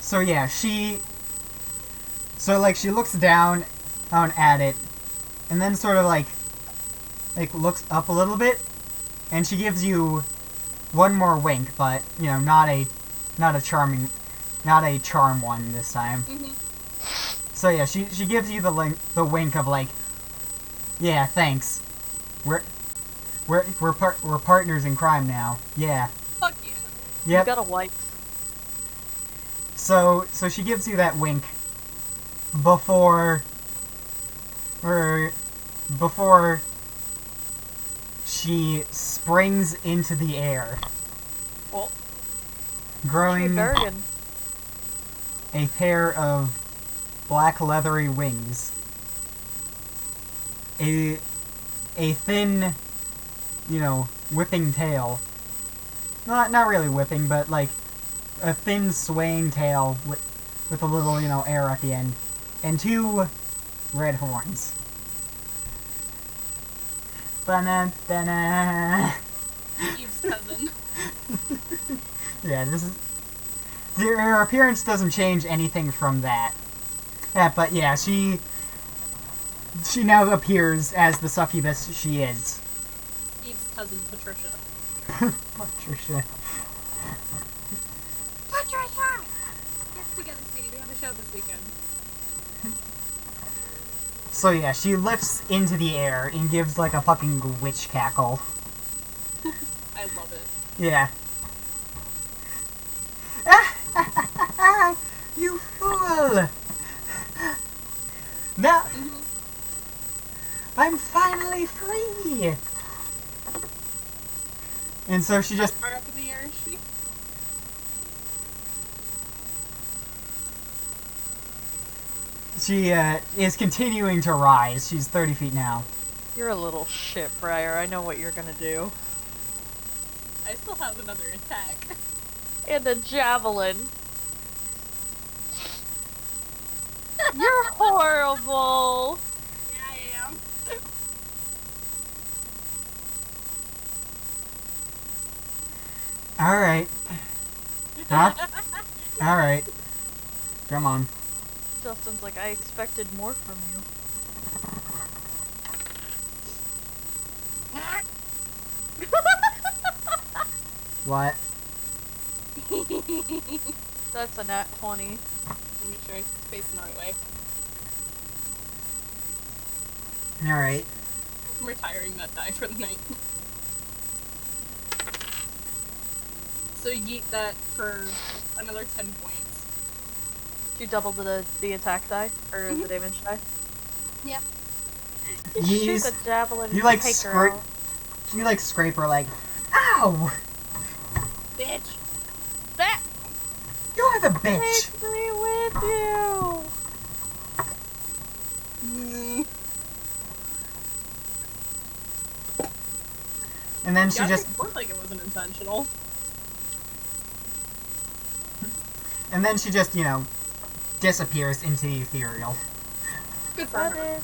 So yeah, she looks down at it, and then sort of like looks up a little bit, and she gives you one more wink, but you know, not a charm one this time. So yeah, she gives you the wink of like, yeah, thanks. We're partners in crime now. Yeah. Fuck yeah. Yep. You got a wife. So she gives you that wink before she springs into the air, Well, growing Bergen. a pair of black leathery wings, a thin, you know, whipping tail. Not really whipping, but like a thin swaying tail with a little, you know, air at the end, and 2 red horns. Ba-na-da-na. Eve's cousin. Yeah, this is... Her appearance doesn't change anything from that. But yeah, she now appears as the succubus she is. Eve's cousin, Patricia. Patricia. Patricia! Get together, sweetie. We have a show this weekend. So yeah, she lifts into the air and gives like a fucking witch cackle. I love it. Yeah. You fool! Now, I'm finally free! And so she just... Far up in the air, is she? She is continuing to rise. She's 30 feet now. You're a little shit, Briar. I know what you're gonna do. I still have another attack. And a javelin. You're horrible. Yeah, I am. Alright. Huh? Alright. Come on. Justin's like, I expected more from you. What? That's a nat 20. Let me make sure I face the right way. Alright. I'm retiring that die for the night. So yeet that for another 10 points. You doubled the attack die? Or the damage die? Yep. You You shoot use- the javelin you, like, take scrape- her out. You like scrape her like, ow! Bitch! That You're the bitch! takes me with you! And then she Yeah, just... it looked like it wasn't intentional. And then she just, you know, disappears into the ethereal. Good for That her. is...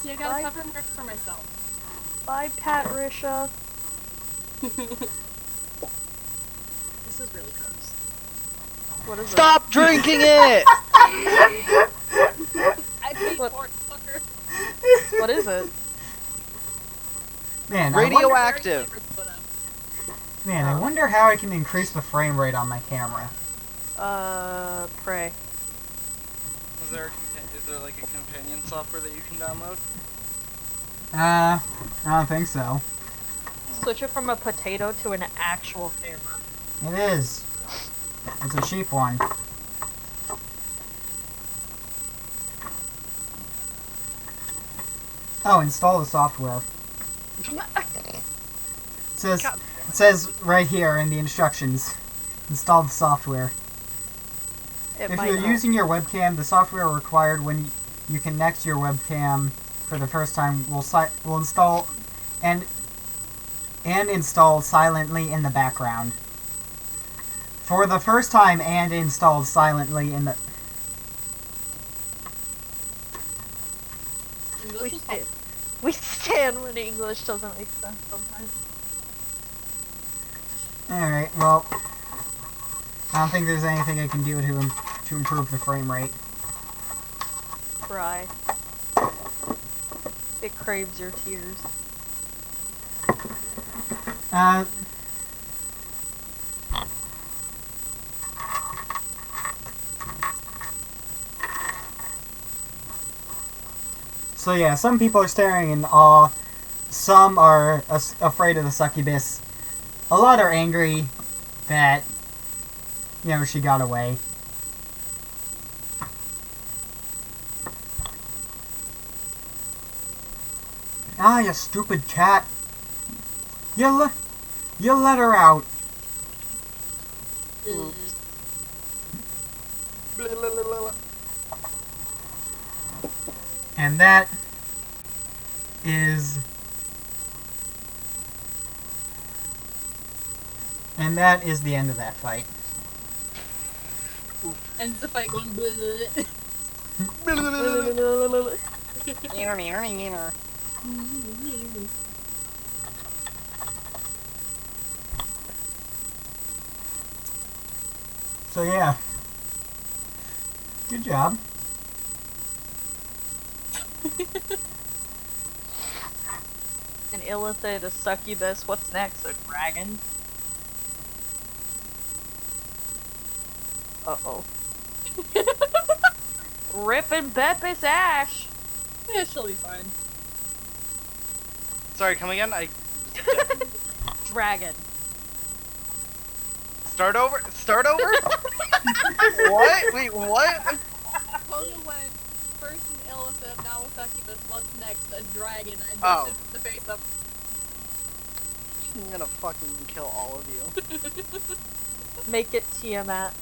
See, I gotta cover work for myself. Bye, Patricia. This is really gross. What is Stop drinking it! I paid What? for it, fucker. it? What is it? Man, Radioactive. I wonder how I can increase the frame rate on my camera. Pray. Is there like a companion software that you can download? I don't think so. Switch it from a potato to an actual camera. It is. It's a cheap one. Oh, install the software. It says right here in the instructions, install the software. It If might you're help. using your webcam, the software required when you connect your webcam for the first time, will install and install silently in the background. For the first time, and installed silently in the. English is helpful. We stand when English doesn't make sense sometimes. Alright, well, I don't think there's anything I can do to improve the frame rate. Cry. It craves your tears. So yeah, some people are staring in awe, some are afraid of the succubus, a lot are angry that, you know, she got away. Ah, you stupid cat. You let her out. And that is the end of that fight. Ends the fight going bleh. So yeah. Good job. An illithid, a succubus, what's next? A dragon? Uh-oh. Rippin' Beppis Ash! Yeah, she'll be fine. Sorry, come again? Dragon. Start over? What? Wait, what? Koga went first an illithid, now a succubus, what's next? A dragon, and Oh. just the face up. I'm gonna fucking kill all of you. Make it Tiamat.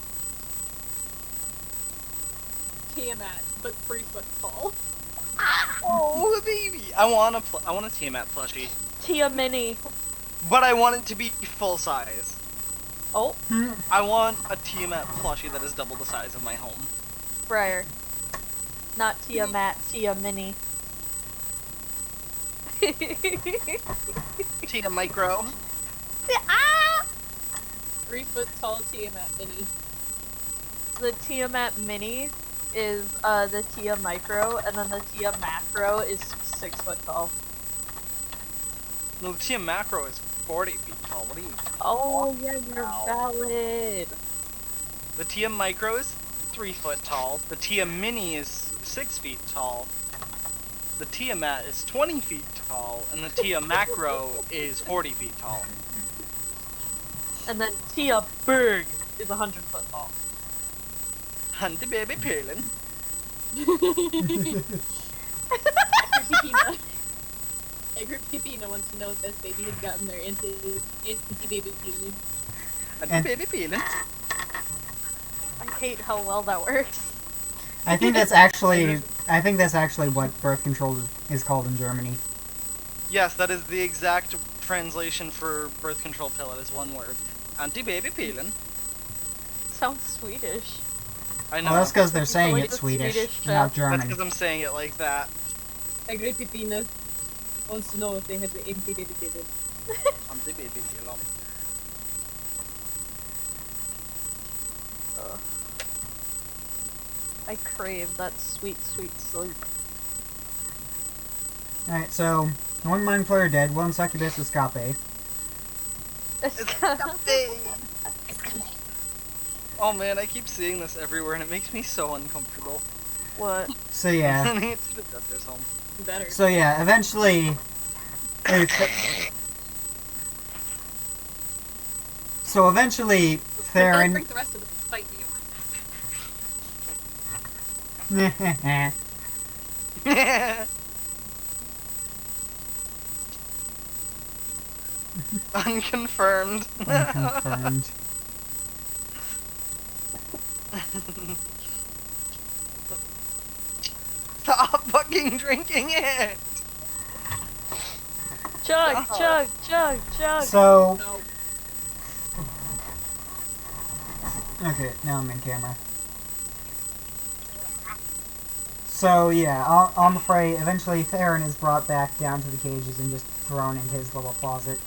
Tiamat, but 3 foot tall. Oh, baby! I want a Tiamat plushie, Tia Mini. but I want it to be full size. Oh, I want a Tiamat plushie that is double the size of my home. Briar. Not Tiamat, Tia Mini. Tia Micro. 3 foot tall Tiamat mini. The Tiamat Mini is the Tia Micro, and then the Tia Macro is 6 foot tall. No, the Tia Macro is 40 feet tall. What are you? Oh, yeah, you're valid. The Tia Micro is 3 foot tall. The Tia Mini is 6 feet tall. The Tiamat is 20 feet tall, and the Tia Macro is 40 feet tall. And then Tia Big is 100 foot tall. Hunty baby peeling. Egret Pipina wants to know if this baby has gotten their anti-baby peeling. Hunty baby peeling. I hate how well that works. I think that's actually what birth control is called in Germany. Yes, that is the exact translation for birth control pill. It is one word. Anti-baby peeling. Sounds Swedish. I know. Well, that's because they're saying believe it's it's Swedish, Swedish, not That's German. because I'm saying it like that. Egret Pipina wants to know if they have the anti-baby peeling. Anti-baby peeling. I crave that sweet, sweet sleep. Alright, so, one mind player dead, one succubus escape. Oh man, I keep seeing this everywhere and it makes me so uncomfortable. What? So yeah, It's the doctor's home. Better. so yeah, eventually... So eventually, Let's Theron... bring the rest of the fight to you. Unconfirmed. Unconfirmed. Stop fucking fucking drinking it. Chug, Oh. chug, chug, chug. So, No. okay, now I'm in camera. So yeah, Amafrey, eventually Theron is brought back down to the cages and just thrown in his little closet.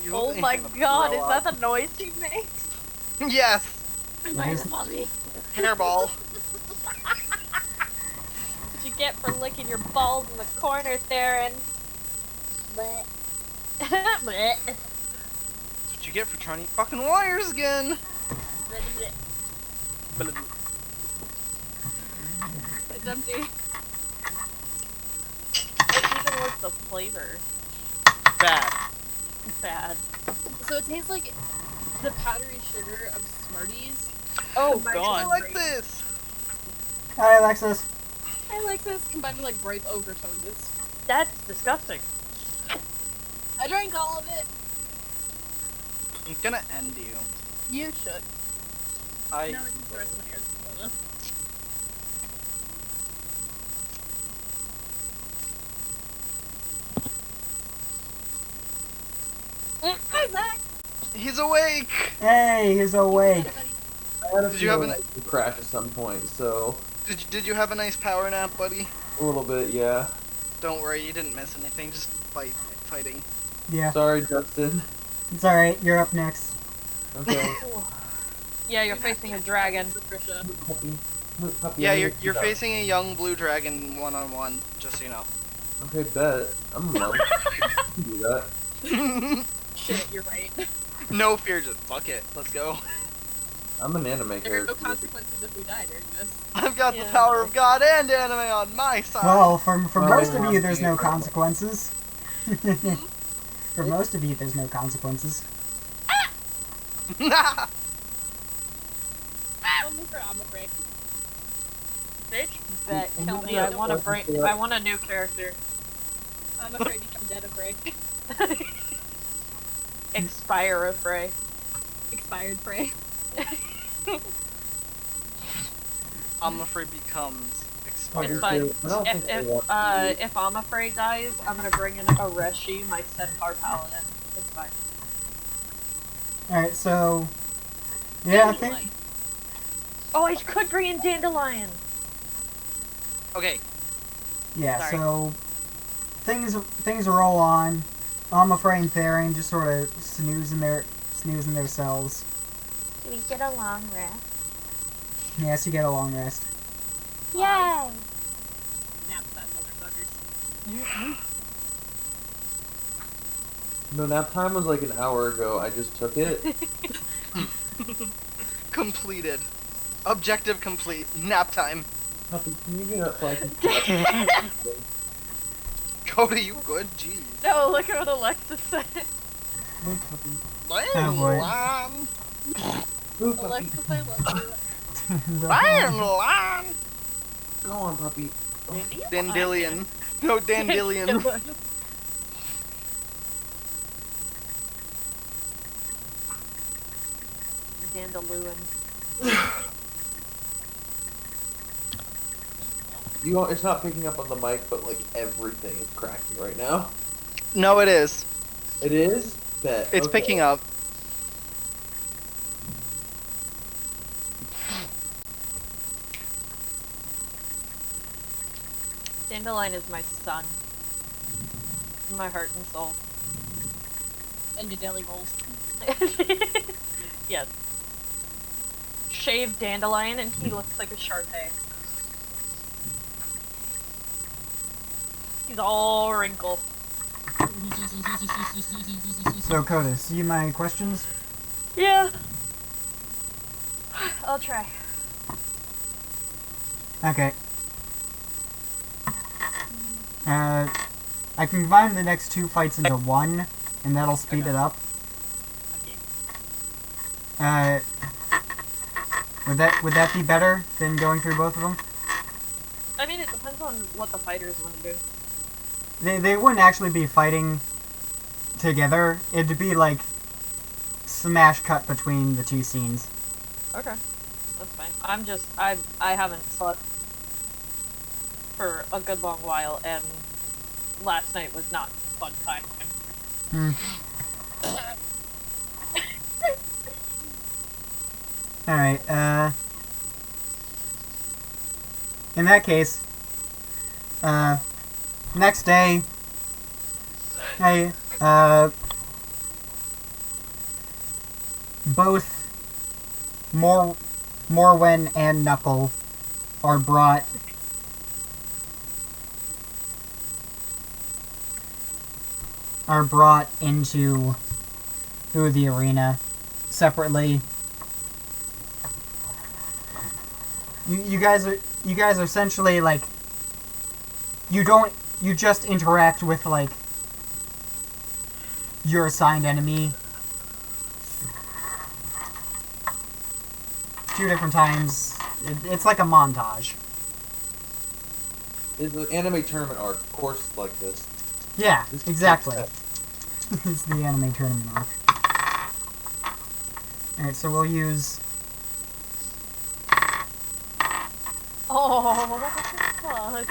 You Oh look like my you're gonna god, throw is that up. the noise he makes? Yes. His- Hairball. What'd you get for licking your balls in the corner, Theron? Bleh. Bleh. That's what you get for trying to eat fucking wires again. It's empty. What even was the flavor? Bad. Bad. So it tastes like the powdery sugar of Smarties. Oh My I god. like this. Hi, Alexis. I like this combined with like ripe overtones. That's disgusting. I drank all of it. I'm gonna end you. You should. I. No, it's the rest of my hair. Hi, Zach. He's awake. Hey, he's awake. I had a Did you have feeling an- I would crash at some point, so Did you have a nice power nap, buddy? a little bit, yeah. Don't worry, you didn't miss anything. Just fighting. Yeah, Sorry, Justin. it's alright, you're up next. Okay. Yeah, you're facing a dragon. Patricia. Puppy. Puppy, Yeah, I you're need to you're get up. facing a young blue dragon 1-on-1. Just so you know. Okay, bet. I'm a monk. I can do that. Shit, you're right. No fear, just fuck it. Let's go. I'm an anime There are character. no consequences if we die during this. I've got the Yeah. power of God and anime on my side. Well, for Well, most of I'm you, there's no thinking- consequences. For most of you, there's no consequences. Only for Amafrey. Bitch, bet, kill me. Yeah, I want to what's bring. the- I want a new character. Amafrey become dead afraid. Expire a fray. Expired prey. Amafrey becomes It's expired. fine. I don't think they want to do- If Amafrey dies, I'm gonna bring in Areshi, my centaur paladin. It's fine. Alright, so... Yeah, I think... Oh, I could bring in Dandelion. Okay. Yeah, Sorry. so... Things roll on. Amafrey and Theron just sort of snooze in their cells. Do we get a long rest? Yes, you get a long rest. Yay! Nap time, motherfuckers. No, nap time was like an hour ago. I just took it. Completed. Objective complete. Nap time. Puppy, can you get up so I can Coda, you good? Jeez. No, look at what Alexa said. Move, puppy. Damn, boy. lamb. Move, puppy. Alexis, I love you. Damn, lamb. Go on, puppy. Dandelion. No, Dandelion. Dandelion. It's not picking up on the mic, but like everything is cracking right now. No, it is. It is? Bet. It's Okay. picking up. Dandelion is my son. My heart and soul. And your deli rolls. Yes. Shave Dandelion and he looks like a Sharpay. He's all wrinkled. So, Coda, see my questions? Yeah. I'll try. Okay. I can combine the next two fights into one, and that'll speed it up. Would that be better than going through both of them? I mean, it depends on what the fighters want to do. They wouldn't actually be fighting together. It'd be like smash cut between the two scenes. Okay. That's fine. I haven't slept for a good long while, and last night was not fun time. Alright, in that case, next day, hey, both Morwen and Knuckle are brought into the arena separately. You guys are essentially like, you just interact with like your assigned enemy 2 different times. It's like a montage. It's an anime tournament arc, of course, like this. Yeah, exactly. It's the anime tournament arc. Alright, so we'll use... Oh, fuck.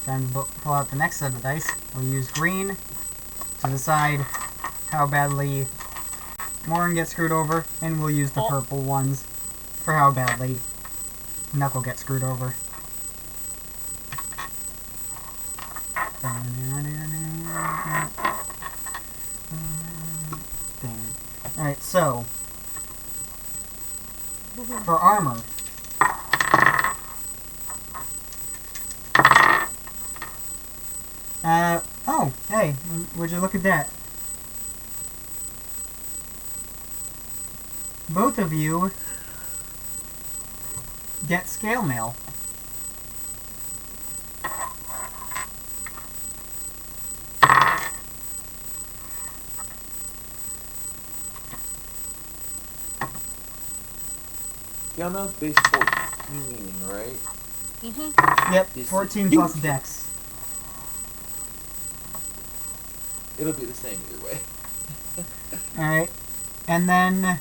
Then pull out the next set of dice. We'll use green to decide how badly Morin gets screwed over, and we'll use the purple ones for how badly Knuckle gets screwed over. Alright, so for armor, oh, hey, would you look at that? Both of you get scale mail. Scale mail's base 14, right? Yep, 14 plus dex. It'll be the same either way. Alright, and then...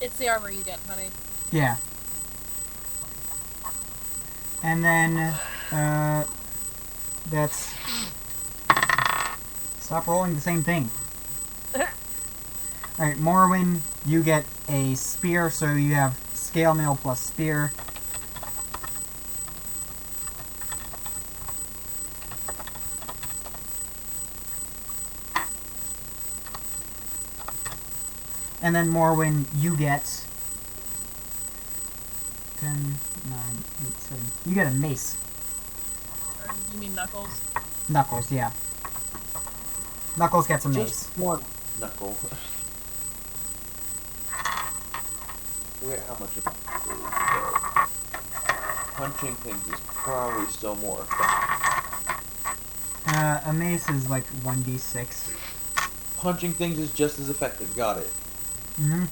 It's the armor you get, honey. Yeah. And then, that's... Stop rolling the same thing. Alright, Morwen, you get a spear, so you have scale mail plus spear. And then Morwen, you get 10, 9, 8, 7. You get a mace. Or you mean Knuckles? Knuckles, yeah. Knuckles gets a mace. Just one Knuckle. Forget how much of it is. Punching things is probably still more effective. A mace is like 1d6. Punching things is just as effective. Got it. Mm-hmm.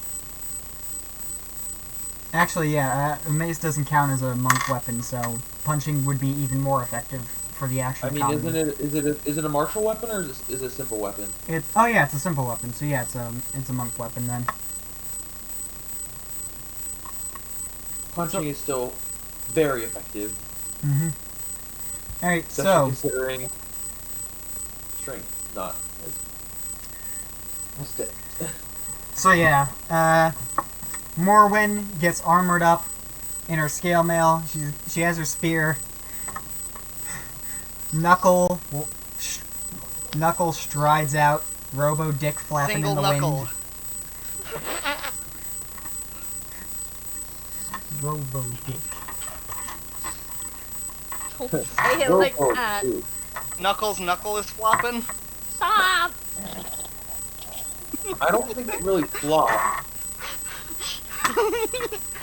Actually, yeah, a mace doesn't count as a monk weapon, so punching would be even more effective for the actual I mean, combat. is it a martial weapon or is it a simple weapon? Oh yeah, it's a simple weapon, so yeah, it's a monk weapon then. Punching is still very effective. Mm-hmm. Alright, Especially so... considering strength, not as stick. So yeah, Morwen gets armored up in her scale mail. She has her spear. Knuckle strides out, Robo Dick flapping Single in the knuckle. wind. Robo Dick. Don't say it like Oh, that. dude. Knuckles' knuckle is flopping. Stop! I don't think it really flopped.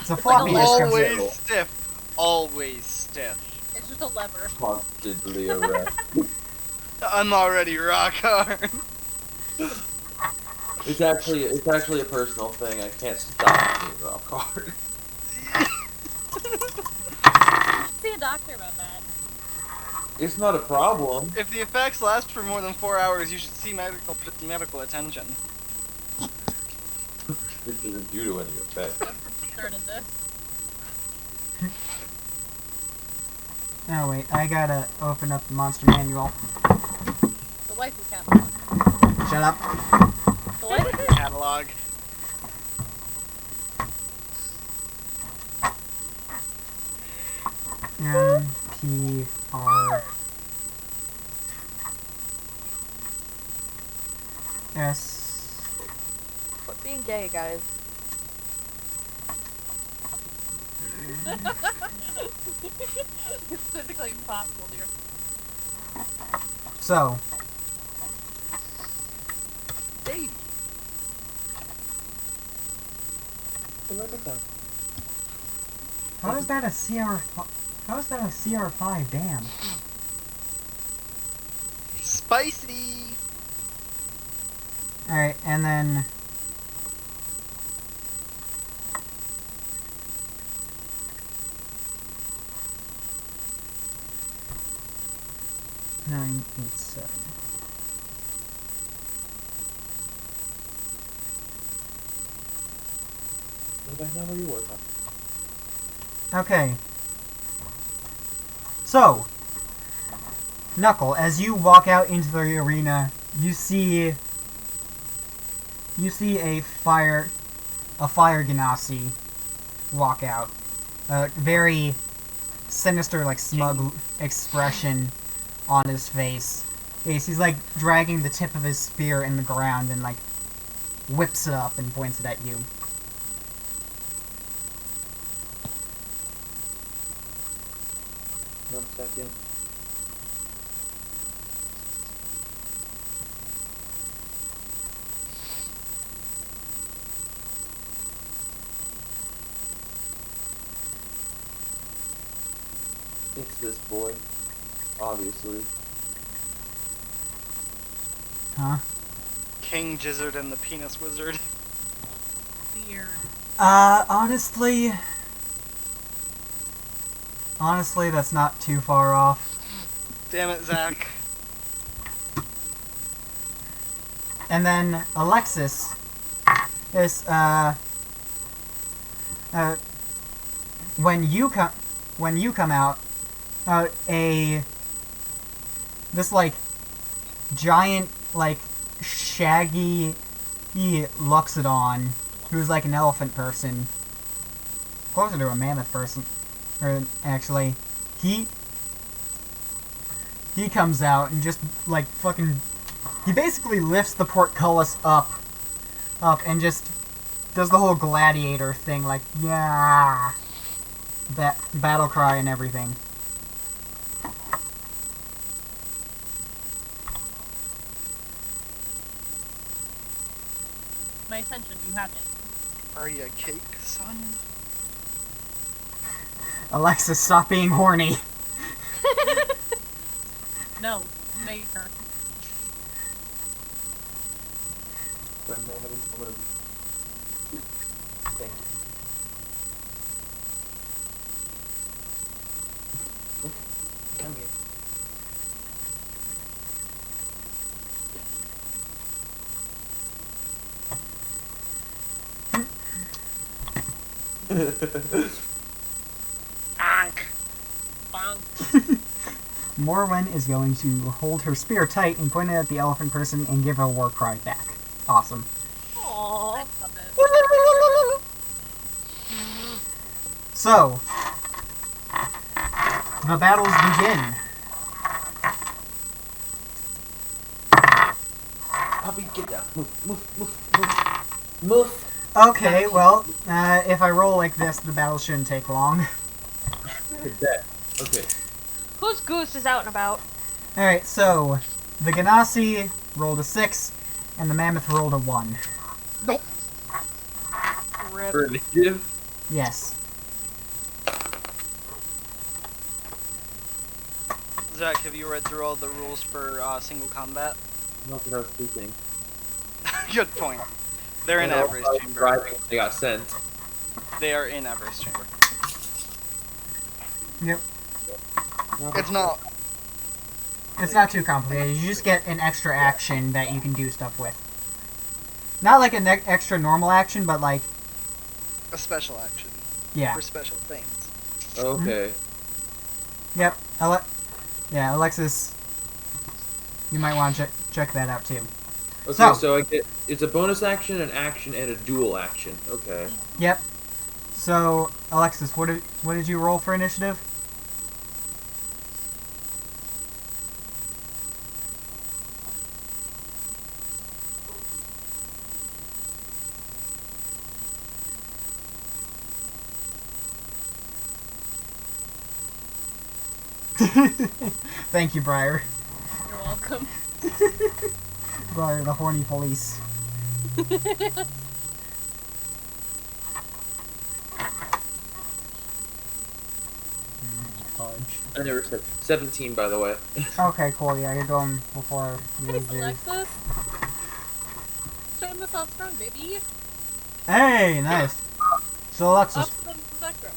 It's a floppy disk. Always stiff. Always stiff. It's just a lever. Constantly erect. I'm already rock hard. It's actually a personal thing. I can't stop being rock hard. See a doctor about that. It's not a problem. If the effects last for more than 4 hours, you should see medical attention. This isn't due to any effect. Started this. Oh wait, I gotta open up the monster manual. The waifu catalog. Shut up. The waifu Catalog. NPR S. Quit being gay, guys. It's physically impossible, dear. So, Baby. how is that a CR? How is that a CR5? Damn. Spicy. All right, and then 987. I know where you work. Okay. So, Knuckle, as you walk out into the arena, you see a fire ganassi walk out. A very sinister, like smug expression on his face. He's like dragging the tip of his spear in the ground and like whips it up and points it at you. One second. It's this boy, obviously. Huh? King Gizzard and the Penis Wizard. Weird. Honestly, that's not too far off. Damn it, Zach. And then Alexis is when you come out, this like giant like shaggy Luxodon, who's like an elephant person, closer to a mammoth person, or actually he comes out and just like fucking, he basically lifts the portcullis up and just does the whole gladiator thing, like, yeah, that battle cry and everything. My attention, you have it. Are you a cake, son? Alexis, stop being horny. No, make her. When they have a moment. Thank you. Come here. Ank. Bonk. Morwen is going to hold her spear tight and point it at the elephant person and give a war cry back. Awesome. Aww. I love it. So, the battles begin. Puppy, get down. Move. Okay, well, if I roll like this, the battle shouldn't take long. Okay. Whose goose is out and about? Alright, so, the Ganassi rolled a 6, and the Mammoth rolled a 1. Rip. For initiative? Yes. Zach, have you read through all the rules for single combat? Not that I was speaking. Good point. They're in And Avery's also, I was chamber. driving when they got sent. They are in Avery's chamber. Yep. It's not It's not too complicated. You just get an extra action that you can do stuff with. Not like an extra normal action, but like... A special action. Yeah. For special things. Okay. Yep. Yeah, Alexis, you might want to check that out too. Okay, so I get it's a bonus action, an action, and a dual action. Okay. Yep. So, Alexis, what did you roll for initiative? Thank you, Briar. You're welcome. Briar, the horny police. Fudge. I never said 17, by the way. Okay, cool. Yeah, you're going before you Nice, do. Alexis. Starting this off strong, baby. Hey, nice. So Alexis, Up the spectrum.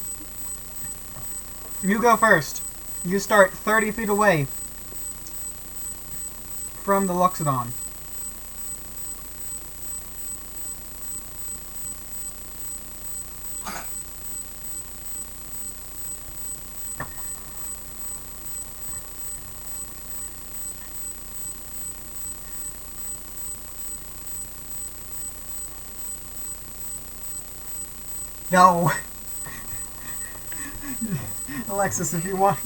you go first. You start 30 feet away from the Loxodon. No. Alexis, if you want.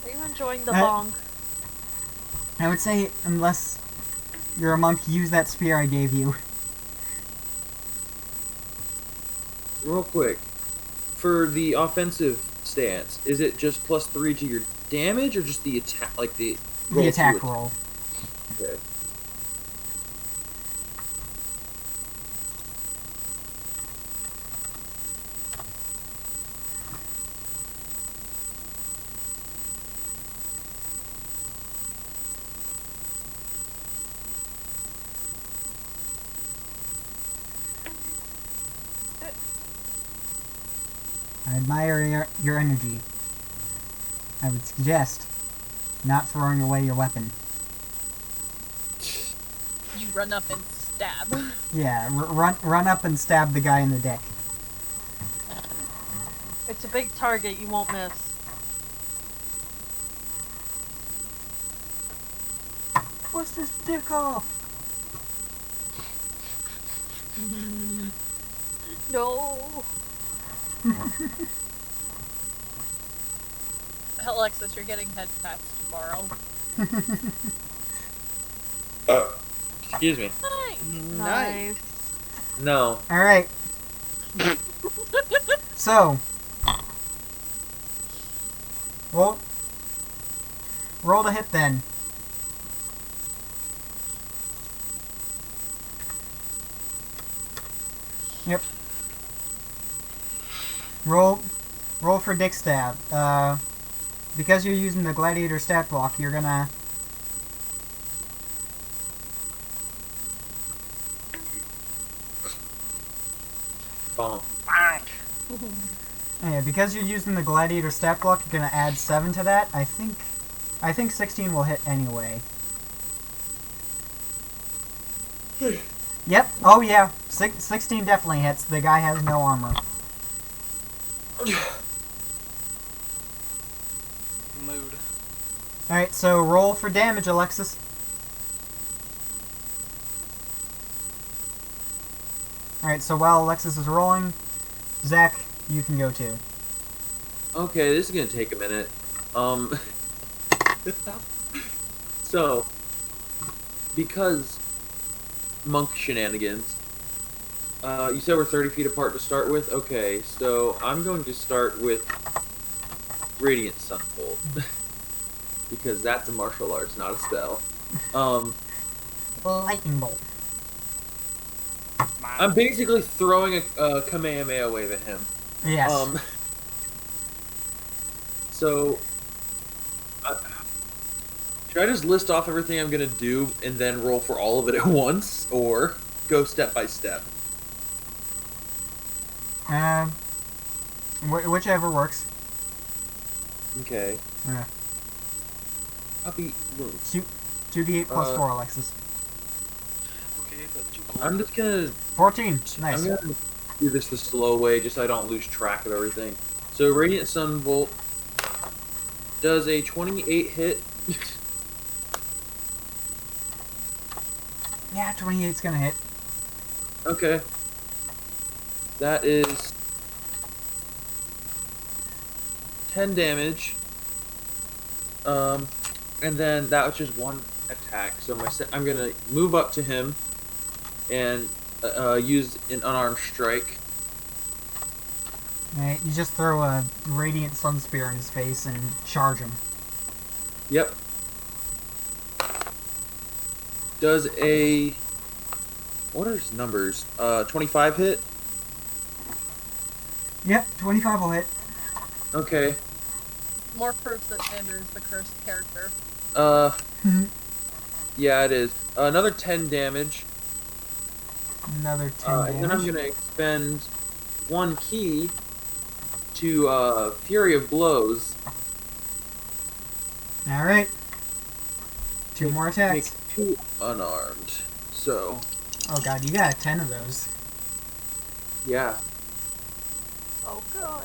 Are you enjoying the bong? I would say, unless you're a monk, use that spear I gave you. Real quick, for the offensive stance, is it just +3 to your damage, or just the attack, like the The attack to roll. Okay. I admire your energy. I would suggest not throwing away your weapon. You run up and stab. Yeah, run up and stab the guy in the dick. It's a big target, you won't miss. Twist his dick off! No. Alexis, you're getting head pats tomorrow. Excuse me. Nice. No. Alright. So. Roll to hit then. Yep. Roll for dick stab. Because you're using the gladiator stat block, you're gonna... Bonk. Yeah, because you're using the gladiator stat block, you're gonna add 7 to that. I think 16 will hit anyway. Yep. Oh yeah. 16 definitely hits. The guy has no armor. Mood. Alright, so roll for damage, Alexis. Alright, so while Alexis is rolling, Zach, you can go too. Okay, this is gonna take a minute. So, because monk shenanigans, you said we're 30 feet apart to start with? Okay, so I'm going to start with Radiant Sunbolt. Because that's a martial arts, not a spell. Lightning bolt. I'm basically throwing a Kamehameha wave at him. Yes. So, should I just list off everything I'm gonna do and then roll for all of it at once, or go step by step? Whichever works. Okay. Yeah. Puppy wounds. 2d8 plus 4, Alexis. Okay, that's too cool. I'm just gonna 14. Nice. I'm gonna do this the slow way, just so I don't lose track of everything. So Radiant Sunbolt does a 28 hit. Yeah, 28's gonna hit. Okay. That is 10 damage. And then that was just one attack. So I'm gonna move up to him and use an unarmed strike. Alright, you just throw a Radiant Sun Spear in his face and charge him. Yep. Does a... What are his numbers? 25 hit? Yep, 25 will hit. Okay. More proof that Xander is the cursed character. Yeah, it is. Another 10 damage. Another 10 damage. And then I'm gonna expend one key to Fury of Blows. Alright. 2 more attacks. Make 2 unarmed. So, Oh god, you got 10 of those. yeah. Oh god.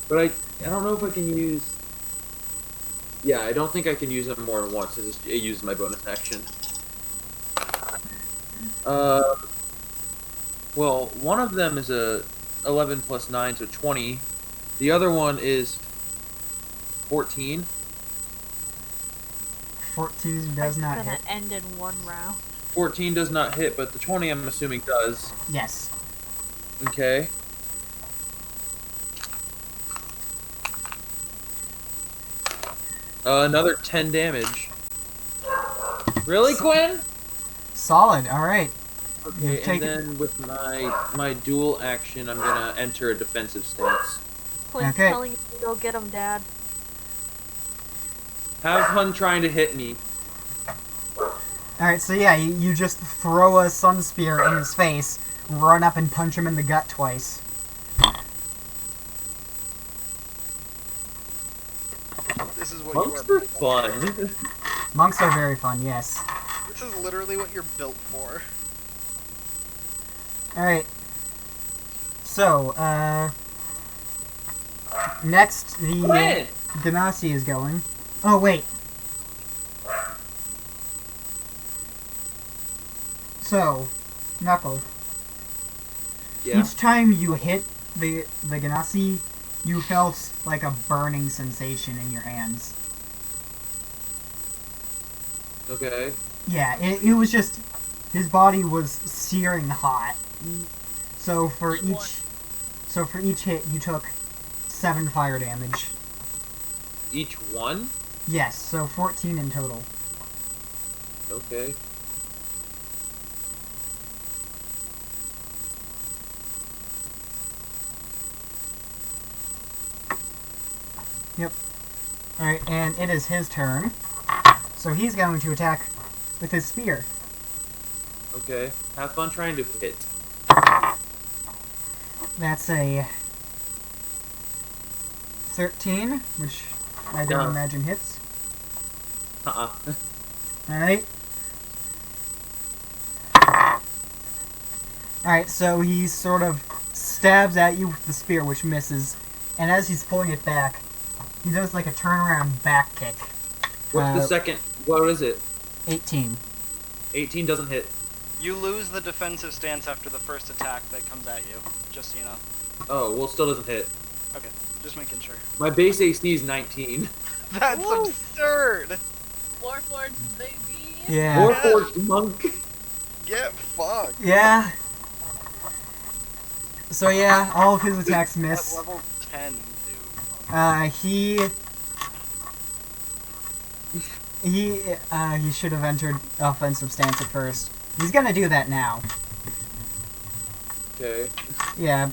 But I don't know if I can use... Yeah, I don't think I can use them more than once. It uses my bonus action. Well, one of them is a 11 plus 9, so 20. The other one is 14. 14 does not It's gonna hit. end in one round. 14 does not hit, but the 20 I'm assuming does. Yes. Okay. Another 10 damage. Really, Quinn? Solid, alright. Okay, You take and then with my dual action, I'm gonna enter a defensive stance. Quinn's Okay. telling you to go get him, Dad. Have fun trying to hit me. Alright, so yeah, you just throw a Sun Spear in his face, run up and punch him in the gut twice. This is what Monks you are are. fun. Monks are very fun, yes. This is literally what you're built for. Alright. So, next the Quinn! Ganassi is going. Oh, wait. So, Knuckle. Yeah. Each time you hit the Ganassi, you felt like a burning sensation in your hands. Okay. Yeah, it was just... His body was searing hot. So for each hit, you took 7 fire damage. Each one? Yes, so 14 in total. Okay. Alright, and it is his turn. So he's going to attack with his spear. Okay. Have fun trying to hit. That's a 13, which I don't Yeah. imagine hits. Uh-uh. Alright. Alright, so he sort of stabs at you with the spear, which misses. And as he's pulling it back, he does like a turnaround back kick. What's the second? What is it? 18. 18 doesn't hit. You lose the defensive stance after the first attack that comes at you. Just so you know. Oh, well, still doesn't hit. Okay, just making sure. My base AC is 19. That's Woo! absurd! Warforged, baby! Yeah. Warforged monk. Get fucked. Yeah. So yeah, all of his attacks At miss. level 10, too. He should have entered offensive stance at first. He's gonna do that now. Okay. Yeah,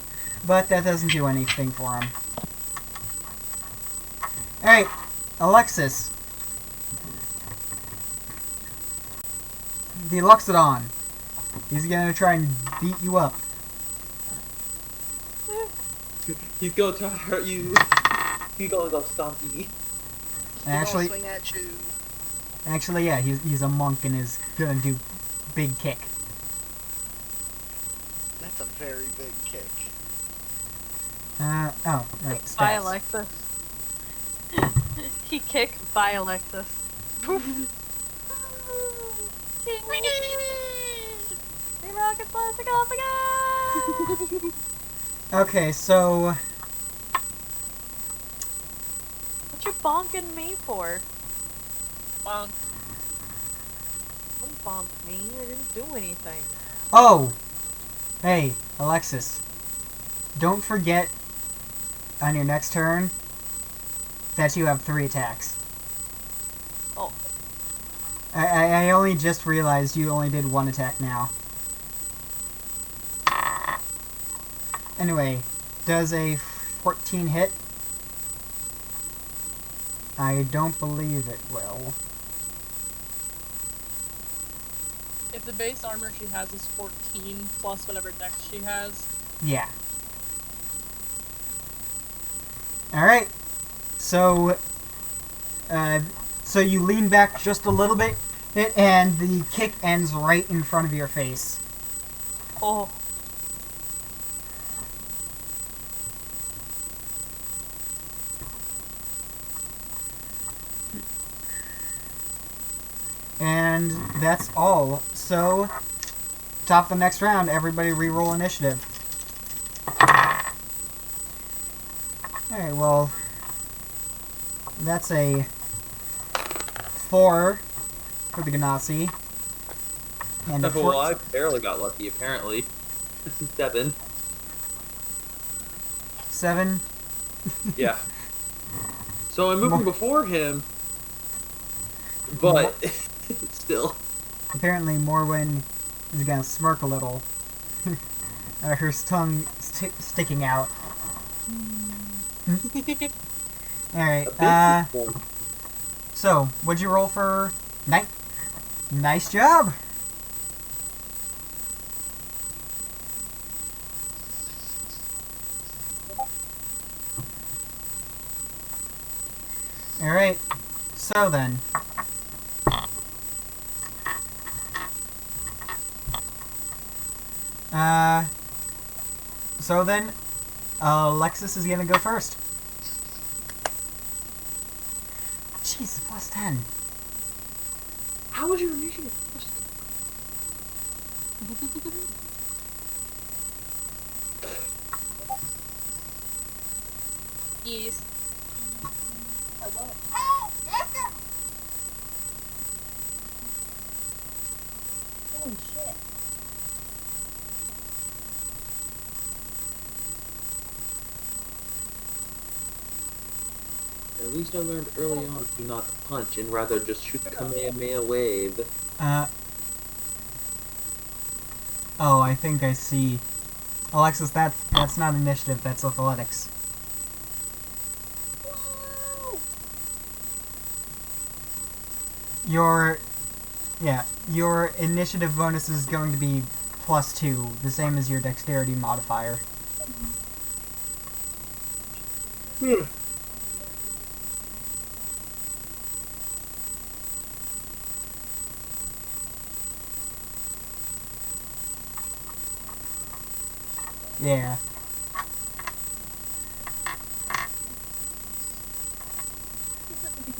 but that doesn't do anything for him. Alright, Alexis. The Luxodon. He's gonna try and beat you up. He's going to hurt you. He's gonna go stompy. Actually, swing at you. actually, yeah, he's a monk and is gonna do big kick. That's a very big kick. Oh, right, Bye, stats. Alexis. He kicked. Bye, Alexis. Poof. The rocket's blasting off again! Okay, so What you bonking me for? Bonk. Don't bonk me. I didn't do anything. oh, hey, Alexis, don't forget on your next turn that you have 3 attacks. Oh. I only just realized you only did 1 attack now. Anyway, does a 14 hit? I don't believe it will. If the base armor she has is 14 plus whatever dex she has, Yeah. Alright. So, so you lean back just a little bit, and the kick ends right in front of your face. Oh. And that's all. So, top of the next round, everybody re-roll initiative. Alright, well, that's a 4 for the Ganassi. And a Well, I barely got lucky, apparently. This is 7. 7. Yeah. So I'm moving before him, but still. Apparently, Morwen is gonna smirk a little. Her tongue sticking out. Alright, so, what'd you roll for night? Nice job! Alright, so then. So then, Alexis is gonna go first. Jeez, plus 10. How was your initiative? yes. Holy shit. At least I learned early on to not punch and rather just shoot the Kamehameha wave. Oh, I think I see. Alexis, that's not initiative, that's athletics. Your initiative bonus is going to be +2, the same as your dexterity modifier. Yeah.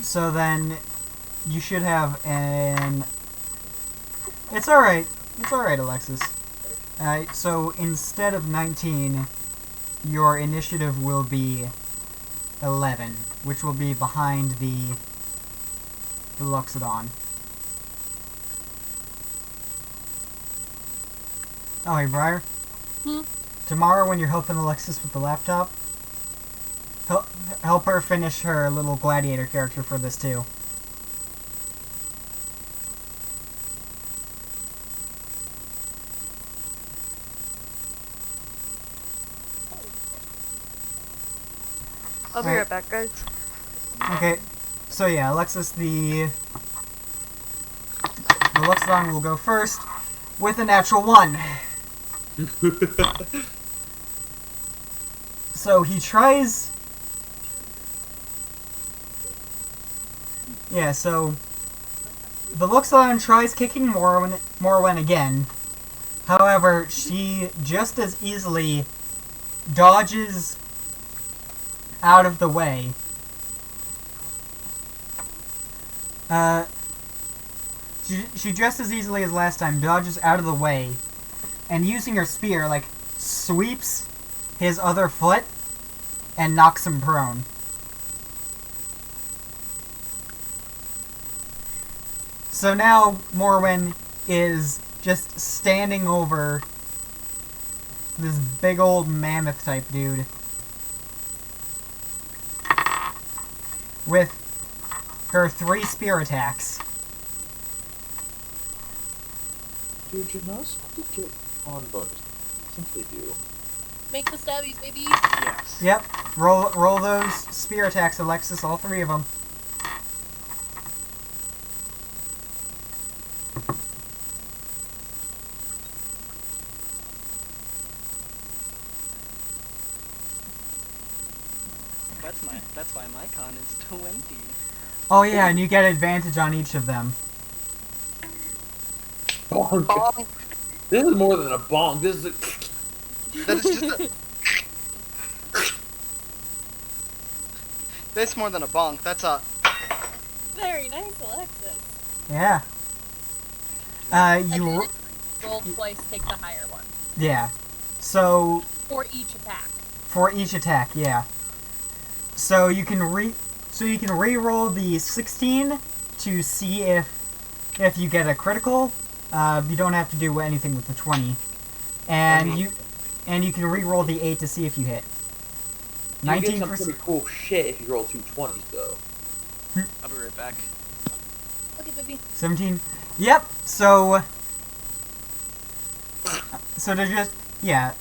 So then, you should have an... It's alright. It's alright, Alexis. So instead of 19, your initiative will be 11, which will be behind the Luxodon. Oh, hey, Briar. Tomorrow when you're helping Alexis with the laptop, help her finish her little gladiator character for this too. I'll be right back, guys. Okay, so yeah, Alexis, the Luxodon will go first with a natural 1. So he tries. Yeah, so the Luxon tries kicking Morwen again. However, she just as easily dodges out of the way. She just as easily as last time dodges out of the way, and using her spear, like, sweeps his other foot and knocks him prone. So now Morwen is just standing over this big old mammoth type dude with her 3 spear attacks. Do Genos get on bonus? Since they do. Make the stabbies, baby. Yes. Yep, roll those spear attacks, Alexis, all 3 of them. That's why my con is 20. Oh yeah, and you get advantage on each of them. Bonk. This is more than a bonk. This is a... That is just a... That's more than a bonk. That's a... Very nice, Alexis. Yeah. You... Roll twice, take the higher one. Yeah. So... For each attack. For each attack, yeah. So you can re-roll the 16 to see if you get a critical. You don't have to do anything with the 20. And you can re-roll the 8 to see if you hit. You get some pretty cool shit if you roll 2 20s, though. I'll be right back. Okay, baby. 17. Yep. So to just yeah.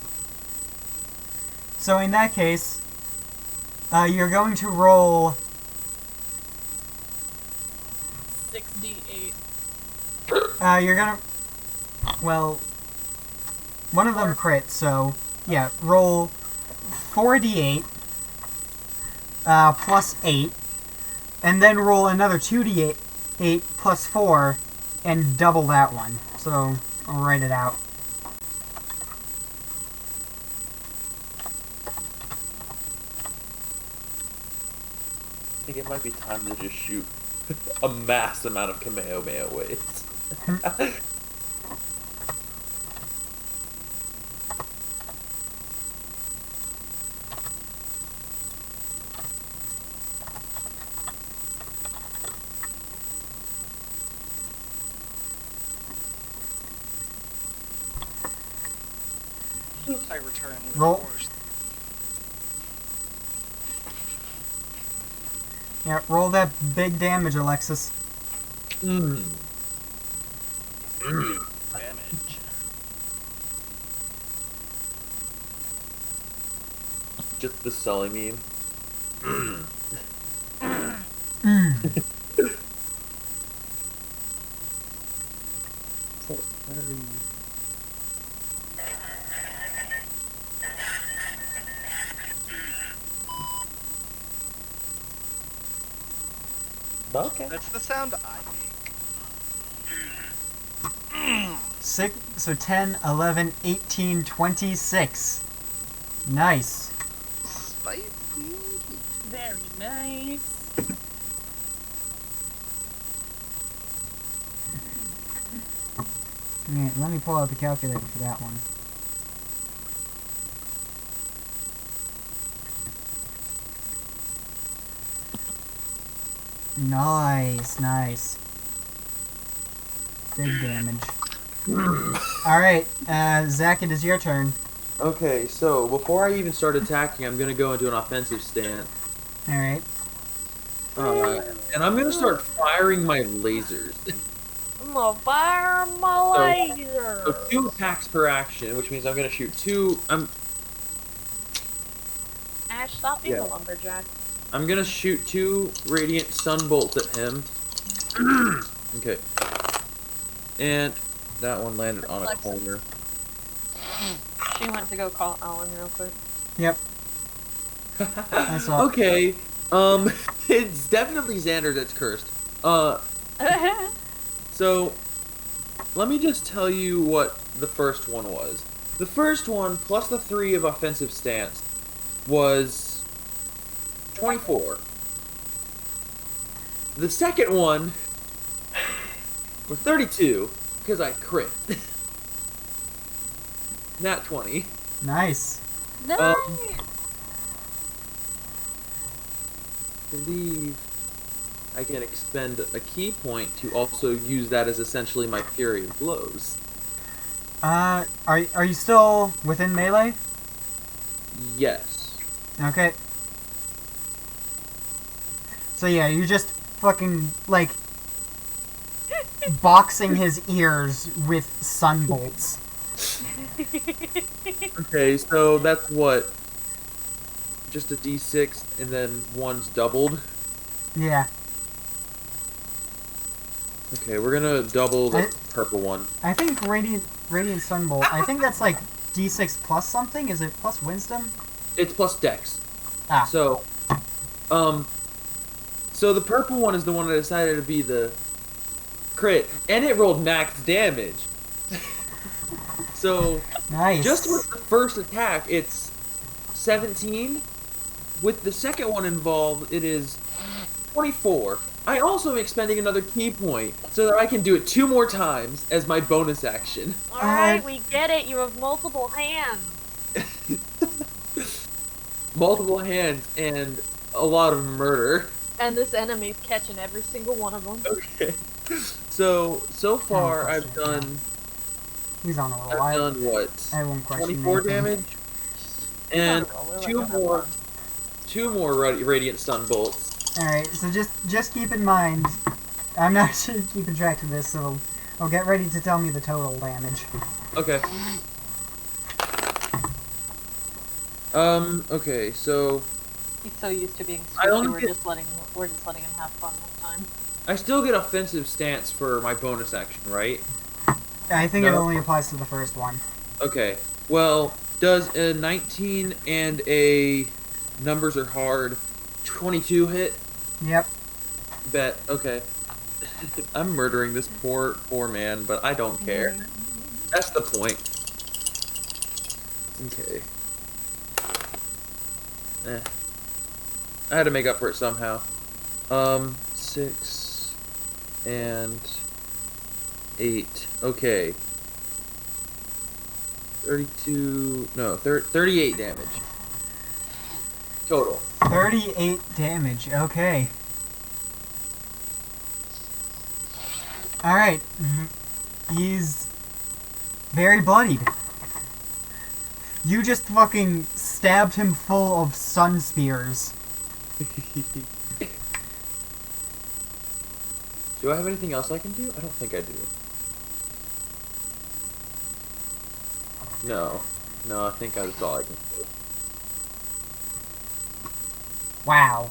So in that case, you're going to roll 6d8. You're gonna... Well... One of them crit, so... Yeah, roll 4d8 plus 8, and then roll another 2d8 plus 4, and double that one. So, I'll write it out. I think it might be time to just shoot a mass amount of Kamehameha waves. I return with Roll. force. Yeah, roll that big damage, Alexis. Mmm. Damage. Just the Sully meme. So, very... Okay. That's the sound I make. 6, so 10, 11, 18, 26. Nice. Spicy. Very nice. Yeah, let me pull out the calculator for that one. Nice, nice. Big damage. Alright, Zach, it is your turn. Okay, so before I even start attacking, I'm gonna go into an offensive stance. Alright. And I'm gonna start firing my lasers. I'm gonna fire my laser. So 2 attacks per action, which means I'm gonna shoot 2. Ash, stop being Yeah. a lumberjack. I'm gonna shoot 2 radiant sun bolts at him. Okay. And that one landed on a corner. She went to go call Alan real quick. Yep. That's all. Okay. It's definitely Xander that's cursed. So let me just tell you what the first one was. The first one plus the 3 of offensive stance was 24. The second one was 32 because I crit. Nat 20. Nice. Nice. Believe I can expend a key point to also use that as essentially my Fury of Blows. Are you still within melee? Yes. Okay. So yeah, you're just fucking like boxing his ears with sunbolts. Okay, so that's what? Just a D6 and then one's doubled? Yeah. Okay, we're gonna double the I- purple one. I think Radiant Sunbolt, I think that's like D6 plus something? Is it plus wisdom? It's plus Dex. Ah. So the purple one is the one that decided to be the crit, and it rolled max damage. So Nice. just with the first attack, it's 17. With the second one involved, it is 24. I also am expending another key point so that I can do it 2 more times as my bonus action. Alright, we get it. You have multiple hands. Multiple hands and a lot of murder. And this enemy's catching every single one of them. Okay. So far I've done He's on a roll. I've done what? I won't question 24 anything. damage and We're two like, more radiant stun bolts. Alright, so just keep in mind, I'm not sure keeping track of this, so I'll get ready to tell me the total damage. Okay. Okay, so He's so used to being I squishy, only we're get- just letting him have fun this time. I still get offensive stance for my bonus action, right? I think it No. only applies to the first one. Okay. Well, does a 19 and a numbers are hard 22 hit? Yep. Bet. Okay. I'm murdering this poor man, but I don't care. That's the point. Okay. I had to make up for it somehow. 6 and 8. Okay. 32. No, 38 damage. Total. 38 damage, okay. Alright. He's very bloodied. You just fucking stabbed him full of sun spears. Do I have anything else I can do? I don't think I do. No. No, I think that's all I can do. Wow.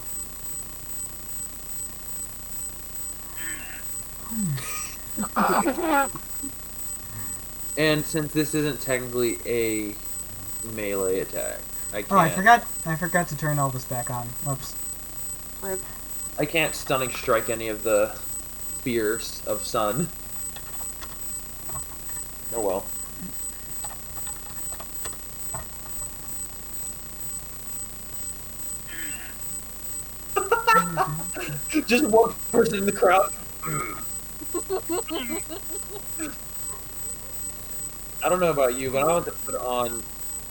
And since this isn't technically a melee attack, I can't. Oh, I forgot to turn all this back on. Whoops. Rip. I can't stunning strike any of the spears of sun. Oh well. Just one person in the crowd. I don't know about you, but I want to put on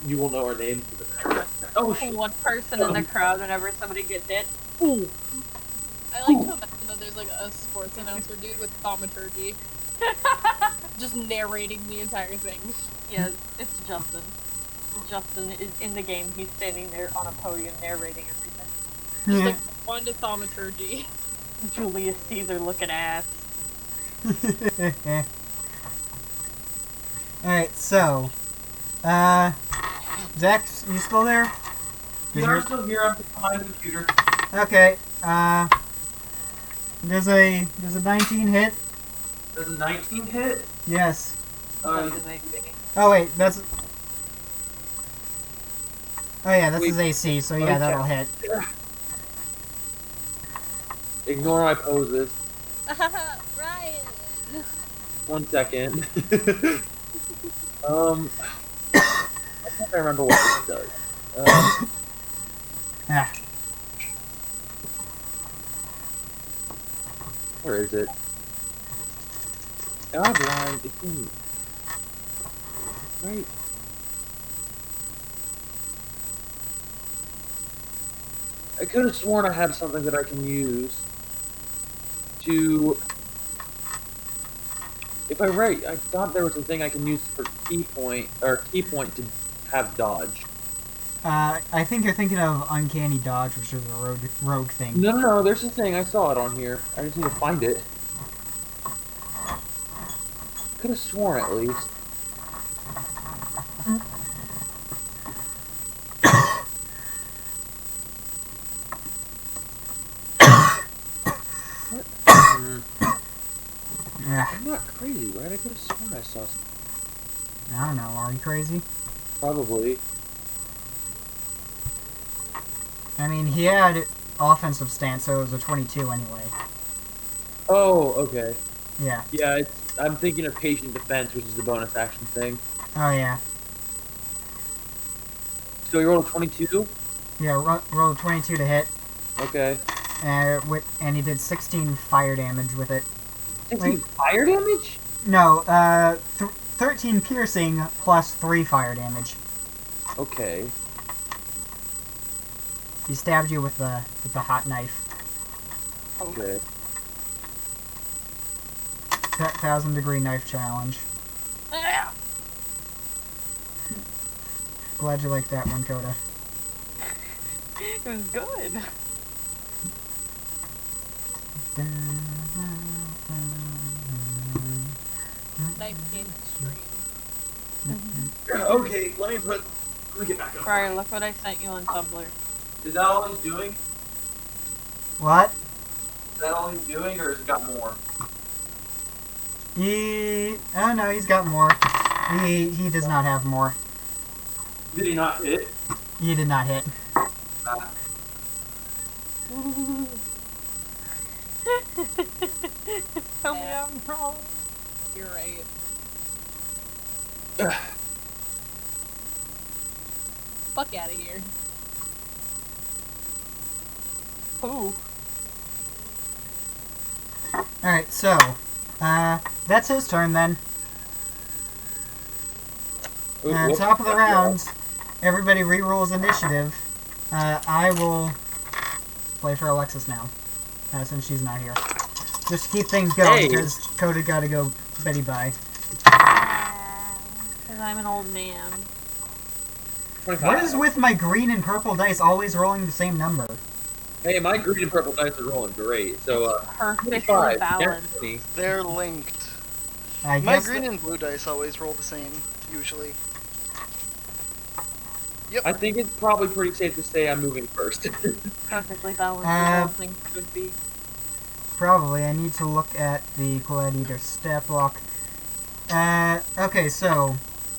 "You Will Know Our Names" for the next. Oh shit. One person in the crowd whenever somebody gets hit. I like to imagine that there's like a sports announcer dude with thaumaturgy. Just narrating the entire thing. Yeah, it's Justin. Justin is in the game. He's standing there on a podium narrating everything. Just Yeah. like one to thaumaturgy. Julius Caesar looking ass. Alright, so, Zach, you still there? Yeah, I'm still here. I'm behind the computer. Okay, does a 19 hit? Does a 19 hit? Yes. Doesn't make me. Oh wait, that's Oh yeah, this Wait. is AC, so Let yeah, me that'll check. hit. Ignore my poses. Ryan! 1 second. I can't remember what this does. Ah, Where is it? God, blind. It's in. Right. I could have sworn I had something that I can use to. If I right, I thought there was a thing I can use for key point to have dodge. I think you're thinking of Uncanny Dodge, which is a rogue thing. No, there's a thing. I saw it on here. I just need to find it. Could have sworn at least. What? Yeah, I'm not crazy, right? I could have sworn I saw something. I don't know. Are you crazy? Probably. I mean, he had offensive stance, so it was a 22 anyway. Oh, okay. Yeah. Yeah, I'm thinking of patient defense, which is the bonus action thing. Oh yeah. So you rolled a 22? Yeah, rolled a 22 to hit, Okay. and he did 16 fire damage with it. 16 fire damage? No, 13 piercing plus 3 fire damage. Okay. He stabbed you with the hot knife. Okay. 1,000-degree knife challenge. Glad you liked that one, Coda. It was good. Knife game stream. Okay, let me get back up. Briar, look what I sent you on Tumblr. Is that all he's doing? What? Is that all he's doing, or has he got more? Oh no, he's got more. He does not have more. Did he not hit? He did not hit. Tell me I'm wrong. You're right. Fuck out of here. Ooh. Alright, so, that's his turn then. Top of the round, everybody re-rolls initiative. I will play for Alexis now, since she's not here. Just keep things going, Hey. because Coda gotta go Betty bye. Because I'm an old man. 25. What is with my green and purple dice always rolling the same number? Hey, my green and purple dice are rolling great. So, Perfectly 25. balanced. Definitely. They're linked. I My guess green and blue dice always roll the same, usually. I think it's probably pretty safe to say I'm moving first. Perfectly balanced as all things could be. probably. I need to look at the Gladiator stat block. Okay, so,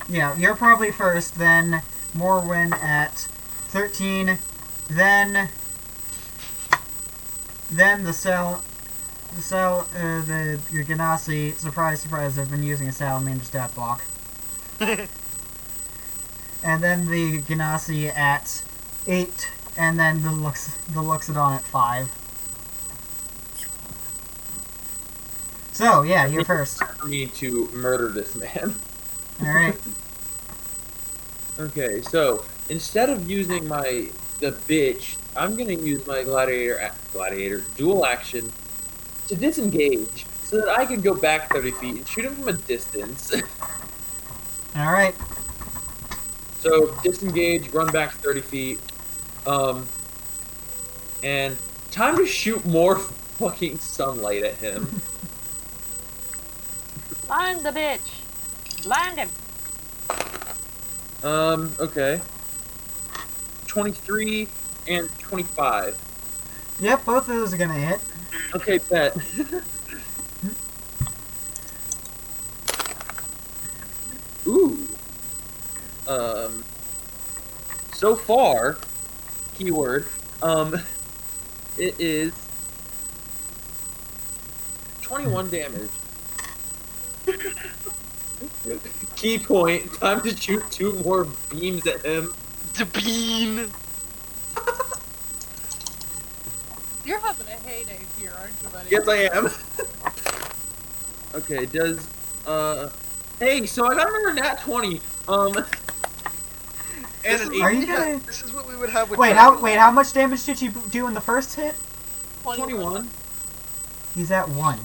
yeah, you're probably first, then Morwen at 13, then the Ganassi, surprise, surprise, I've been using a salamander stat block. And then the Ganassi at 8, and then the Luxodon at 5. So, yeah, you're first. For me to murder this man. Alright. Okay, so instead of using the bitch, I'm gonna use my gladiator dual action to disengage so that I can go back 30 feet and shoot him from a distance. Alright. So disengage, run back 30 feet, and time to shoot more fucking sunlight at him. Blind the bitch! Blind him! Okay. 23 and 25. Yep, both of those are gonna hit. Okay, bet. Ooh. so far, keyword, it is 21 damage. Key point, time to shoot 2 more beams at him. The bean. You're having a heyday here, aren't you, buddy? Yes, I am. Okay, does, hey, so I got another nat 20, and an Are 18. you gonna... This is what we would have with. Wait, how much damage did you do in the first hit? 21. He's at 1.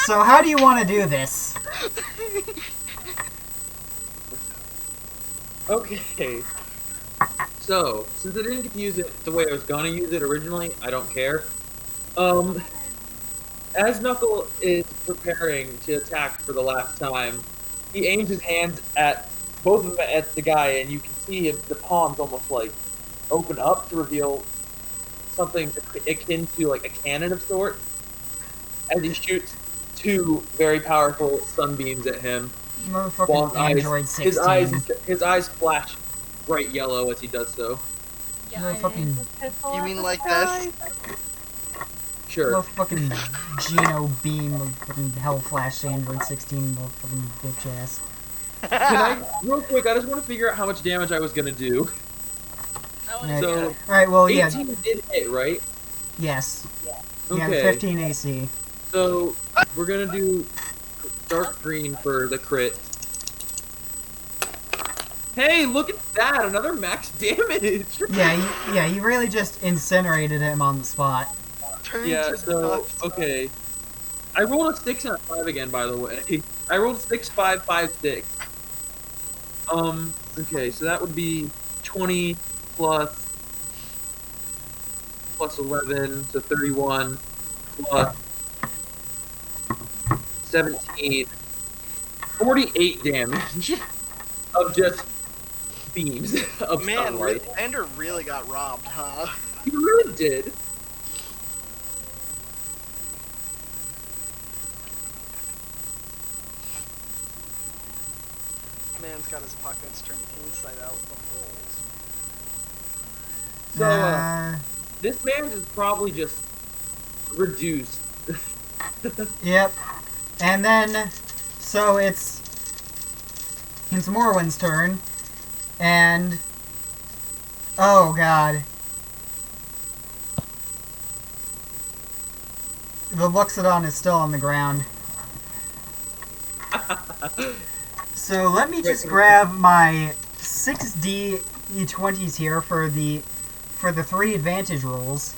So how do you want to do this? Okay. So, since I didn't get to use it the way I was gonna use it originally, I don't care. As Knuckle is preparing to attack for the last time, he aims his hands at both of them at the guy, and you can see the palms almost like open up to reveal something akin to like a cannon of sorts, as he shoots 2 very powerful sunbeams at him. While Motherfucking Android 16. his eyes flash bright yellow as he does so. Yeah, Motherfucking... You mean like this? Sure. Motherfucking Geno Beam of fucking Hell Flash Android 16, motherfucking bitch ass. Can I, real quick, I just want to figure out how much damage I was gonna do. So, Alright, well, 18 yeah. did hit, right? Yes. Okay. Yeah, 15 AC. So, we're gonna do dark green for the crit. Hey, look at that! Another max damage! Yeah, you really just incinerated him on the spot. Yeah, so, okay. I rolled a 6 and a 5 again, by the way. I rolled 6, 5, 5, 6. Okay, so that would be 20 plus 11, so 31 plus 17. 48 damage of just beams of Man, sunlight. Ender really got robbed, huh? He really did. Man's got his pockets turned inside out with rolls. So, this man is probably just reduced. Yep. And then, so it's Morwin's turn, and oh god, the Luxodon is still on the ground. So let me just grab my 6D E20s here for the 3 advantage rolls.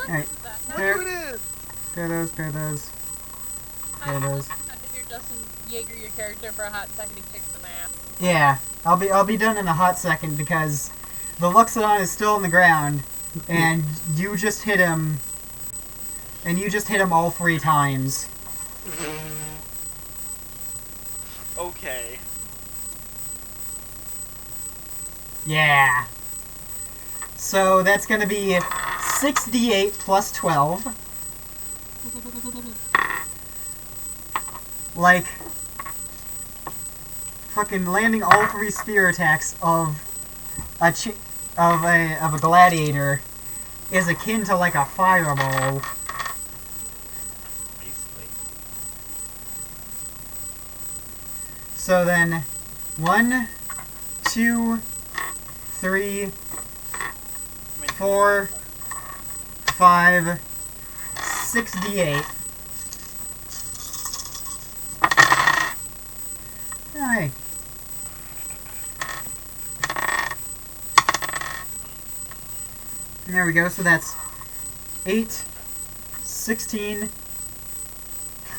Alright, pair those. I had to hear Justin Jaeger your character for a hot second. He kicked some ass. Yeah, I'll be done in a hot second because the Luxodon is still on the ground, and you just hit him. And you just hit him all 3 times. Okay. Yeah. So that's gonna be 6d8 plus 12. Like, fucking landing all 3 spear attacks of a gladiator is akin to like a fireball. Basically. So then, 1, 2, 3, 4, 5, 6d8. Hi. There we go, so that's 8, 16.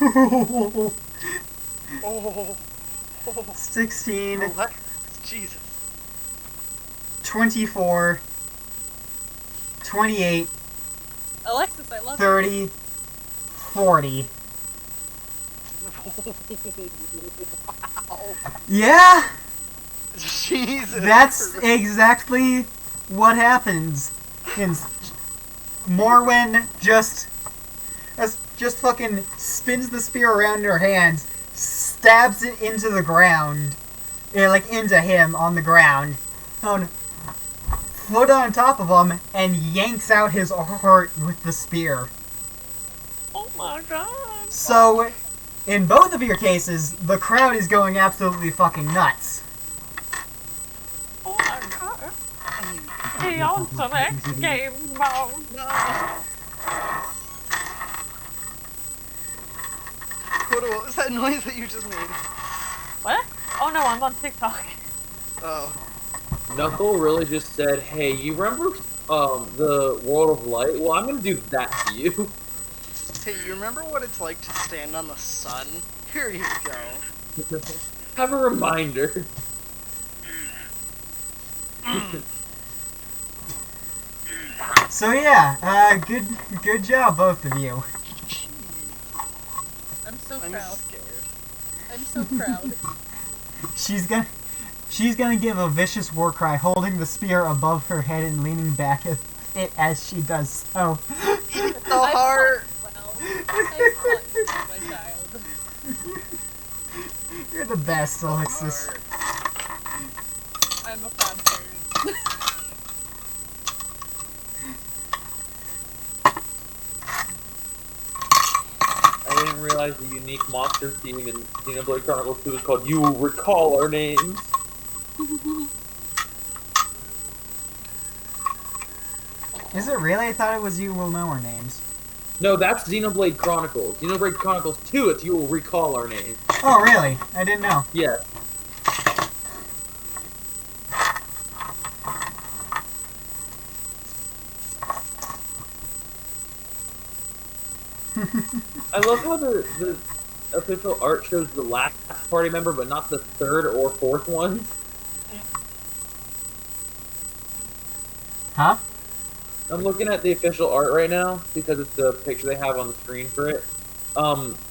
Oh. 16, Jesus. 24, 28, Alexis, I love 30, 40. Wow. Yeah! Jesus. That's exactly what happens. Morwen just just fucking spins the spear around her hands, stabs it into the ground, like into him on the ground, foot on top of him, and yanks out his heart with the spear. Oh my god. So, in both of your cases, the crowd is going absolutely fucking nuts. Oh my god. The ultimate game mode. What was that noise that you just made? What? Oh no, I'm on TikTok. Oh. Knuckle really just said, "Hey, you remember the World of Light? Well, I'm gonna do that to you." Hey, you remember what it's like to stand on the sun? Here you go. Have a reminder. So yeah, good job, both of you. I'm so I'm proud. scared. I'm so proud. She's gonna give a vicious war cry, holding the spear above her head and leaning back at it as she does so. Eat the heart! Well, I fought you, my child. You're the best, Alexis. I'm a proud parent. I didn't realize the unique monster theme in Xenoblade Chronicles 2 is called "You Will Recall Our Names." Is it really? I thought it was You Will Know Our Names. No, that's Xenoblade Chronicles. Xenoblade Chronicles 2, it's "You Will Recall Our Names." Oh, really? I didn't know. Yes. I love how the official art shows the last party member, but not the third or fourth one. Huh? I'm looking at the official art right now because it's the picture they have on the screen for it.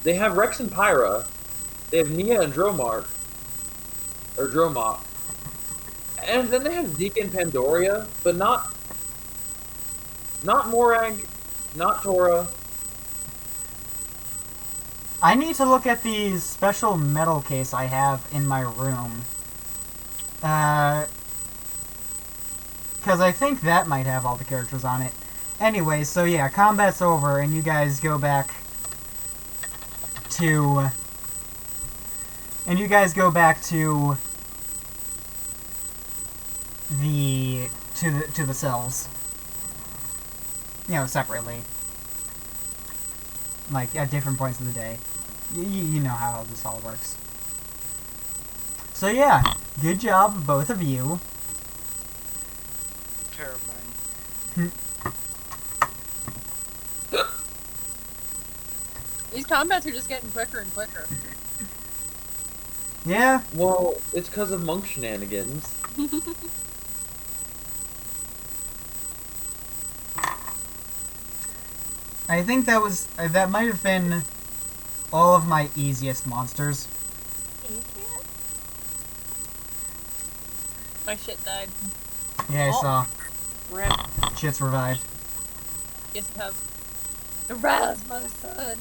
They have Rex and Pyra. They have Nia and Dromark. Or Dromok. And then they have Zeke and Pandoria, but not Morag, not Tora. I need to look at the special metal case I have in my room. Because I think that might have all the characters on it. Anyway, so yeah, combat's over, and you guys go back to... to the cells. You know, separately. Like, at different points of the day. You know how this all works. So yeah, good job, both of you. Terrifying. These combats are just getting quicker and quicker. Yeah? Well, it's because of monk shenanigans. I think that might have been all of my easiest monsters. My shit died. Yeah, I saw. Rip. Shit's revived. Yes, it has. Arise, my son!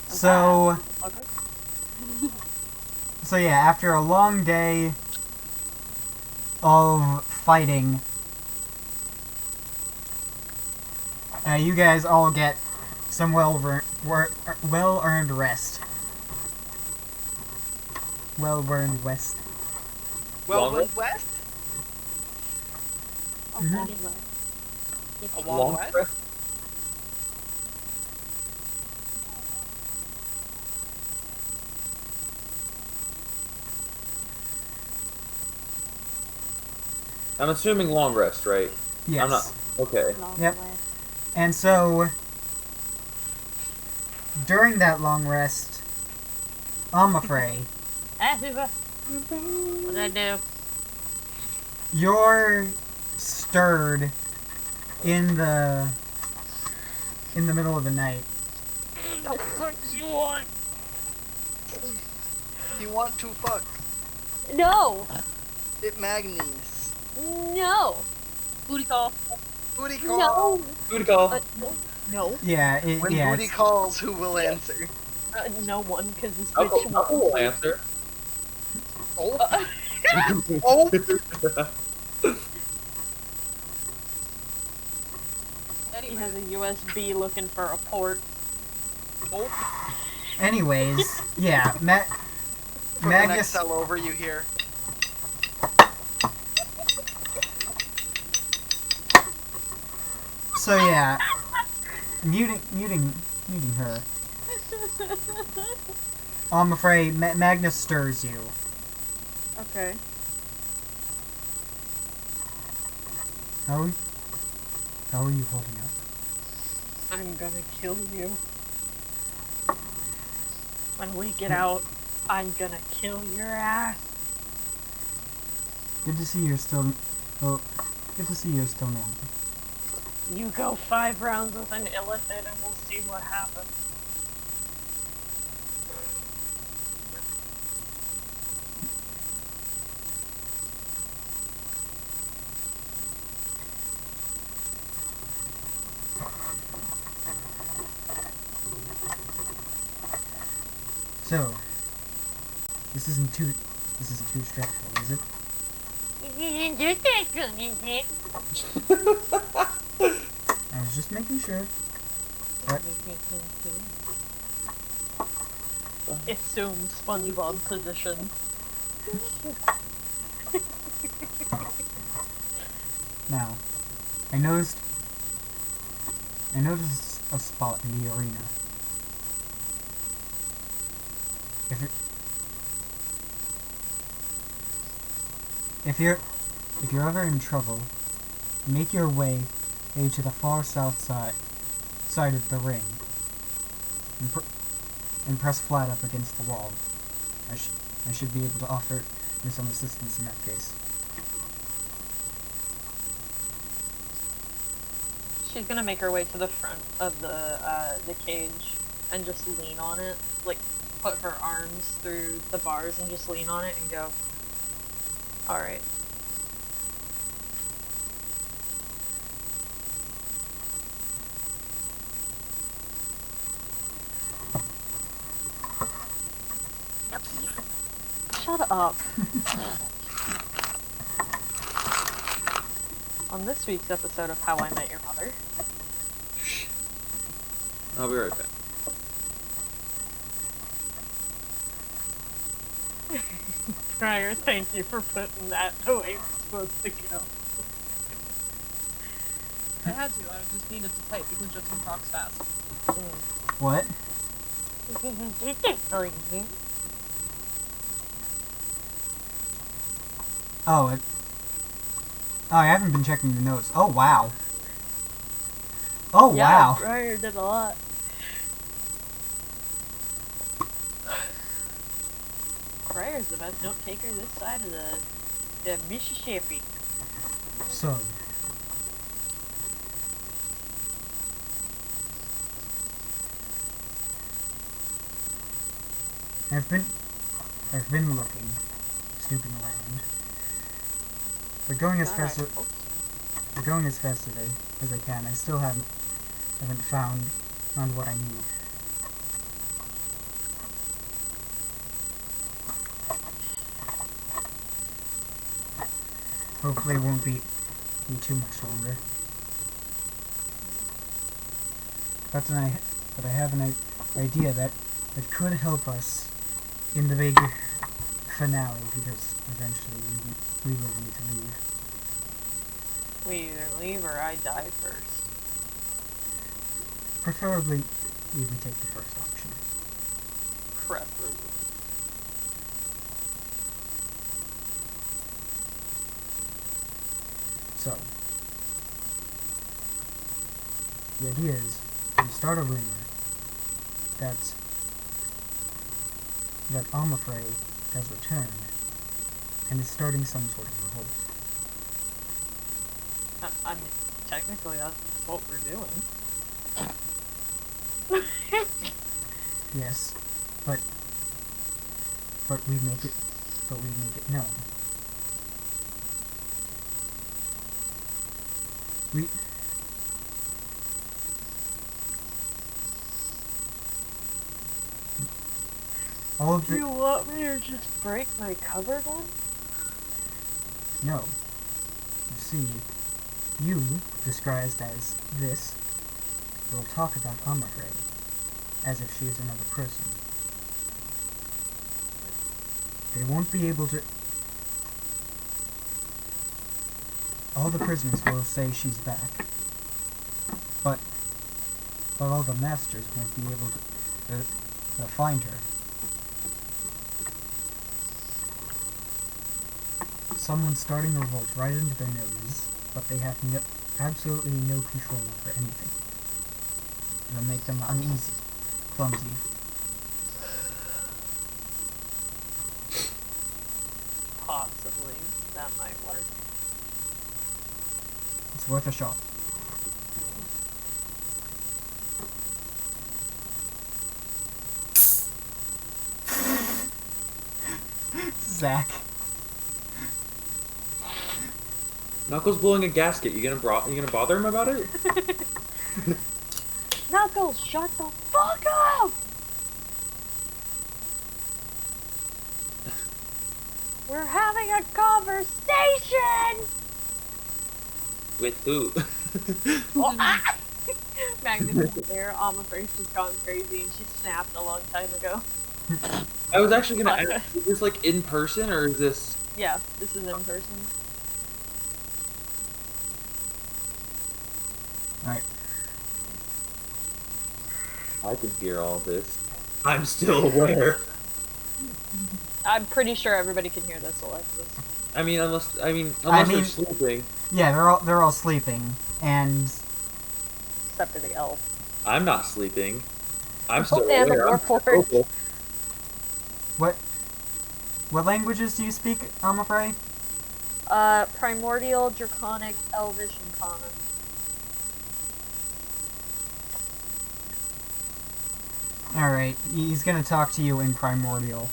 So, Okay. so yeah, after a long day of fighting, you guys all get some well-earned rest. Well-earned rest. Well, Long West? Mhm. A long West? rest? I'm assuming long rest, right? Yes. I'm not. Okay. Yep. And so, during that long rest, Amafrey, What'd I do? you're stirred in the middle of the night. You want? You want to fuck? No! It Magnus. No! Booty call. Booty call. No! Good call. No. Yeah, When yeah. booty calls, who will answer? No one, because this Uncle, bitch Uncle will answer. Oh. Oh. He has a USB looking for a port. Anyways, yeah, From the next Magnus. cell over, you hear. So yeah, muting her. I'm afraid Magnus stirs you. Okay. How are you holding up? I'm gonna kill you. When we get out, I'm gonna kill your ass. Good to see you're still. Oh, good to see you're still normal. You go 5 rounds with an illicit and we'll see what happens. So, this isn't too stressful, is it? I was just making sure. What? Assume SpongeBob position. Now, I noticed a spot in the arena. If you're ever in trouble, make your way to the far south side of the ring, and press flat up against the wall. I should be able to offer you some assistance in that case. She's gonna make her way to the front of the cage and just lean on it, like put her arms through the bars and just lean on it and go, alright. Shut up. On this week's episode of How I Met Your Mother. I'll be right back. Fryer, thank you for putting that the way it's supposed to go. I had to. I just needed to type because Justin talks fast. What? Oh, I haven't been checking the notes. Oh, wow. Oh, Yeah, wow. Fryer did a lot. Fryer's the best note taker this side of the Mississippi. So, I've been looking, snooping around. We're going as fast as I can. I still haven't found what I need. Hopefully it won't be too much longer. But I have an idea that could help us in the big finale, because eventually we will need to leave. We either leave or I die first. Preferably, we would take the first option. Preferably. So, the idea is we start a rumor that Amafrey has returned and is starting some sort of revolt. I mean, technically that's what we're doing. Yes, but we make it known. All of Do the you want me to just break my cover then? no. You see, you, disguised as this, will talk about Amafrey as if she is another person. They won't be able to. All the prisoners will say she's back, but all the masters won't be able to find her. Someone's starting a revolt right under their noses, but they have absolutely no control over anything. It'll make them uneasy, clumsy. Possibly. That might work. It's worth a shot. Zach. Knuckles blowing a gasket. You gonna bother him about it? Knuckles, shut the fuck up! We're having a conversation! With who? Oh, ah! Magnus is there. Amafrey's just gone crazy and she snapped a long time ago. I was actually gonna ask, is this like in person or is this... Yeah, this is in person. Alright. I can hear all this. I'm still aware. I'm pretty sure everybody can hear this, Alexis. I mean, unless I mean- they're sleeping. Yeah, they're all sleeping, and Except for the elf. I'm not sleeping. I'm still And the aware. I'm Warforged. still- what languages do you speak, Amafrey? Primordial, Draconic, Elvish, and Common. Alright, he's gonna talk to you in Primordial.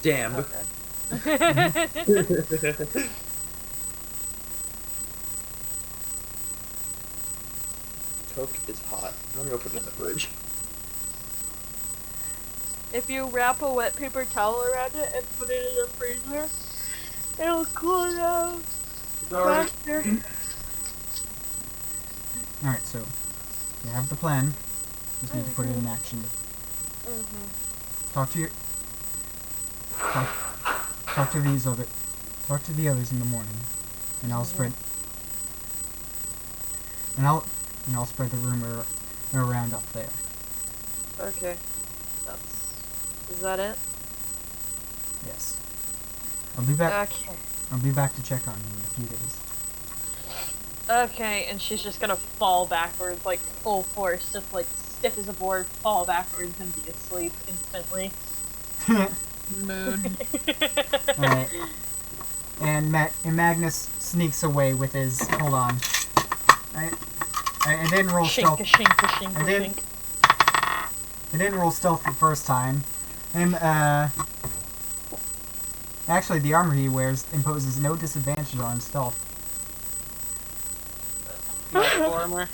Damn. Okay. Coke is hot. Let me go put it in the fridge. If you wrap a wet paper towel around it and put it in the freezer, it'll cool down faster. Alright, so you have the plan. Just need to put it in action. Talk to your talk to these other talk to the others in the morning. And I'll spread I'll spread the rumor around up there. Okay. Is that it? Yes. I'll be back Okay. I'll be back to check on you in a few days. Okay, and she's just gonna fall backwards, like full force, just like stiff as a board, fall backwards and be asleep instantly. Mood. Alright. And Magnus sneaks away with his hold on. I didn't roll stealth. Shinka, shinka, I didn't- shink. I didn't roll stealth the first time. And actually the armor he wears imposes no disadvantage on stealth. Platformer.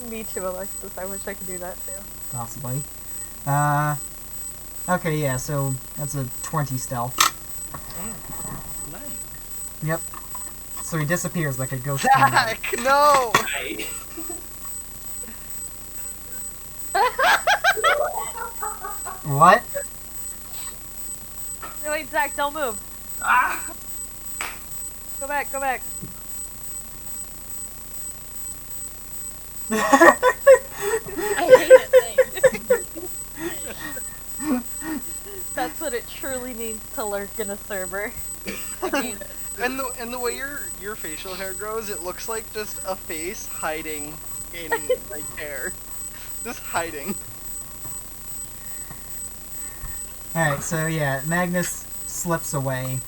Me too, Alexis. I wish I could do that too. Possibly. Okay, yeah, so that's a 20 stealth. Nice. Yep. So he disappears like a ghost. Zach, no! What? No, wait, Zach, don't move. Go back, go back. I hate it. That's what it truly means to lurk in a server. I hate it. And the way your facial hair grows, it looks like just a face hiding in like hair. Just hiding. Alright, so yeah, Magnus slips away.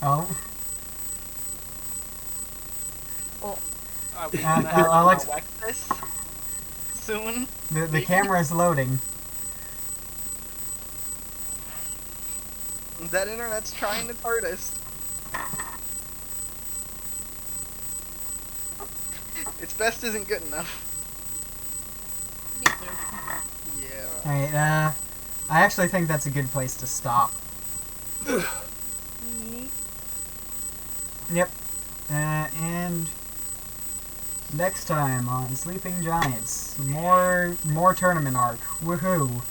Oh. Alexis? Soon? The camera is loading. That internet's trying its hardest. Its best isn't good enough. Alright, I actually think that's a good place to stop. Yep. And next time on Sleeping Giants, more tournament arc. Woohoo!